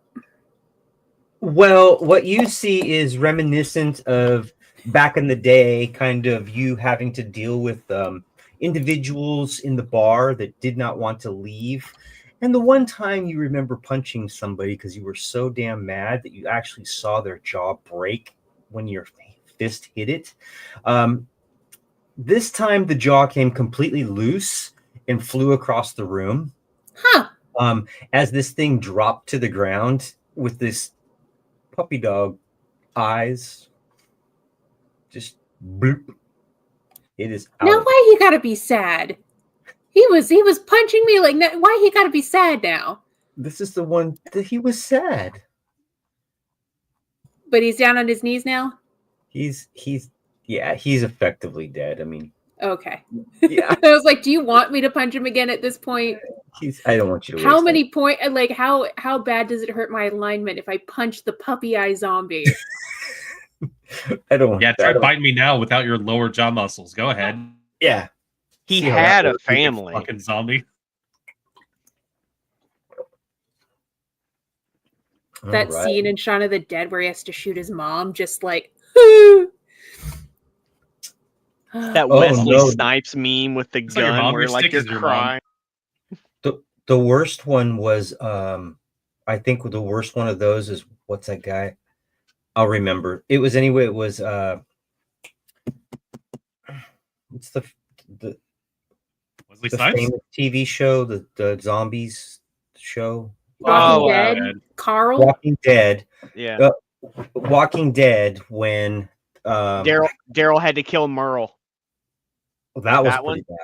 Well, what you see is reminiscent of back in the day, kind of you having to deal with individuals in the bar that did not want to leave. And the one time you remember punching somebody because you were so damn mad that you actually saw their jaw break when your fist hit it. This time the jaw came completely loose and flew across the room. Huh. As this thing dropped to the ground with this puppy dog eyes, just bloop. It is out. Now why he gotta be sad? He was punching me like that. Why he gotta be sad now? This is the one that he was sad. But he's down on his knees now? He's effectively dead. I mean, Okay. yeah. I was like, do you want me to punch him again at this point? I don't want you to How waste many point like how bad does it hurt my alignment if I punch the puppy eye zombie? that. I don't want Yeah, that. try biting me now without your lower jaw muscles. Go ahead. Yeah. He See how that had a works. family. Fucking zombie. That All right. scene in Shaun of the Dead where he has to shoot his mom, just like That Oh, Wesley no. Snipes meme with the So your gun mom, where your like stick you're is your mom. crying. The worst one was I think the worst one of those is what's that guy? I'll remember. It was it's the Wesley the Snipes? famous TV show, the zombies show. Walking Oh, Dead. Dead. Carl. Walking Dead. Yeah. Walking Dead when Daryl had to kill Merle. that was that pretty one? bad.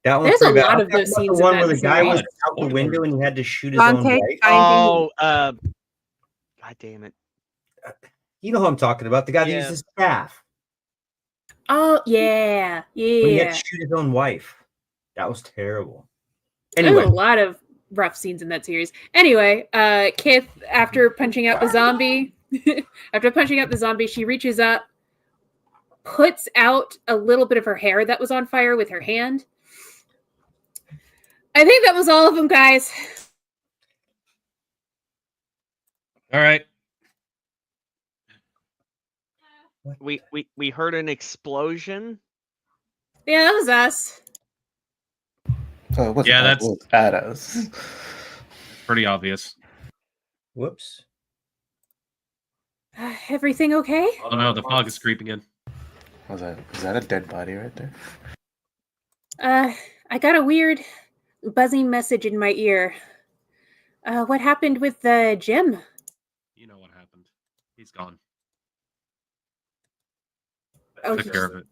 That one's There's a pretty bad. lot I'm of those talking about scenes the in one where that the guy was series. out the window and he had to shoot his own Dante, wife. Oh, God damn it. You know who I'm talking about. The guy that Yeah. uses staff. Oh yeah, When he had yeah. to shoot his own wife. That was terrible. There's Anyway, a lot of rough scenes in that series. Anyway, Kith, after punching out the zombie, she reaches up, puts out a little bit of her hair that was on fire with her hand. I think that was all of them, guys. All right. We heard an explosion. Yeah, that was us. So it wasn't Yeah, that, that's- it was at us. Pretty obvious. whoops. Everything okay? Oh no, the fog is creeping in. Is that a dead body right there? I got a weird buzzing message in my ear. What happened with the Jim? You know what happened. He's gone. Oh, Took care of it.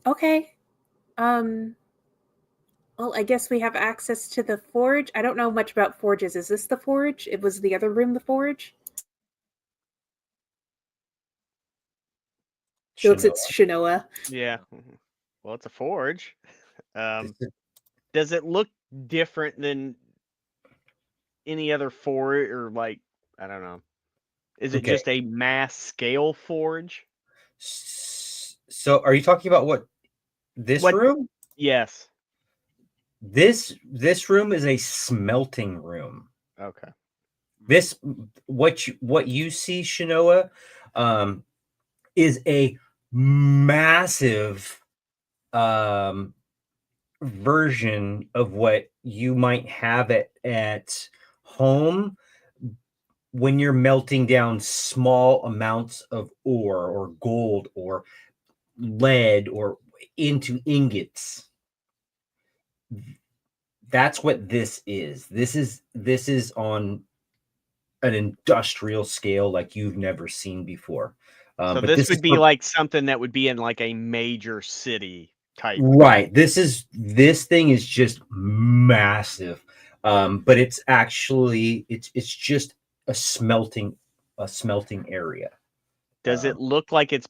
Okay. Well, I guess we have access to the forge. I don't know much about forges. Is this the forge? It was the other room, the forge? She looks at Shinoa. Yeah. Well, it's a forge. This is- Does it look different than any other forge, or like, I don't know? Is it Okay. just a mass scale forge? So are you talking about this What- room? Yes. This room is a smelting room. Okay. This what you see, Shinoa, is a massive version of what you might have at home, when you're melting down small amounts of ore or gold or lead or into ingots, that's what this is. This is on an industrial scale like you've never seen before. So But this this would is be for, like something that would be in like a major city type. right. This thing is just massive. But it's actually it's just a smelting area. Does it Um, look like it's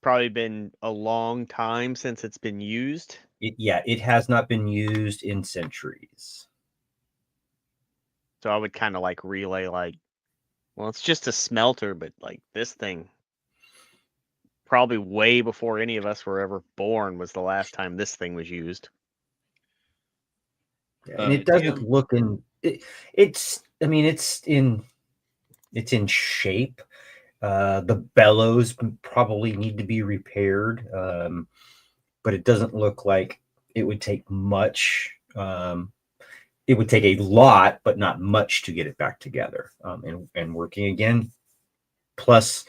probably been a long time since it's been used? it has not been used in centuries. So I would kind of like relay like, well, it's just a smelter, but like this thing probably way before any of us were ever born was the last time this thing was used. And it doesn't DM, look in it's I mean it's in shape. The bellows probably need to be repaired, but it doesn't look like it would take much. It would take a lot, but not much to get it back together and working again. Plus,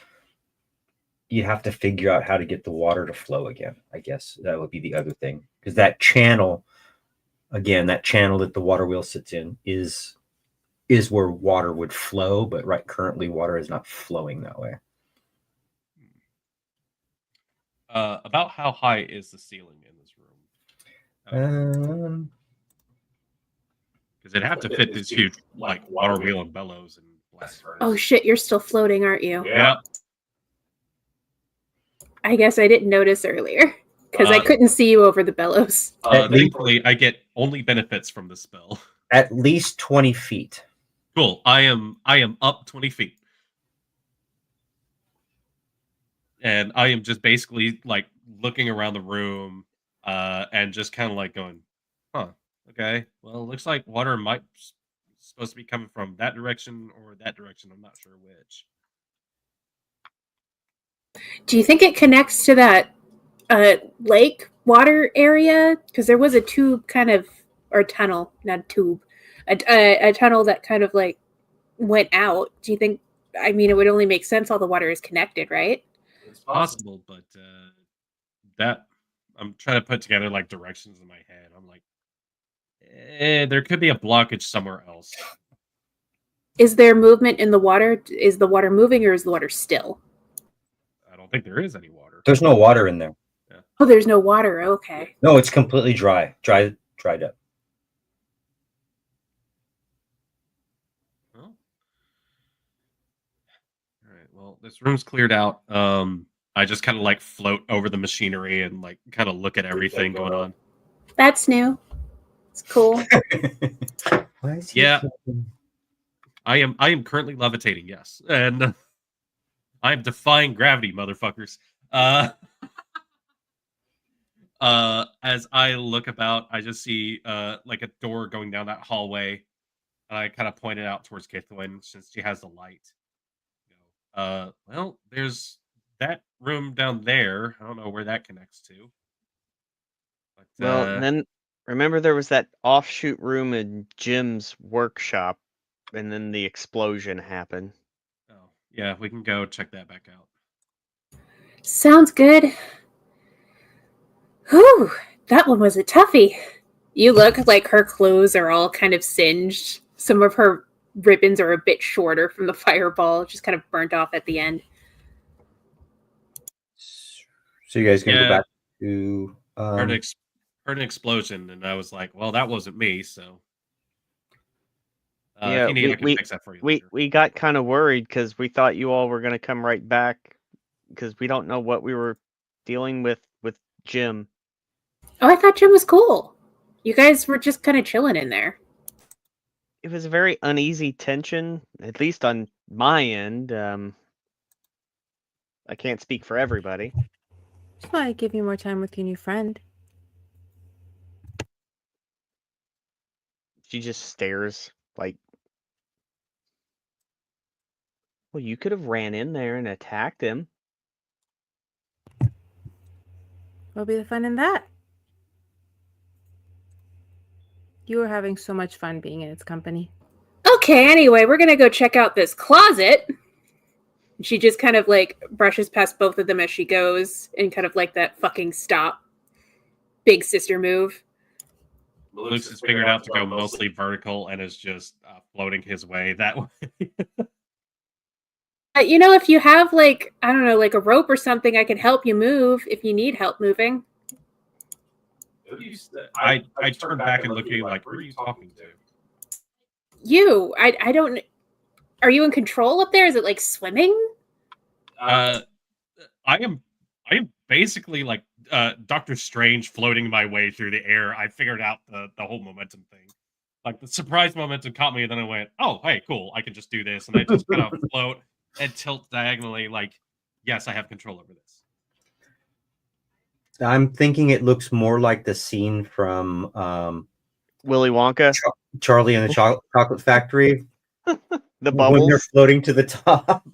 you have to figure out how to get the water to flow again. I guess that would be the other thing, because that channel, again, that channel that the water wheel sits in is where water would flow, but right currently water is not flowing that way. about how high is the ceiling in this room? Because it'd have to fit this huge like water wheel and bellows and blast furnace. Oh shit, you're still floating, aren't you? Yeah. I guess I didn't notice earlier because I couldn't see you over the bellows. Thankfully, I get only benefits from the spell. At least 20 feet. Cool. I am up 20 feet. And I am just basically like looking around the room and just kind of like going, huh, okay. Well, it looks like water might supposed to be coming from that direction or that direction. I'm not sure which. Do you think it connects to that lake water area? Because there was a tube kind of, or tunnel, not a tube, a tunnel that kind of like went out. Do you think, I mean, it would only make sense all the water is connected, right? It's possible, but that I'm trying to put together like directions in my head. I'm like, there could be a blockage somewhere else. Is there movement in the water? Is the water moving or is the water still? I don't think there is any water. There's no water in there. Oh, there's no water. Okay. No, it's completely dried up. Well, all right. Well, this room's cleared out. I just kind of like float over the machinery and like kind of look at everything going on. That's new. It's cool. Why is he Yeah. flipping? I am currently levitating, yes, and I am defying gravity, motherfuckers. As I look about, I just see like a door going down that hallway. And I kind of point it out towards Kithwin since she has the light. Well, there's that room down there. I don't know where that connects to. But, Well, and then remember there was that offshoot room in Jim's workshop, and then the explosion happened. oh, yeah, we can go check that back out. Sounds good. Whew, that one was a toughie. You look like her clothes are all kind of singed. Some of her ribbons are a bit shorter from the fireball, just kind of burnt off at the end. So you guys gonna Yeah. go back to Heard an explosion, and I was like, "Well, that wasn't me." So, Yeah, if you need, I can fix that for you. later. We got kind of worried because we thought you all were going to come right back because we don't know what we were dealing with Jim. Oh, I thought Jim was cool. You guys were just kind of chilling in there. It was a very uneasy tension, at least on my end. I can't speak for everybody. That's why I give you more time with your new friend. She just stares like, well, you could have ran in there and attacked him. What'll be the fun in that? You were having so much fun being in its company. Okay, anyway, we're gonna go check out this closet. She just kind of like brushes past both of them as she goes and kind of like that fucking stop. Big sister move. Luke's has figured out to go mostly vertical and is just floating his way that way. You know, if you have like, I don't know, like a rope or something, I can help you move if you need help moving. I turned back and looked at you like, who are you talking to? You, I don't. Are you in control up there? Is it like swimming? I am basically like Doctor Strange floating my way through the air. I figured out the whole momentum thing. Like the surprise momentum caught me, and then I went, "Oh, hey, cool! I can just do this," and I just kind of float and tilt diagonally. Like, yes, I have control over this. I'm thinking it looks more like the scene from Willy Wonka, Charlie and the Chocolate Factory the when they're bubbles. floating to the top.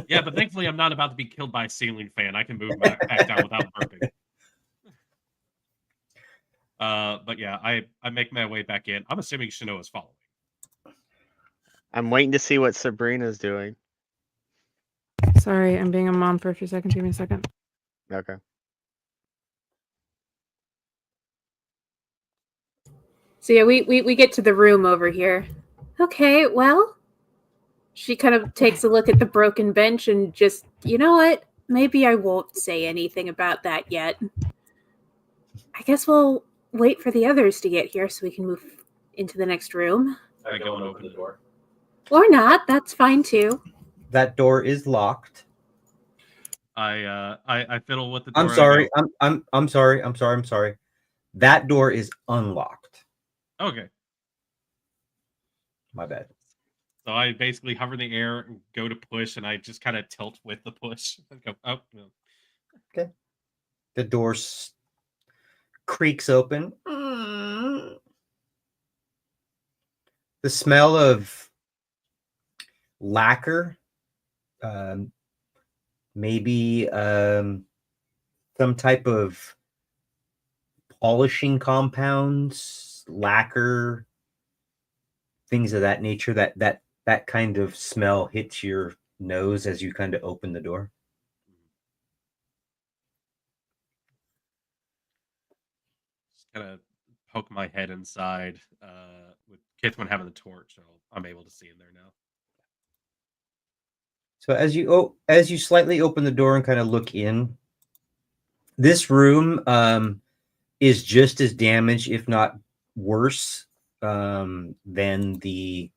Yeah, but thankfully, I'm not about to be killed by a ceiling fan. I can move back down without burping. But yeah, I make my way back in. I'm assuming Shanoa's following. I'm waiting to see what Sabrina's doing. Sorry, I'm being a mom for a few seconds. Give me a second. Okay. So yeah, we get to the room over here. Okay, well, she kind of takes a look at the broken bench and just, you know what? Maybe I won't say anything about that yet. I guess we'll wait for the others to get here so we can move into the next room. I go and open the door. Or not, that's fine too. That door is locked. I fiddle with the door. I'm sorry. I'm sorry. That door is unlocked. Okay. My bad. So I basically hover in the air and go to push, and I just kind of tilt with the push. And go, oh, no. Okay. The door creaks open. The smell of lacquer, maybe some type of polishing compounds, lacquer, things of that nature. That kind of smell hits your nose as you kind of open the door. Just kind of poke my head inside with Kithwin having the torch, so I'm able to see in there now. So as you slightly open the door and kind of look in, this room is just as damaged, if not worse, than the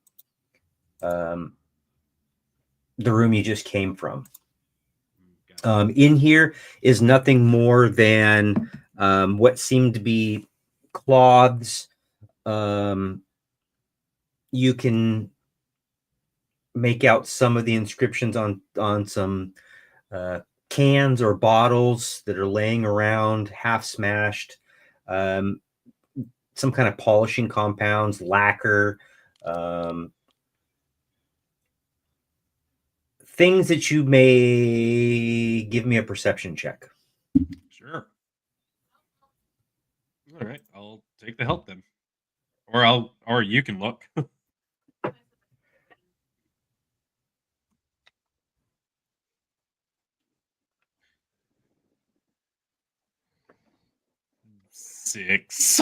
room you just came from. In here is nothing more than what seemed to be cloths. You can make out some of the inscriptions on some cans or bottles that are laying around, half smashed. Some kind of polishing compounds, lacquer, things that you may give me a perception check. Sure. All right, I'll take the help then, or you can look. Six.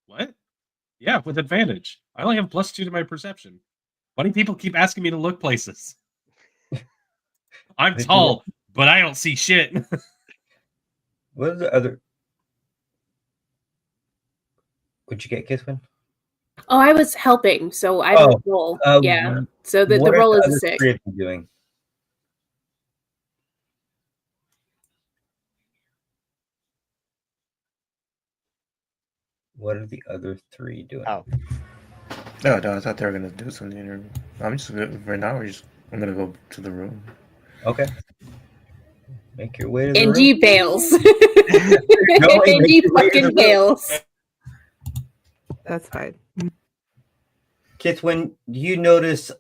What? Yeah, with advantage. I only have +2 to my perception. Why do people keep asking me to look places? I'm tall, but I don't see shit. What are the other? What'd you get, Kiswin? Oh, I was helping, so I don't roll. Yeah, so the roll is a 6. What are you doing? What are the other 3 doing? Oh. No, I thought they were gonna do something. I'm just right now. I'm gonna go to the room. Okay. Make your way to the And room. he bails. No, And make he your way to the fucking room. bails. That's fine. Kithwin, you notice,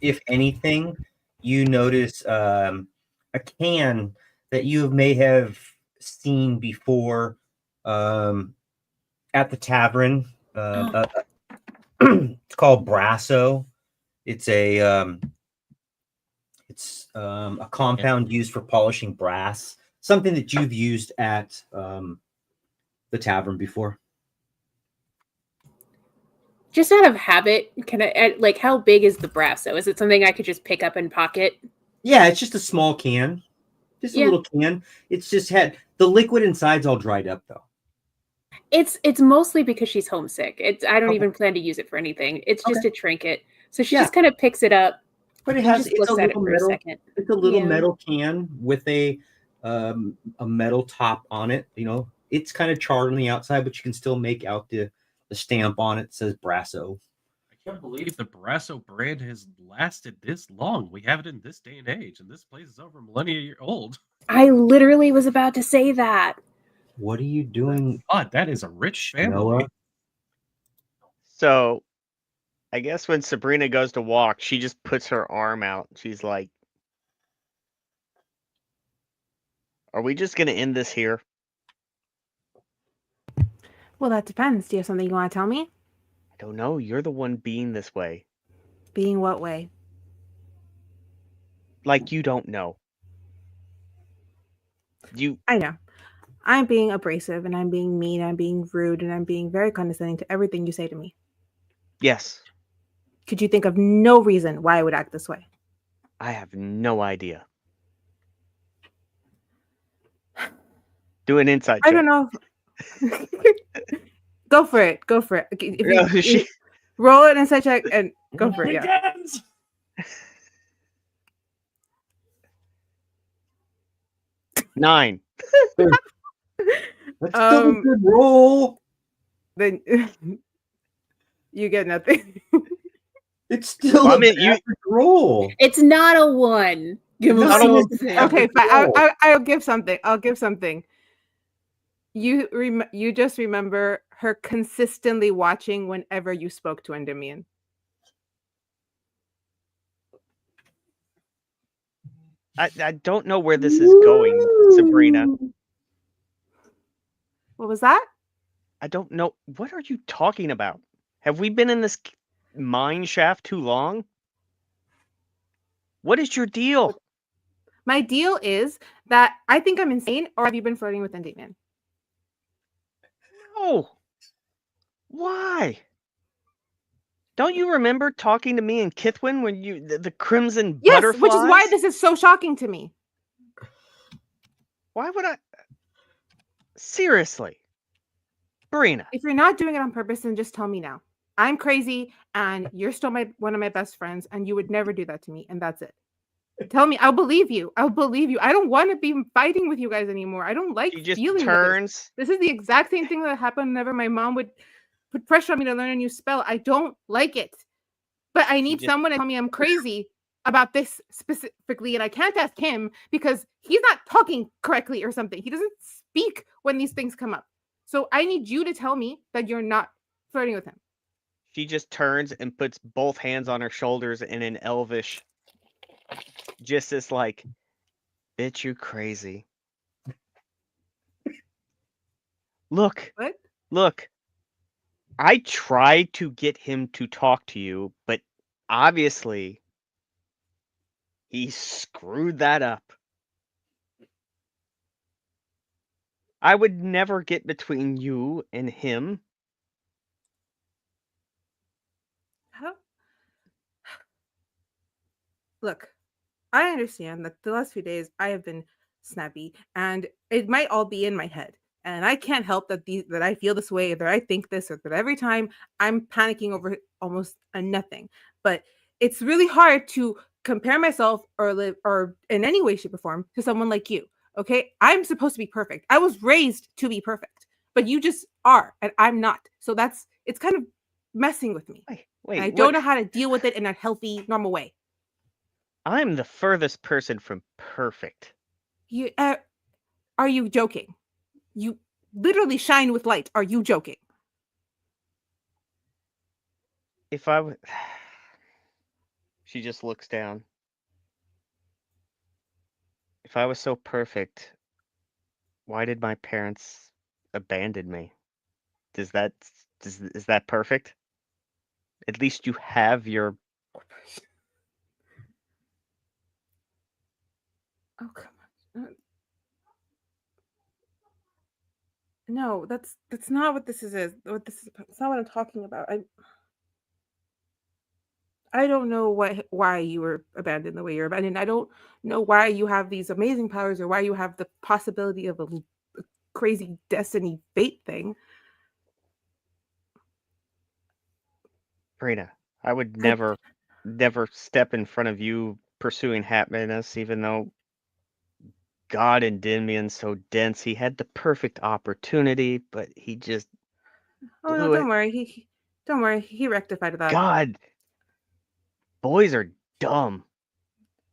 if anything, you notice a can that you may have seen before at the tavern It's called Brasso. It's a compound used for polishing brass. Something that you've used at the tavern before. Just out of habit, can I like how big is the Brasso? Is it something I could just pick up and pocket? Yeah, it's just a small can. Just a Yeah. little can. It's just had the liquid inside's all dried up though. It's mostly because she's homesick. I don't Okay. even plan to use it for anything. It's just a trinket. So she Yeah. just kind of picks it up. But it She has just it's looks a at it little for a metal. second. It's a little Yeah. metal can with a metal top on it. You know, it's kind of charred on the outside, but you can still make out the stamp on it. It says Brasso. I can't believe the Brasso brand has lasted this long. We have it in this day and age, and this place is over a millennia old. I literally was about to say that. What are you doing, God, that is a rich family. Noah? So, I guess when Sabrina goes to walk, she just puts her arm out. She's like, "Are we just gonna end this here?" Well, that depends. Do you have something you want to tell me? I don't know. You're the one being this way. Being what way? Like you don't know. I know. I'm being abrasive and I'm being mean, I'm being rude, and I'm being very condescending to everything you say to me. Yes. Could you think of no reason why I would act this way? I have no idea. Do an insight check. I don't know. Go for it. Go for it. If you roll it inside check and go for it. Yeah. 9. That's still a good roll. Then you get nothing. It's still Well, I a mean, bad roll. It's not a 1. Give him Not a something. Okay, fine. I'll give something. I'll give something. You just remember her consistently watching whenever you spoke to Endymion. I don't know where this is going, Sabrina. What was that? I don't know. What are you talking about? Have we been in this mine shaft too long? What is your deal? My deal is that I think I'm insane, or have you been flirting with Endymion? No. Why? Don't you remember talking to me in Kithwin when the crimson Yes, butterflies? which is why this is so shocking to me. Why would I? Seriously, Brina. If you're not doing it on purpose, then just tell me now. I'm crazy, and you're still one of my best friends, and you would never do that to me, and that's it. Tell me, I'll believe you. I'll believe you. I don't want to be fighting with you guys anymore. I don't like She just dealing turns. with this. This is the exact same thing that happened whenever my mom would put pressure on me to learn a new spell. I don't like it. But I need someone to tell me I'm crazy about this specifically, and I can't ask him because he's not talking correctly or something. He doesn't speak when these things come up. So I need you to tell me that you're not flirting with him. She just turns and puts both hands on her shoulders in an elvish, just as like, bitch, you crazy. Look. What? Look. I tried to get him to talk to you, but obviously he screwed that up. I would never get between you and him. Huh? Look, I understand that the last few days I have been snappy, and it might all be in my head. And I can't help that that I feel this way, that I think this, or that every time I'm panicking over almost a nothing. But it's really hard to compare myself or live or in any way, shape, or form to someone like you. Okay, I'm supposed to be perfect. I was raised to be perfect, but you just are, and I'm not. So it's kind of messing with me. Wait, and I don't know how to deal with it in a healthy, normal way. I'm the furthest person from perfect. You are you joking? You literally shine with light. Are you joking? If I would... She just looks down. If I was so perfect, why did my parents abandon me? Does that Is that perfect? At least you have your. Oh come on. No, that's not what this is. What this is? It's not what I'm talking about. I don't know why you were abandoned the way you're abandoned. I don't know why you have these amazing powers or why you have the possibility of a crazy destiny fate thing. Brina, I would I- never step in front of you pursuing happiness, even though God Endymion's so dense. He had the perfect opportunity, but he just Oh no, blew it. don't worry. Don't worry. He rectified that. God, boys are dumb.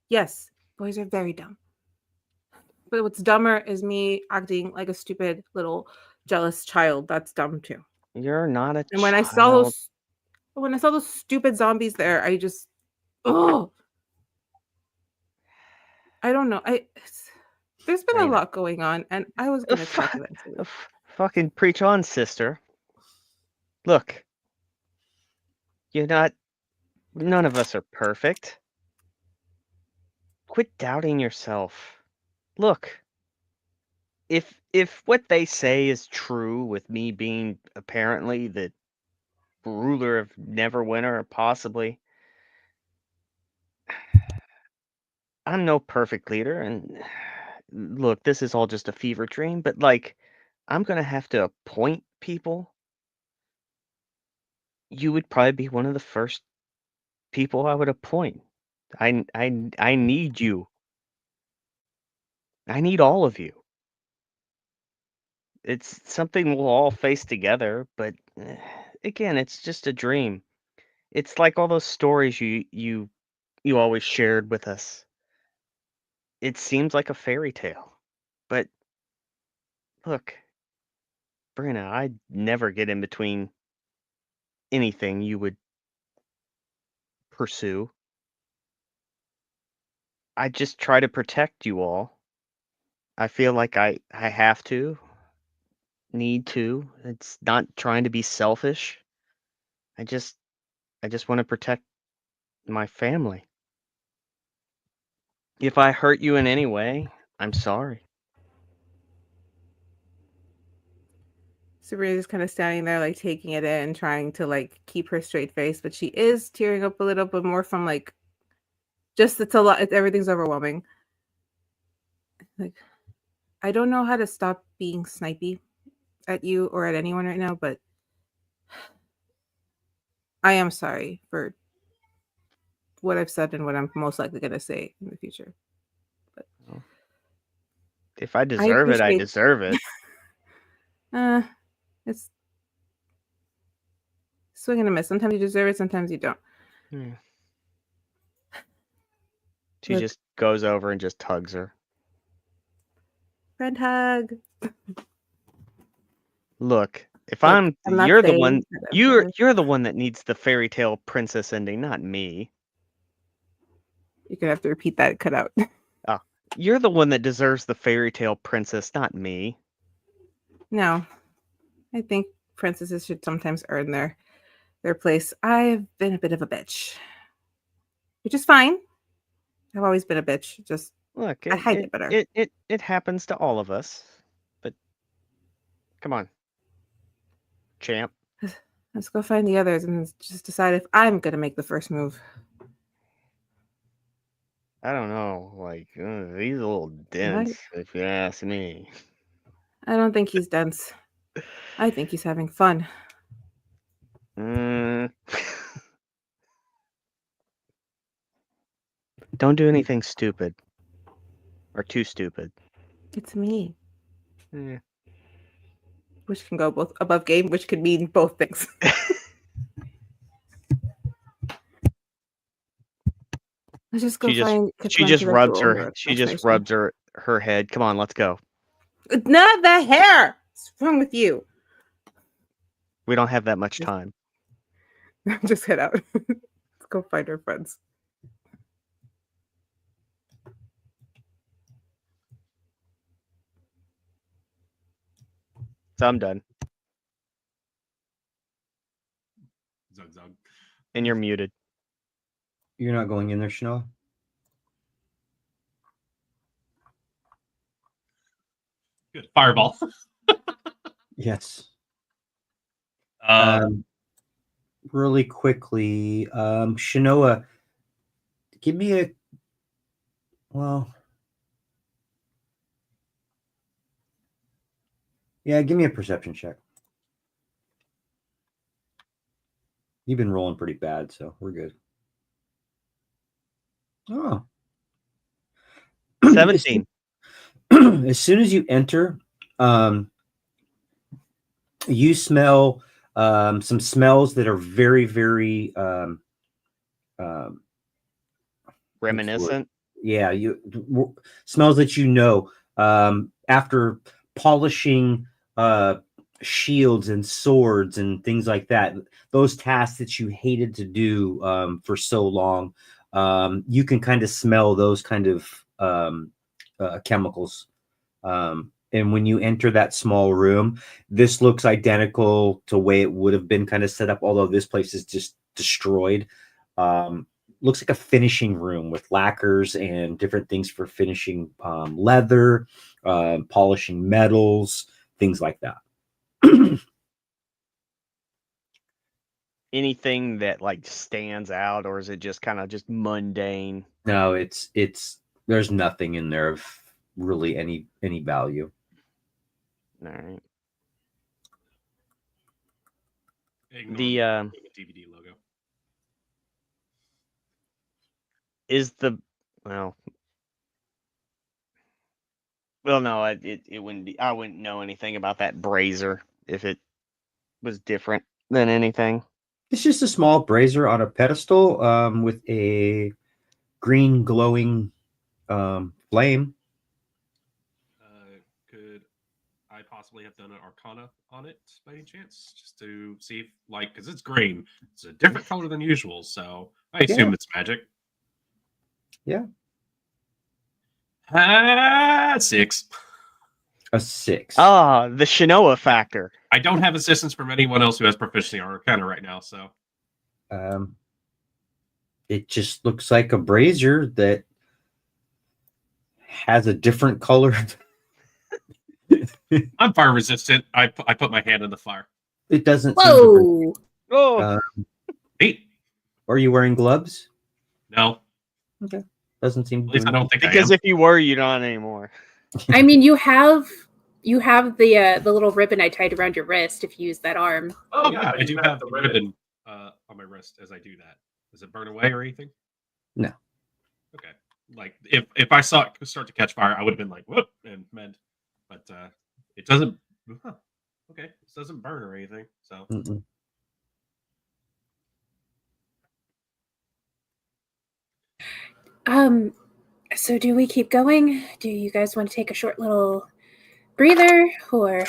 Yes, boys are very dumb. But what's dumber is me acting like a stupid little jealous child. That's dumb too. You're not a And when child. I saw those stupid zombies there, I just oh, I don't know. There's been a Brina. lot going on, and I was gonna check eventually. Fucking preach on, sister. Look, you're not. None of us are perfect. Quit doubting yourself. Look, if what they say is true, with me being apparently the ruler of Neverwinter, or possibly, I'm no perfect leader, and look, this is all just a fever dream, but like, I'm gonna have to appoint people. You would probably be one of the first people I would appoint. I need you. I need all of you. It's something we'll all face together, but again, it's just a dream. It's like all those stories you always shared with us. It seems like a fairy tale, but look, Brina, I'd never get in between anything you would pursue. I just try to protect you all. I feel like I have to, need to. It's not trying to be selfish. I just I just want to protect my family. If I hurt you in any way, I'm sorry. Sabrina's just kind of standing there, like taking it in, trying to like keep her straight face, but she is tearing up a little bit more from like just it's a lot. Everything's overwhelming. Like I don't know how to stop being snipey at you or at anyone right now, but I am sorry for what I've said and what I'm most likely going to say in the future. But If I I deserve it, I appreciate deserve it. it's swing and a miss. Sometimes you deserve it, sometimes you don't. Hmm. She Look, just goes over and just hugs her. friend hug. Look, if Look, I'm not you're the one, saying that I'm gonna. you're the one that needs the fairy tale princess ending, not me. You're gonna have to repeat that. Cut out. Oh, you're the one that deserves the fairy tale princess, not me. No, I think princesses should sometimes earn their place. I've been a bit of a bitch, which is fine. I've always been a bitch. Just Look, I hide it better. it happens to all of us. But come on, champ. Let's go find the others and just decide if I'm gonna make the first move. I don't know, like he's a little dense, if you ask me. I don't think he's dense. I think he's having fun. Mm. Don't do anything stupid or too stupid. It's me, Eh. which can go both above game, which could mean both things. Let's just go She just find she Kitlan just to the rubs door she just destination. rubs her head. Come on, let's go. Not the hair. What's wrong with you? We don't have that much time. Just head out. Let's go find our friends. So I'm done. Zug zug. And you're muted. You're not going in there, Shanoa? Good. Fireball. Yes. Um, Really quickly, Shanoa, give me a give me a perception check. You've been rolling pretty bad, so we're good. Oh. 17. As soon as you enter, you smell some smells that are very, very Reminiscent. yeah, smells that after polishing shields and swords and things like that, those tasks that you hated to do for so long, you can kind of smell those kind of chemicals. And when you enter that small room, this looks identical to the way it would have been kind of set up, although this place is just destroyed. Looks like a finishing room with lacquers and different things for finishing leather, polishing metals, things like that. Anything that like stands out, or is it just kind of just mundane? No, it's there's nothing in there of really any value. All right. ignore The DVD logo. is the well no, it wouldn't be. I wouldn't know anything about that brazier if it was different than anything. It's just a small brazier on a pedestal with a green glowing flame. Could I possibly have done an Arcana on it by any chance, just to see if, because it's green, it's a different color than usual, so I assume it's magic. Yeah. 6. A 6. Ah, the Shanoa factor. I don't have assistance from anyone else who has proficiency in Arcana right now, so. It just looks like a brazier that has a different color. I'm fire resistant. I put my hand in the fire. It doesn't. Whoa! Oh, 8. Are you wearing gloves? No. Okay. Doesn't seem. At least I don't think because I am. if you were, you don't anymore. I mean, you have the little ribbon I tied around your wrist if you use that arm. Oh yeah, I do have the ribbon on my wrist as I do that. Does it burn away or anything? No. Okay. Like if I saw it start to catch fire, I would have been like whoop and meant, but it doesn't. Huh. Okay, it doesn't burn or anything. So. Mm-mm. So do we keep going? Do you guys want to take a short little breather, or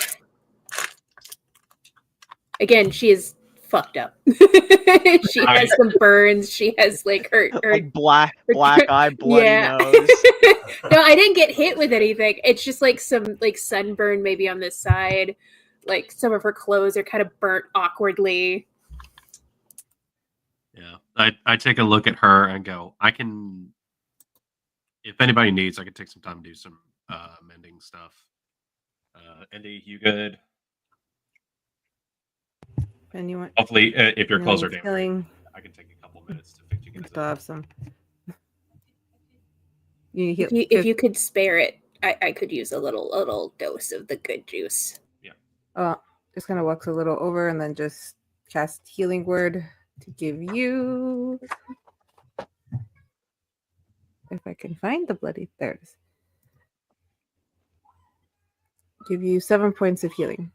again, she is fucked up. She has some burns. She has like her Like black eye, bloody Yeah. nose. No, I didn't get hit with anything. It's just like some like sunburn maybe on this side. Like some of her clothes are kind of burnt awkwardly. Yeah, I take a look at her and go, I can. If anybody needs, I can take some time to do some mending stuff. Andy, you good? Anyone? Hopefully, if your clothes are needs damp, healing? I can take a couple minutes to fix you guys Still up. have some. You heal, If you could spare it, I could use a little dose of the good juice. just gonna walk a little over and then just cast healing word to give you. If I can find the bloody, there it is. Give you 7 points of healing.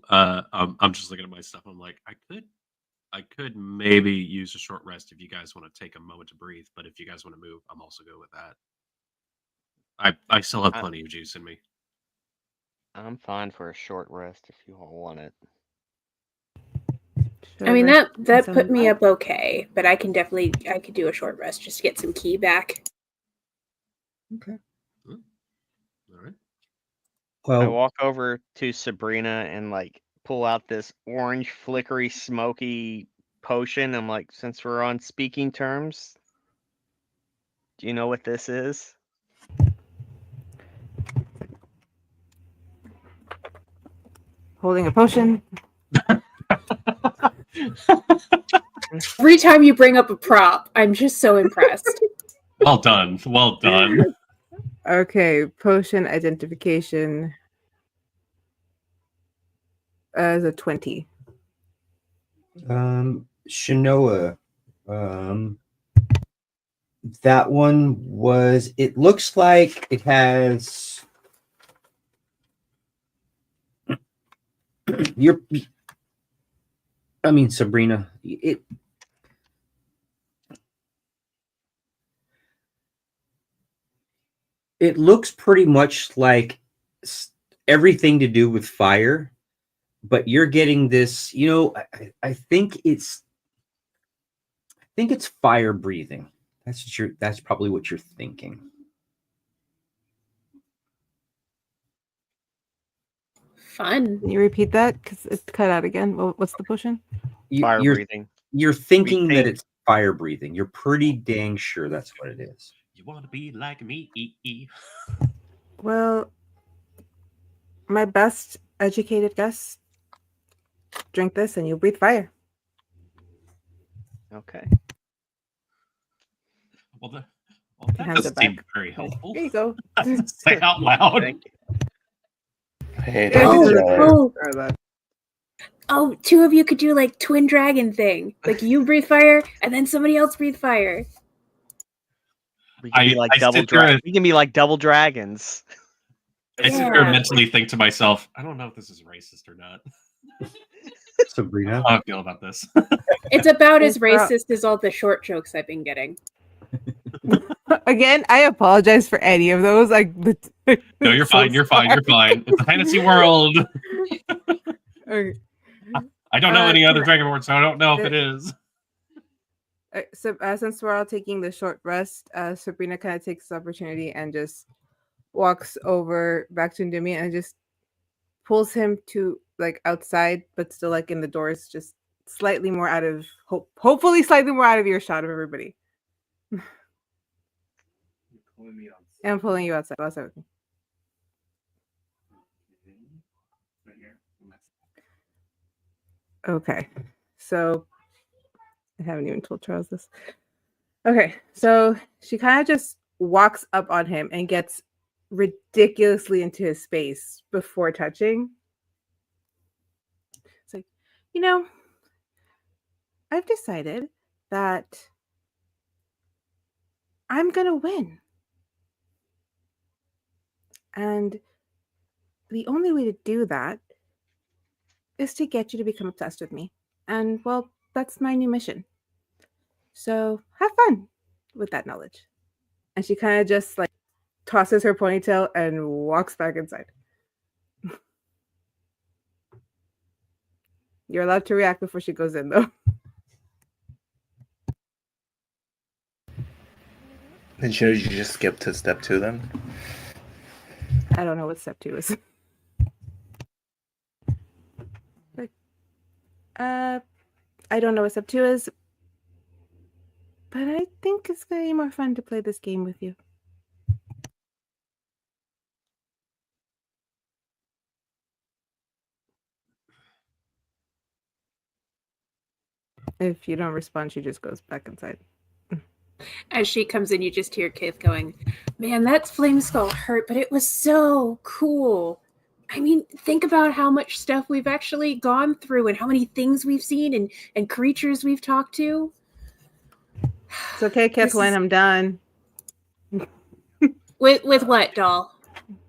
I'm just looking at my stuff. I'm like, I could maybe use a short rest if you guys want to take a moment to breathe. But if you guys want to move, I'm also good with that. I still have plenty of juice in me. I'm fine for a short rest if you all want it. I mean Short that rest put and me some- up okay, but I could do a short rest just to get some ki back. Okay. Hmm. All right. I Well, walk over to Sabrina and like pull out this orange, flickery, smoky potion. I'm like, since we're on speaking terms, do you know what this is? Holding a potion. Every time you bring up a prop, I'm just so impressed. Well done. Well done. Okay, potion identification as a 20. Shinoa, that one was. It looks like it has. Sabrina. It looks pretty much like everything to do with fire, but you're getting this. I think it's fire breathing. That's probably what you're thinking. Fun. Can you repeat that? Because it cut out again. What's the potion? Fire You're breathing. you're thinking that think- it's fire breathing. You're pretty dang sure that's what it is. You want to be like me? Well, my best educated guess, drink this and you'll breathe fire. Okay. Well, that hands doesn't it seem back. very helpful. There you go. To say out loud. Thank you. Hey, Yeah, Oh, this is Jar. oh, Or that. oh, two of you could do like twin dragon thing. Like you breathe fire and then somebody else breathe fire. We can be like I double sit there and- We can be like double dragons. I sit there and Yeah. mentally think to myself, I don't know if this is racist or not. Sabrina. How I feel about this. It's about as It's about- racist as all the short jokes I've been getting. Again, I apologize for any of those. No, you're fine. You're fine. You're fine. It's a fantasy world. Okay. I don't know any other Dragonborn, so I don't know if it is. So since we're all taking the short rest, Sabrina kind of takes this opportunity and just walks over back to Ndumi and just pulls him to like outside, but still like in the doors, just slightly more out of hopefully slightly more out of earshot of everybody. I'm pulling you outside. With me. Okay, so I haven't even told Charles this. Okay, so she kind of just walks up on him and gets ridiculously into his space before touching. It's like, I've decided that I'm gonna win. And the only way to do that is to get you to become obsessed with me. And well, that's my new mission. So have fun with that knowledge. And she kind of just like tosses her ponytail and walks back inside. You're allowed to react before she goes in, though. Then should you just skip to step 2 then? I don't know what step 2 is. Like, I don't know what step 2 is, but I think it's gonna be more fun to play this game with you. If you don't respond, she just goes back inside. As she comes in, you just hear Kith going, "Man, that flame skull hurt, but it was so cool. I mean, think about how much stuff we've actually gone through and how many things we've seen and creatures we've talked to." It's okay, Kathleen, I'm done. With what, doll?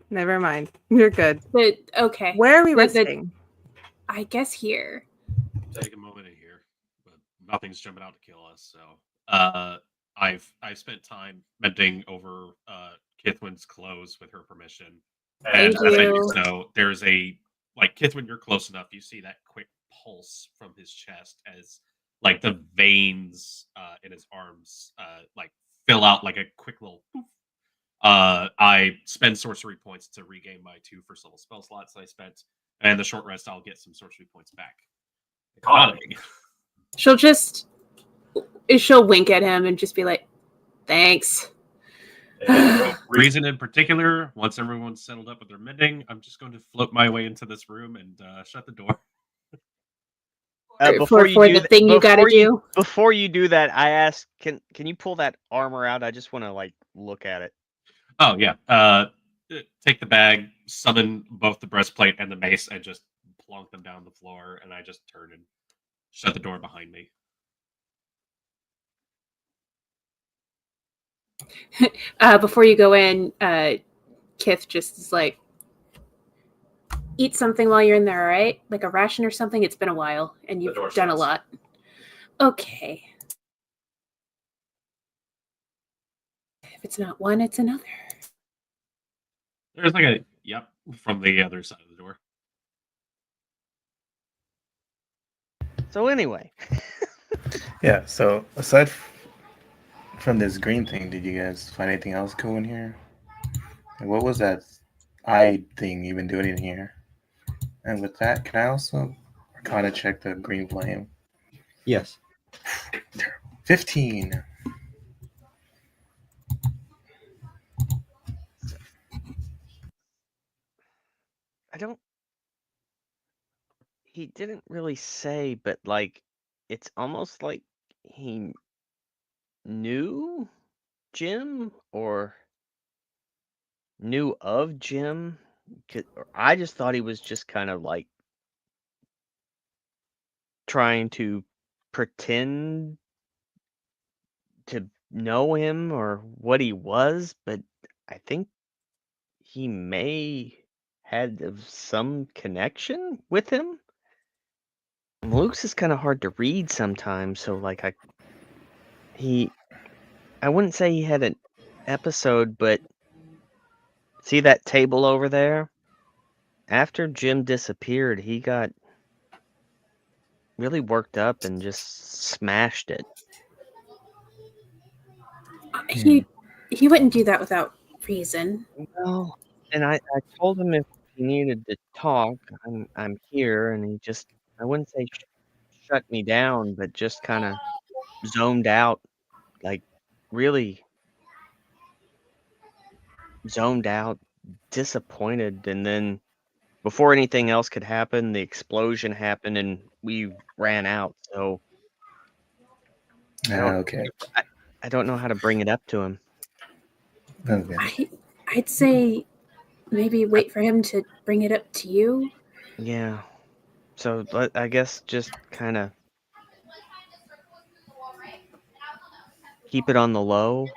Never mind. You're good. But okay. Where are we But the- resting? I guess here. Take a moment in here, but nothing's jumping out to kill us. So, I've spent time mending over Kithwin's clothes with her permission. And Thank as I do you. so, there's a Kithwin, you're close enough. You see that quick pulse from his chest as like the veins in his arms fill out like a quick little poof. I spend sorcery points to regain my 2 first level spell slots I spent, and the short rest I'll get some sorcery points back. Economy. She'll wink at him and just be like, "Thanks." No reason in particular. Once everyone's settled up with their mending, I'm just going to float my way into this room and shut the door. For the thing you gotta do. Before you do that, I ask, can you pull that armor out? I just want to like look at it. Oh yeah. Take the bag, summon both the breastplate and the mace, and just plonk them down the floor. And I just turn and shut the door behind me. Before you go in, Kith just is like, eat something while you're in there, all right? Like a ration or something. It's been a while, and you've done a lot. Okay. If it's not one, it's another. There's like a yep from the other side of the door. So anyway. Yeah, so aside from this green thing, did you guys find anything else cool in here? And what was that eye thing you've been doing in here? And with that, can I also kind of check the green flame? Yes. 15. He didn't really say, but like, it's almost like he knew Jim or knew of Jim. I just thought he was just kind of like trying to pretend to know him or what he was, but I think he may had some connection with him. Luke's is kind of hard to read sometimes, so like I wouldn't say he had an episode, but see that table over there? After Jim disappeared, he got really worked up and just smashed it. He wouldn't do that without reason. Well, and I told him if he needed to talk, I'm here, and he just, I wouldn't say shut me down, but just kind of zoned out, like really zoned out, disappointed, and then before anything else could happen, the explosion happened and we ran out. So Okay. I don't know how to bring it up to him. Okay. I'd say maybe wait for him to bring it up to you. Yeah. So I guess just kind of keep it on the low.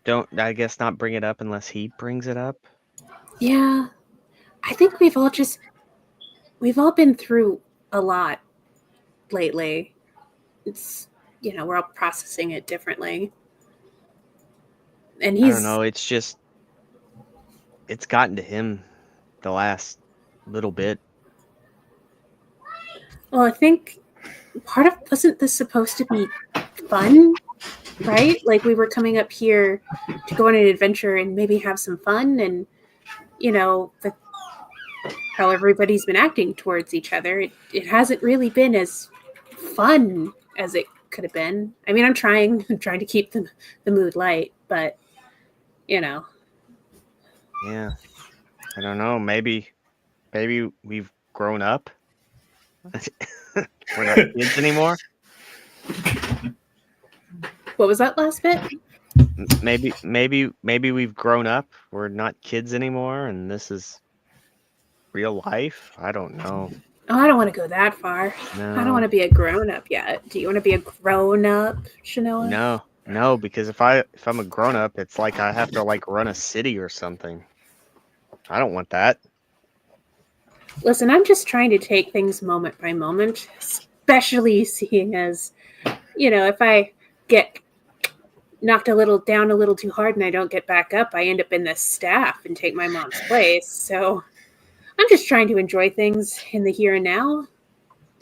Don't, I guess, not bring it up unless he brings it up. Yeah. I think we've all been through a lot lately. It's, we're all processing it differently. And I don't know, it's gotten to him the last little bit. Well, I think wasn't this supposed to be fun, right? Like we were coming up here to go on an adventure and maybe have some fun, and with how everybody's been acting towards each other, it hasn't really been as fun as it could have been. I mean, I'm trying to keep the mood light, but Yeah, I don't know. Maybe we've grown up. We're not kids anymore. What was that last bit? Maybe we've grown up. We're not kids anymore, and this is real life. I don't know. Oh, I don't want to go that far. No. I don't want to be a grown up yet. Do you want to be a grown up, Shanoa? No, because if I'm a grown up, it's like I have to like run a city or something. I don't want that. Listen, I'm just trying to take things moment by moment, especially seeing as, if I get knocked down a little too hard and I don't get back up, I end up in the staff and take my mom's place. So I'm just trying to enjoy things in the here and now.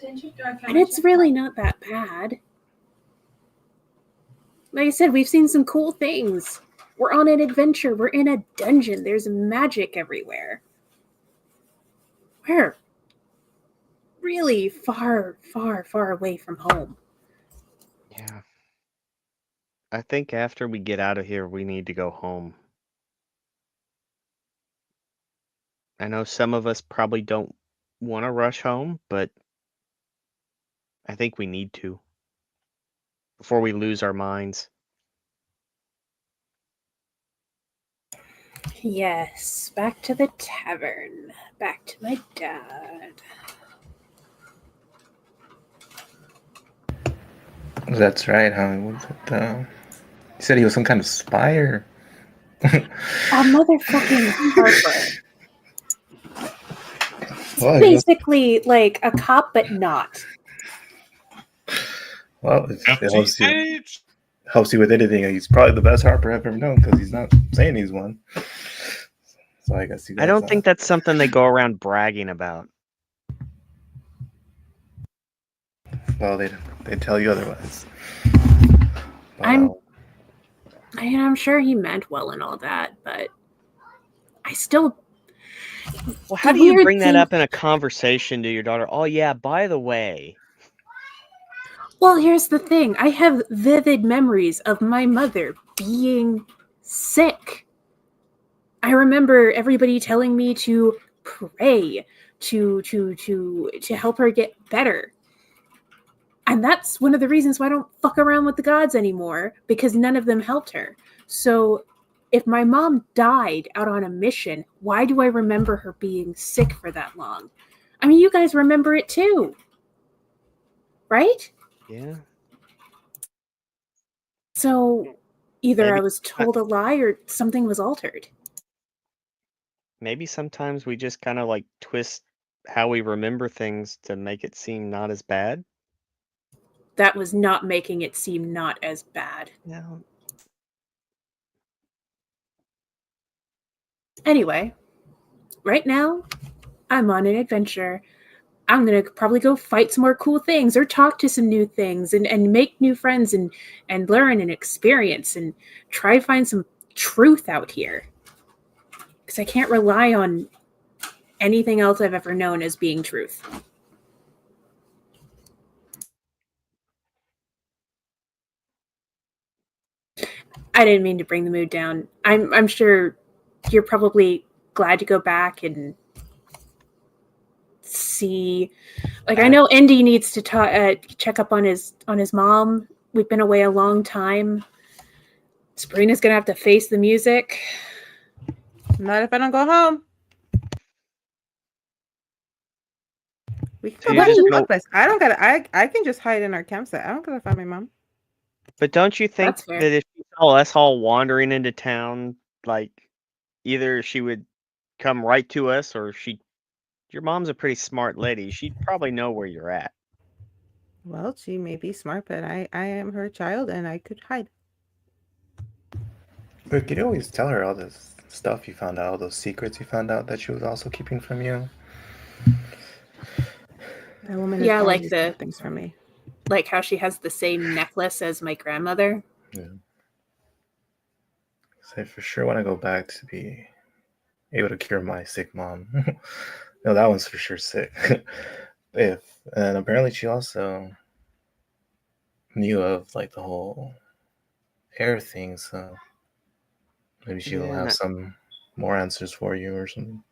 And it's really not that bad. Like I said, we've seen some cool things. We're on an adventure. We're in a dungeon. There's magic everywhere. We're really far, far, far away from home. Yeah. I think after we get out of here, we need to go home. I know some of us probably don't want to rush home, but I think we need to before we lose our minds. Yes, back to the tavern. Back to my dad. That's right. How was it? He said he was some kind of spy, or A motherfucking Harper. well, Basically like a cop, but not. well, if it FG stage. helps you with anything, he's probably the best Harper I've ever known because he's not saying he's one. So I guess you guys. I don't think that's something they go around bragging about. Well, they tell you otherwise. I'm sure he meant well and all that, but I still. Well, how The do you weird bring that thing- up in a conversation to your daughter? Oh yeah, by the way. Well, here's the thing. I have vivid memories of my mother being sick. I remember everybody telling me to pray to help her get better. And that's one of the reasons why I don't fuck around with the gods anymore, because none of them helped her. So if my mom died out on a mission, why do I remember her being sick for that long? I mean, you guys remember it too, right? Yeah. So either Maybe I was told a lie or something was altered. maybe sometimes we just kind of like twist how we remember things to make it seem not as bad. That was not making it seem not as bad. No. Anyway, right now, I'm on an adventure. I'm going to probably go fight some more cool things or talk to some new things and make new friends and learn and experience and try to find some truth out here. Because I can't rely on anything else I've ever known as being truth. I didn't mean to bring the mood down. I'm sure you're probably glad to go back and see. Like, I know Indy needs to check up on his mom. We've been away a long time. Sabrina's gonna have to face the music. Not if I don't go home. We can go Dude, back to just the no- dog place. I don't gotta. I can just hide in our campsite. I don't gotta find my mom. But don't you think That's fair. that if she saw us all wandering into town, like either she would come right to us or your mom's a pretty smart lady. She'd probably know where you're at. Well, she may be smart, but I am her child, and I could hide. But you always tell her all this stuff you found out, all those secrets you found out that she was also keeping from you. That woman Yeah, is like always the- kept things from me. Like how she has the same necklace as my grandmother. Yeah. So I for sure want to go back to be able to cure my sick mom. No, that one's for sure sick. And apparently she also knew of like the whole hair thing, so maybe she'll Yeah, have and some more answers for you or something.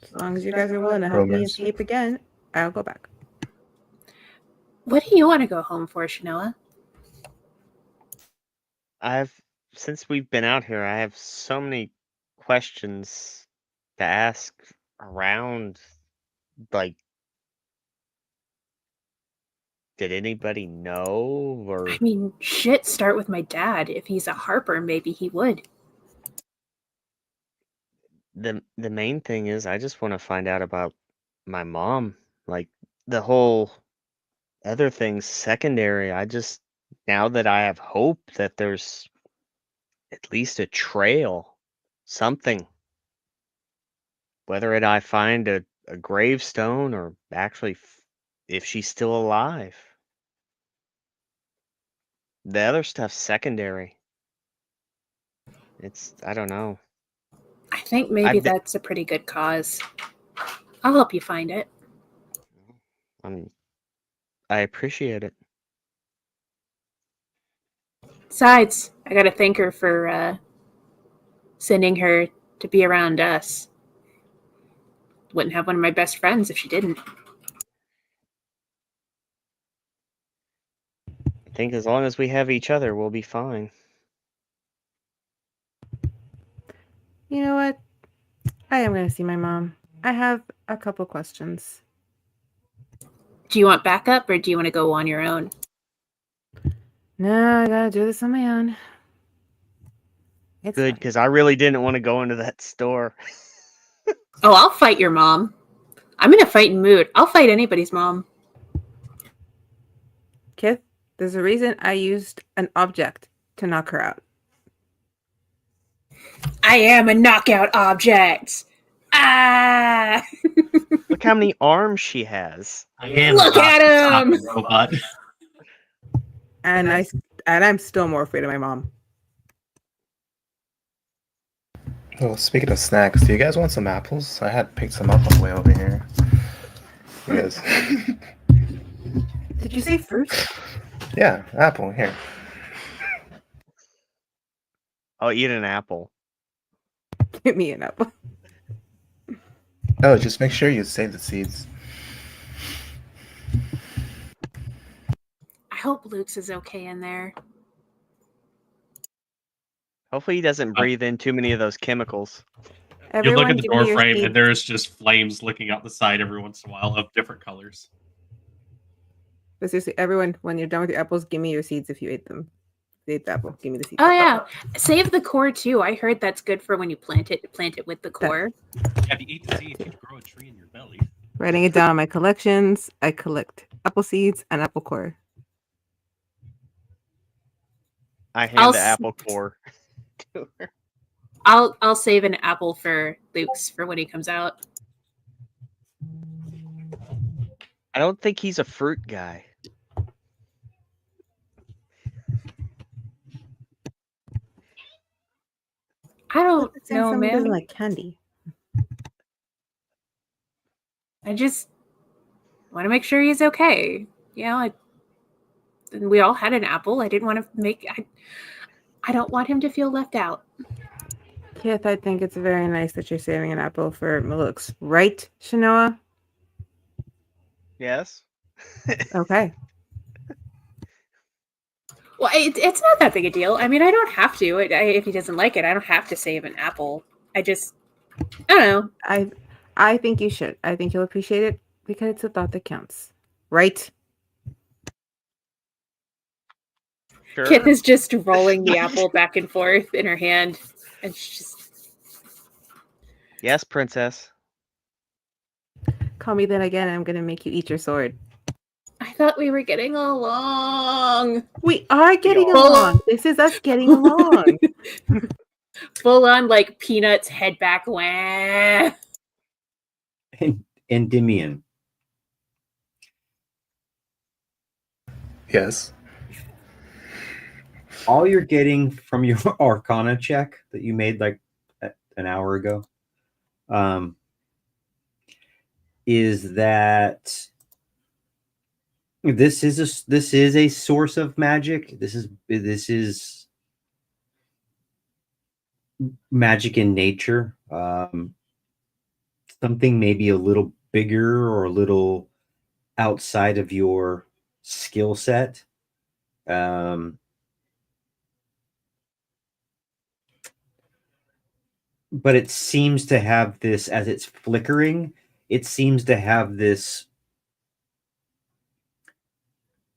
As long as you guys are willing to help me Romance. escape again, I'll go back. What do you want to go home for, Shanoa? since we've been out here, I have so many questions to ask around, like, did anybody know or I mean, shit, start with my dad. If he's a Harper, maybe he would. the main thing is I just want to find out about my mom. Like the whole other thing's secondary. Now that I have hope that there's at least a trail, something. Whether I find a gravestone or actually if she's still alive. The other stuff's secondary. I don't know. I think maybe I've d- that's a pretty good cause. I'll help you find it. I appreciate it. Besides, I gotta thank her for sending her to be around us. Wouldn't have one of my best friends if she didn't. I think as long as we have each other, we'll be fine. You know what? I am going to see my mom. I have a couple questions. Do you want backup or do you want to go on your own? No, I gotta do this on my own. It's Good, fine. because I really didn't want to go into that store. Oh, I'll fight your mom. I'm in a fighting mood. I'll fight anybody's mom. Kith, there's a reason I used an object to knock her out. I am a knockout object. Ah! Look how many arms she has. I am Look not at a him! soccer robot. And I'm still more afraid of my mom. Well, speaking of snacks, do you guys want some apples? I had picked some up on the way over here. Yes. Did you say fruit? Yeah, apple here. I'll eat an apple. Give me an apple. Oh, just make sure you save the seeds. I hope Luke's is okay in there. Hopefully he doesn't breathe in too many of those chemicals. You look at the give me door your frame, seeds. and there's just flames licking out the side every once in a while of different colors. But seriously, everyone, when you're done with your apples, give me your seeds if you ate them. If you ate the apple, give me the seeds. Oh yeah, save the core too. I heard that's good for when you plant it. Plant it with the core. Yeah, if you eat the seeds, you grow a tree in your belly. Writing it down on my collections. I collect apple seeds and apple core. I hand I'll the s- apple core to her. I'll save an apple for Luke's for when he comes out. I don't think he's a fruit guy. I don't know, Someone doesn't man. like candy. I just want to make sure he's okay. You know, we all had an apple. I didn't want to make. I don't want him to feel left out. Kith, I think it's very nice that you're saving an apple for Maluk's. Right, Shanoa? Yes. Okay. Well, it's not that big a deal. I mean, I don't have to. If he doesn't like it, I don't have to save an apple. I don't know. I think you should. I think you'll appreciate it because it's a thought that counts. Right? Sure. Kith is just rolling the apple back and forth in her hand, and she's just. Yes, princess. Call me then again, and I'm going to make you eat your sword. I thought we were getting along. We are getting are. along. This is us getting along. Full on like Peanuts head back. Wah. Endymion. Yes. All you're getting from your Arcana check that you made like an hour ago is that this is a source of magic. This is magic in nature. Something maybe a little bigger or a little outside of your skill set. But it seems to have this, as it's flickering, it seems to have this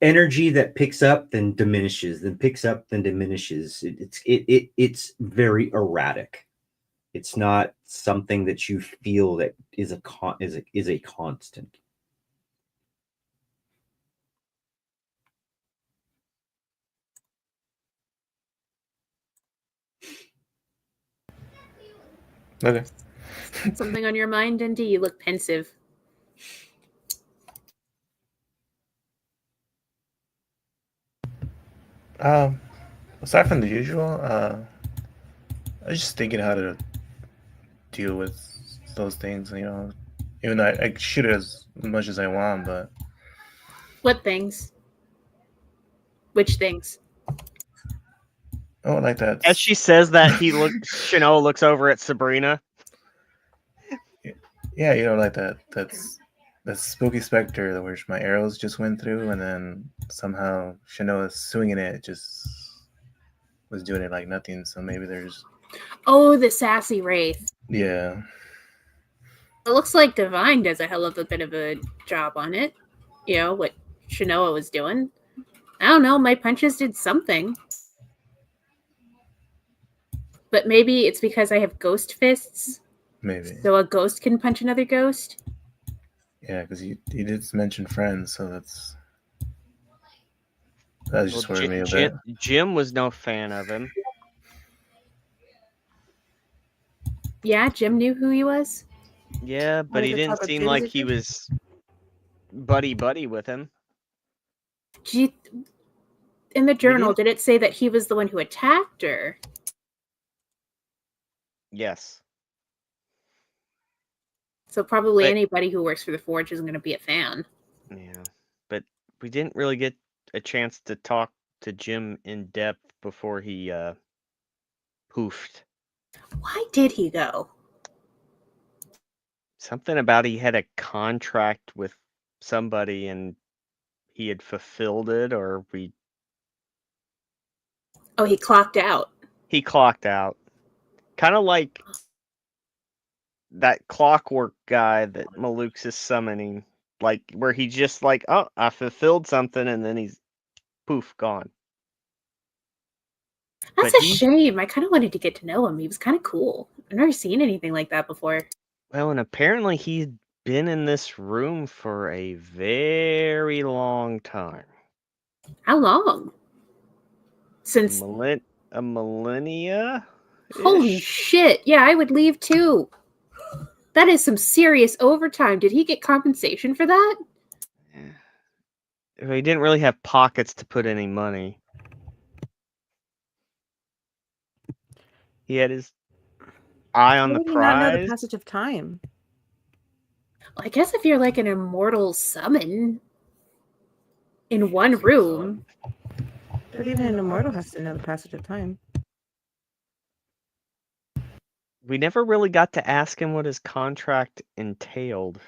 energy that picks up, then diminishes, then picks up, then diminishes. It's very erratic. It's not something that you feel that is a constant. Okay. Something on your mind, Indy? You look pensive. Aside from the usual, I was just thinking how to deal with those things. Even though I shoot it as much as I want, but What things? Which things? oh, like that. As she says that, Chanel looks over at Sabrina. Yeah, like that spooky specter where my arrows just went through, and then somehow Chanel is swinging it, just was doing it like nothing. So maybe there's Oh, the sassy wraith. yeah. It looks like Divine does a hell of a bit of a job on it. What Shanoa was doing. I don't know, my punches did something. But maybe it's because I have ghost fists. Maybe. So a ghost can punch another ghost? Yeah, because you did mention friends, so that just worried me a bit. Jim was no fan of him. Yeah, Jim knew who he was? Yeah, but he didn't seem like he was buddy with him. In the journal, did it say that he was the one who attacked her? Yes. So probably anybody who works for the Forge isn't going to be a fan. Yeah, but we didn't really get a chance to talk to Jim in depth before he poofed. Why did he go? Something about he had a contract with somebody and he had fulfilled it, or Oh, he clocked out. He clocked out. Kind of like that clockwork guy that Maluk's is summoning. Like, where he just like, oh, I fulfilled something, and then he's poof, gone. That's a shame. I kind of wanted to get to know him. He was kind of cool. I've never seen anything like that before. Well, and apparently he's been in this room for a very long time. How long? Since a millennia? Holy shit. Yeah, I would leave too. That is some serious overtime. Did he get compensation for that? He didn't really have pockets to put any money. He had his eye on the prize. Not know the passage of time. Well, I guess if you're like an immortal summon in one room. But even an immortal has to know the passage of time. We never really got to ask him what his contract entailed.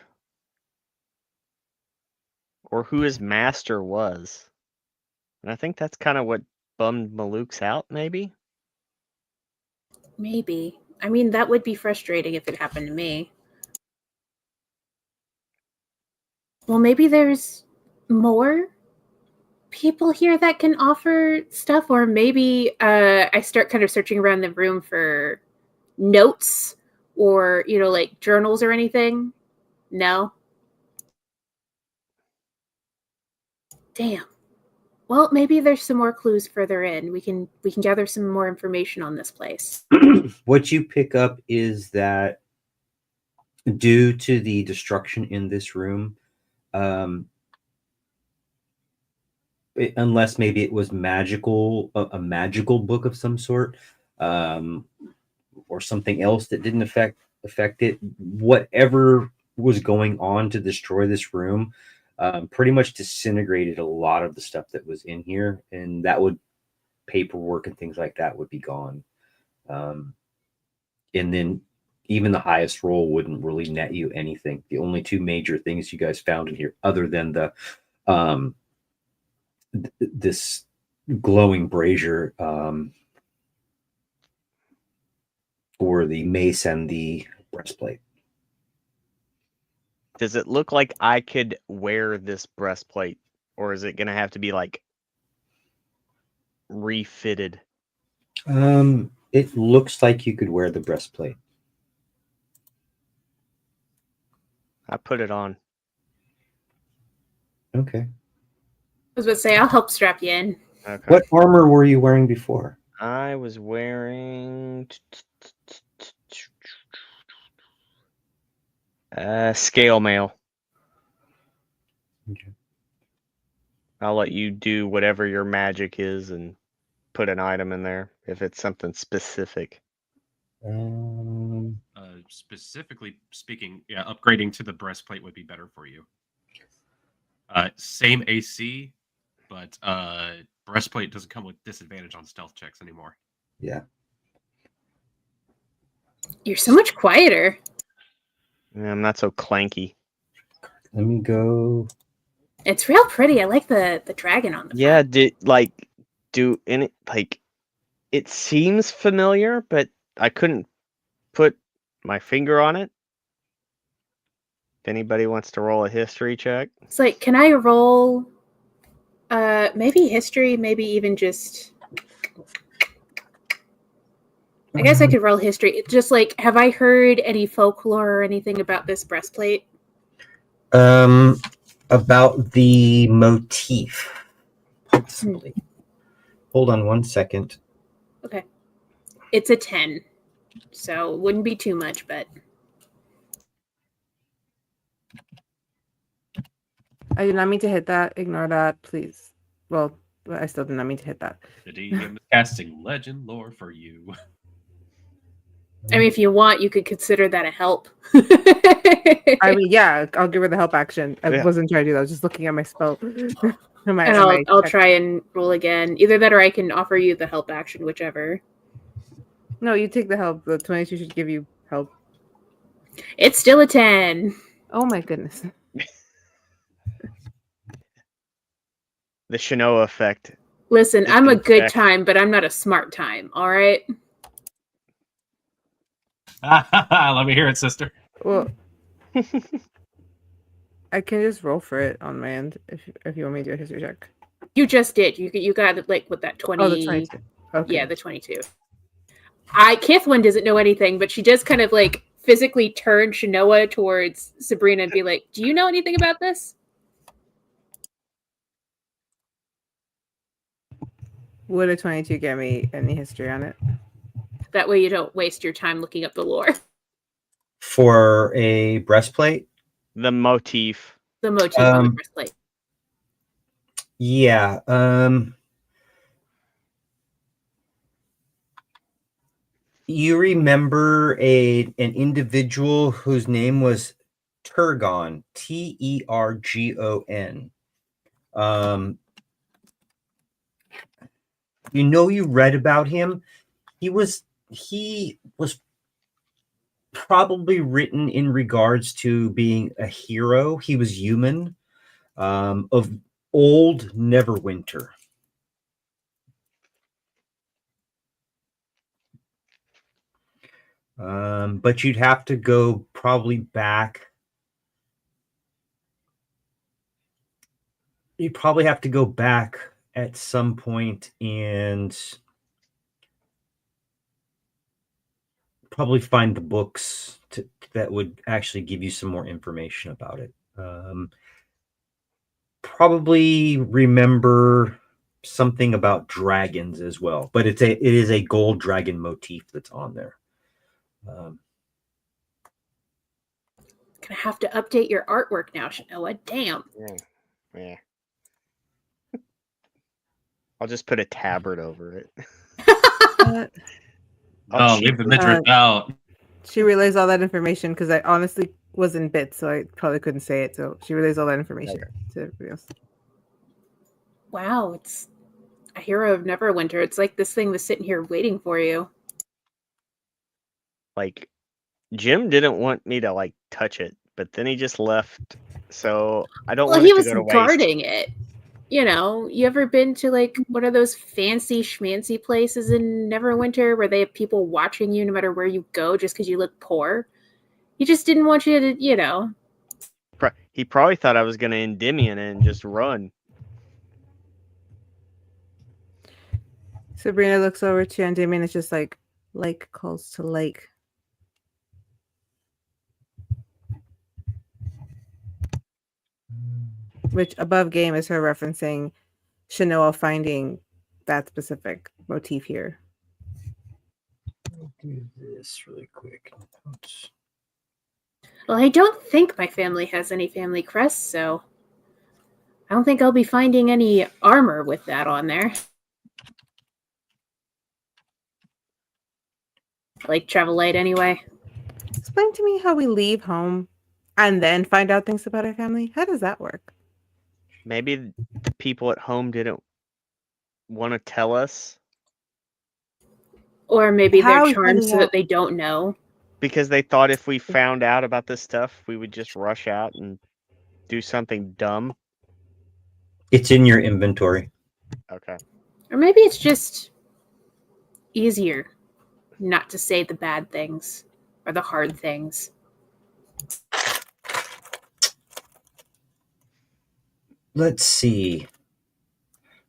Or who his master was. And I think that's kind of what bummed Maluk's out, maybe? Maybe. I mean, that would be frustrating if it happened to me. Well, maybe there's more people here that can offer stuff, or maybe I start kind of searching around the room for notes or, like journals or anything. No? Damn. Well, maybe there's some more clues further in. We can gather some more information on this place. What you pick up is that due to the destruction in this room, unless maybe it was magical, a magical book of some sort, or something else that didn't affect it, whatever was going on to destroy this room pretty much disintegrated a lot of the stuff that was in here, and that would paperwork and things like that would be gone. And then even the highest roll wouldn't really net you anything. The only two major things you guys found in here, other than the this glowing brazier, or the mace and the breastplate. Does it look like I could wear this breastplate, or is it going to have to be like refitted? It looks like you could wear the breastplate. I put it on. Okay. I was about to say, I'll help strap you in. Okay. What armor were you wearing before? I was wearing scale mail. Okay. I'll let you do whatever your magic is and put an item in there if it's something specific. Specifically speaking, yeah, upgrading to the breastplate would be better for you. Same AC, but breastplate doesn't come with disadvantage on stealth checks anymore. Yeah. You're so much quieter. Yeah, I'm not so clanky. Let me go. It's real pretty. I like the dragon on the Yeah, front. do any like it seems familiar, but I couldn't put my finger on it. If anybody wants to roll a history check. It's like, can I roll maybe history, maybe even just I guess I could roll history. It's just like, have I heard any folklore or anything about this breastplate? About the motif, possibly. Hold on one second. Okay. It's a 10. So it wouldn't be too much, but I did not mean to hit that. Ignore that, please. Well, I still did not mean to hit that. The DM is casting legend lore for you. I mean, if you want, you could consider that a help. I mean, yeah, I'll give her the help action. I Yeah. wasn't trying to do that. I was just looking at my spell. And I'll try and roll again. Either that or I can offer you the help action, whichever. No, you take the help. The 22 should give you help. It's still a 10. Oh my goodness. The Shinoa effect. Listen, Just I'm a gonna good check. time, but I'm not a smart time, all right? Let me hear it, sister. Well, I can just roll for it on my end if you want me to do a history check. You just did. You got it like with that 20. Oh, the 22. Okay. Yeah, the 22. Kithwin doesn't know anything, but she does kind of like physically turn Shinoa towards Sabrina and be like, "Do you know anything about this?" Would a 22 get me any history on it? That way you don't waste your time looking up the lore. For a breastplate? The motif. The motif on the breastplate. Yeah. You remember an individual whose name was Turgon, Tergon. You know, you read about him. He was probably written in regards to being a hero. He was human, of old Neverwinter. But you'd have to go probably back. You probably have to go back at some point and probably find the books that would actually give you some more information about it. Probably remember something about dragons as well, but it is a gold dragon motif that's on there. Gonna have to update your artwork now, Shinoa. Damn. Yeah. I'll just put a tabard over it. No, leave the midriff out. She relays all that information because I honestly was in bits, so I probably couldn't say it. So she relays all that information to everybody else. Wow, it's a hero of Neverwinter. It's like this thing was sitting here waiting for you. Like, Jim didn't want me to like touch it, but then he just left. So I don't Well, want he it to was go to waste. guarding it. You know, you ever been to like one of those fancy schmancy places in Neverwinter where they have people watching you no matter where you go just because you look poor? He just didn't want you to, you know. He probably thought I was going to Endymion and just run. Sabrina looks over to you, and Damien is just like calls to lake. Which above game is her referencing Shinoa finding that specific motif here. I'll do this really quick. Well, I don't think my family has any family crests, so I don't think I'll be finding any armor with that on there. I like travel light anyway. Explain to me how we leave home and then find out things about our family. How does that work? Maybe the people at home didn't want to tell us Or maybe they're How are we charmed finding so that out? they don't know. because they thought if we found out about this stuff, we would just rush out and do something dumb. It's in your inventory. Okay. Or maybe it's just easier not to say the bad things or the hard things. Let's see.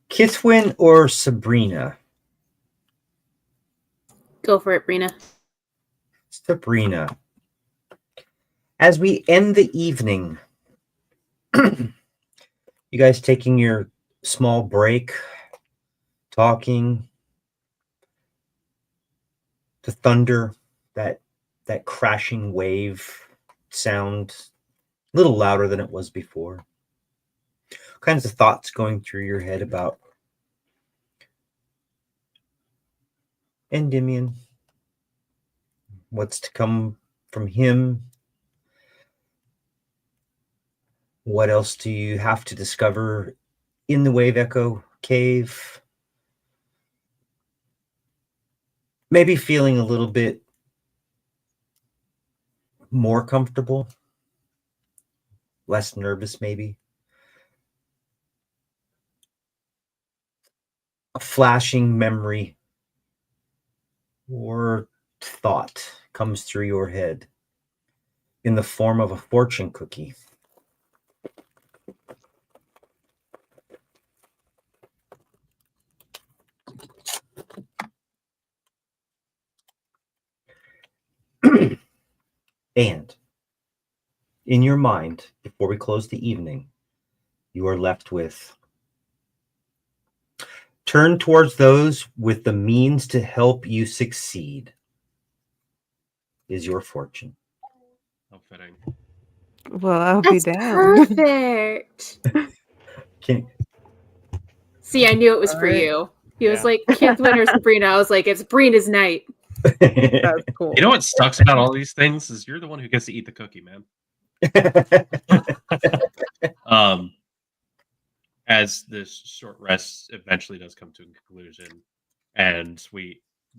Kithwin or Sabrina? Go for it, Brina. Sabrina. As we end the evening, you guys taking your small break, talking, the thunder, that crashing wave sound, a little louder than it was before. What kinds of thoughts going through your head about Endymion? What's to come from him? What else do you have to discover in the Wave Echo cave? Maybe feeling a little bit more comfortable, less nervous, maybe. A flashing memory or thought comes through your head in the form of a fortune cookie. And in your mind, before we close the evening, you are left with: turn towards those with the means to help you succeed is your fortune. How fitting. Well, I'll be That's damned. perfect. Can, See, I knew it was for Alright. you. He was Yeah. like, Kithwin or Sabrina. I was like, it's Brina's night. That's cool. You know what sucks about all these things is you're the one who gets to eat the cookie, man. As this short rest eventually does come to a conclusion, and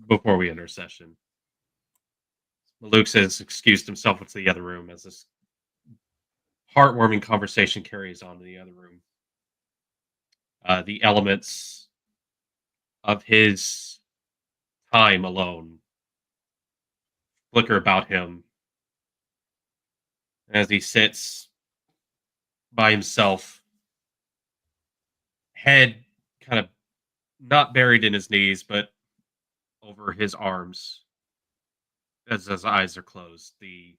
before we end our session, Maluk has excused himself into the other room as this heartwarming conversation carries on to the other room. The elements of his time alone flicker about him as he sits by himself, head kind of not buried in his knees, but over his arms as his eyes are closed. The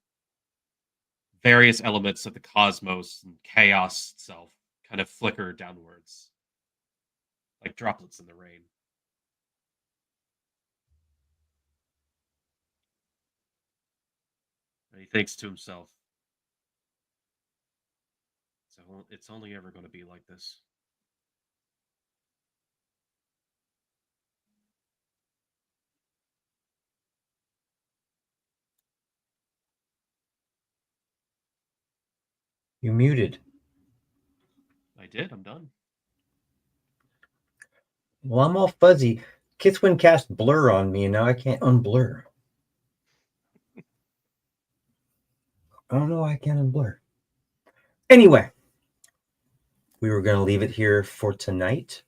various elements of the cosmos and chaos itself kind of flicker downwards like droplets in the rain. And he thinks to himself, it's only ever going to be like this. You're muted. I did. I'm done. Well, I'm all fuzzy. Kithwin cast blur on me, and now I can't unblur. I don't know why I can't unblur. Anyway, we were going to leave it here for tonight.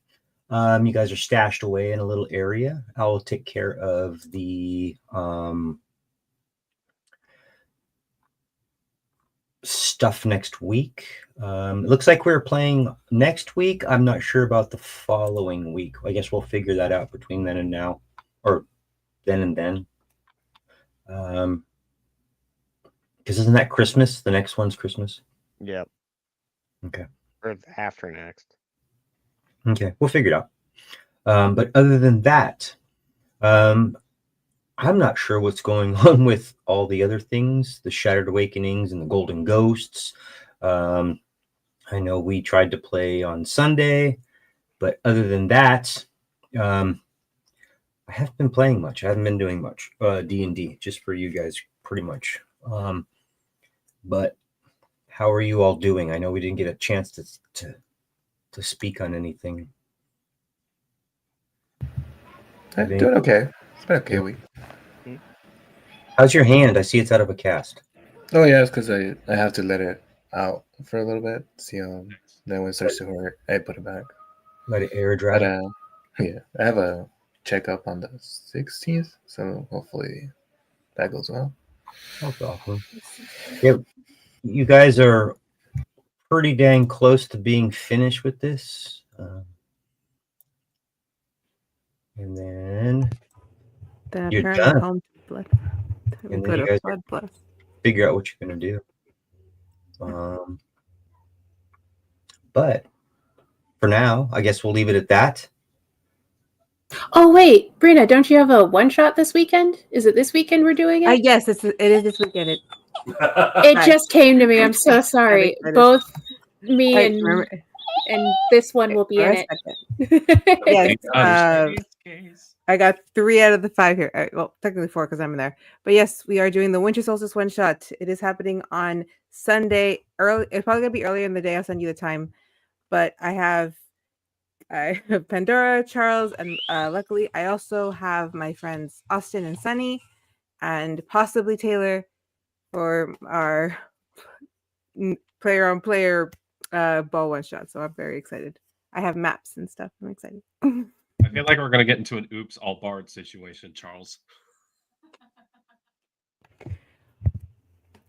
You guys are stashed away in a little area. I will take care of the stuff next week. It looks like we're playing next week. I'm not sure about the following week. I guess we'll figure that out between then and now, or then and then. Because isn't that Christmas? The next one's Christmas. Yep. Okay. Or after next. Okay, we'll figure it out. But other than that, I'm not sure what's going on with all the other things, the Shattered Awakenings and the Golden Ghosts. I know we tried to play on Sunday, but other than that, I haven't been playing much. I haven't been doing much D&D, just for you guys, pretty much. But how are you all doing? I know we didn't get a chance to speak on anything. I'm doing okay. It's been okay week. How's your hand? I see it's out of a cast. Oh yeah, it's because I have to let it out for a little bit. See, then when it starts to hurt, I put it back. Let it air dry. But yeah, I have a checkup on the 16th, so hopefully that goes well. That's awesome. Yeah, you guys are pretty dang close to being finished with this. And then Then You're apparently done. home to blood. And Go then you to guys blood plus. figure out what you're going to do. But for now, I guess we'll leave it at that. Oh wait, Brina, don't you have a one shot this weekend? Is it this weekend we're doing it? Yes, it is this weekend. It Hi. just came to me. I'm so sorry. excited. Both me Wait, and remember- this one will be for in a it. second. Yes, Case. I got 3 out of the 5 here. Well, technically 4 because I'm in there. But yes, we are doing the Winter Solstice one shot. It is happening on Sunday. Early. It's probably gonna be earlier in the day. I'll send you the time. But I have Pandora, Charles, and luckily I also have my friends Austin and Sunny, and possibly Taylor for our player on player ball one shot. So I'm very excited. I have maps and stuff. I'm excited. I feel like we're gonna get into an oops all barred situation, Charles.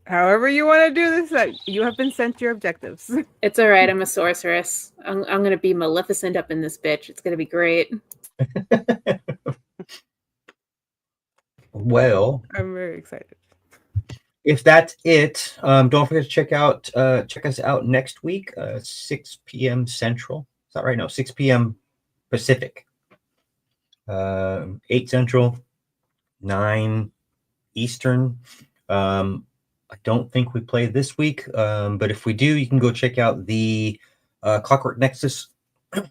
However you want to do this, you have been sent your objectives. It's all right. I'm a sorceress. I'm gonna be Maleficent up in this bitch. It's gonna be great. Well, I'm very excited. if that's it, don't forget to check us out next week, 6 p.m. Central. Is that right? No, 6 p.m. Pacific. 8 Central, 9 Eastern. I don't think we play this week, but if we do, you can go check out the Clockwork Nexus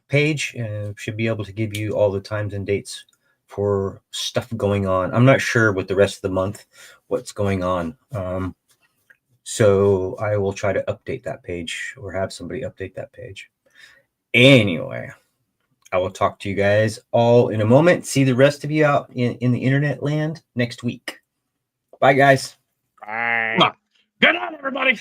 page. Should be able to give you all the times and dates for stuff going on. I'm not sure with the rest of the month what's going on. So I will try to update that page or have somebody update that page. Anyway, I will talk to you guys all in a moment. See the rest of you out in the internet land next week. Bye, guys. Bye. Good night, everybody.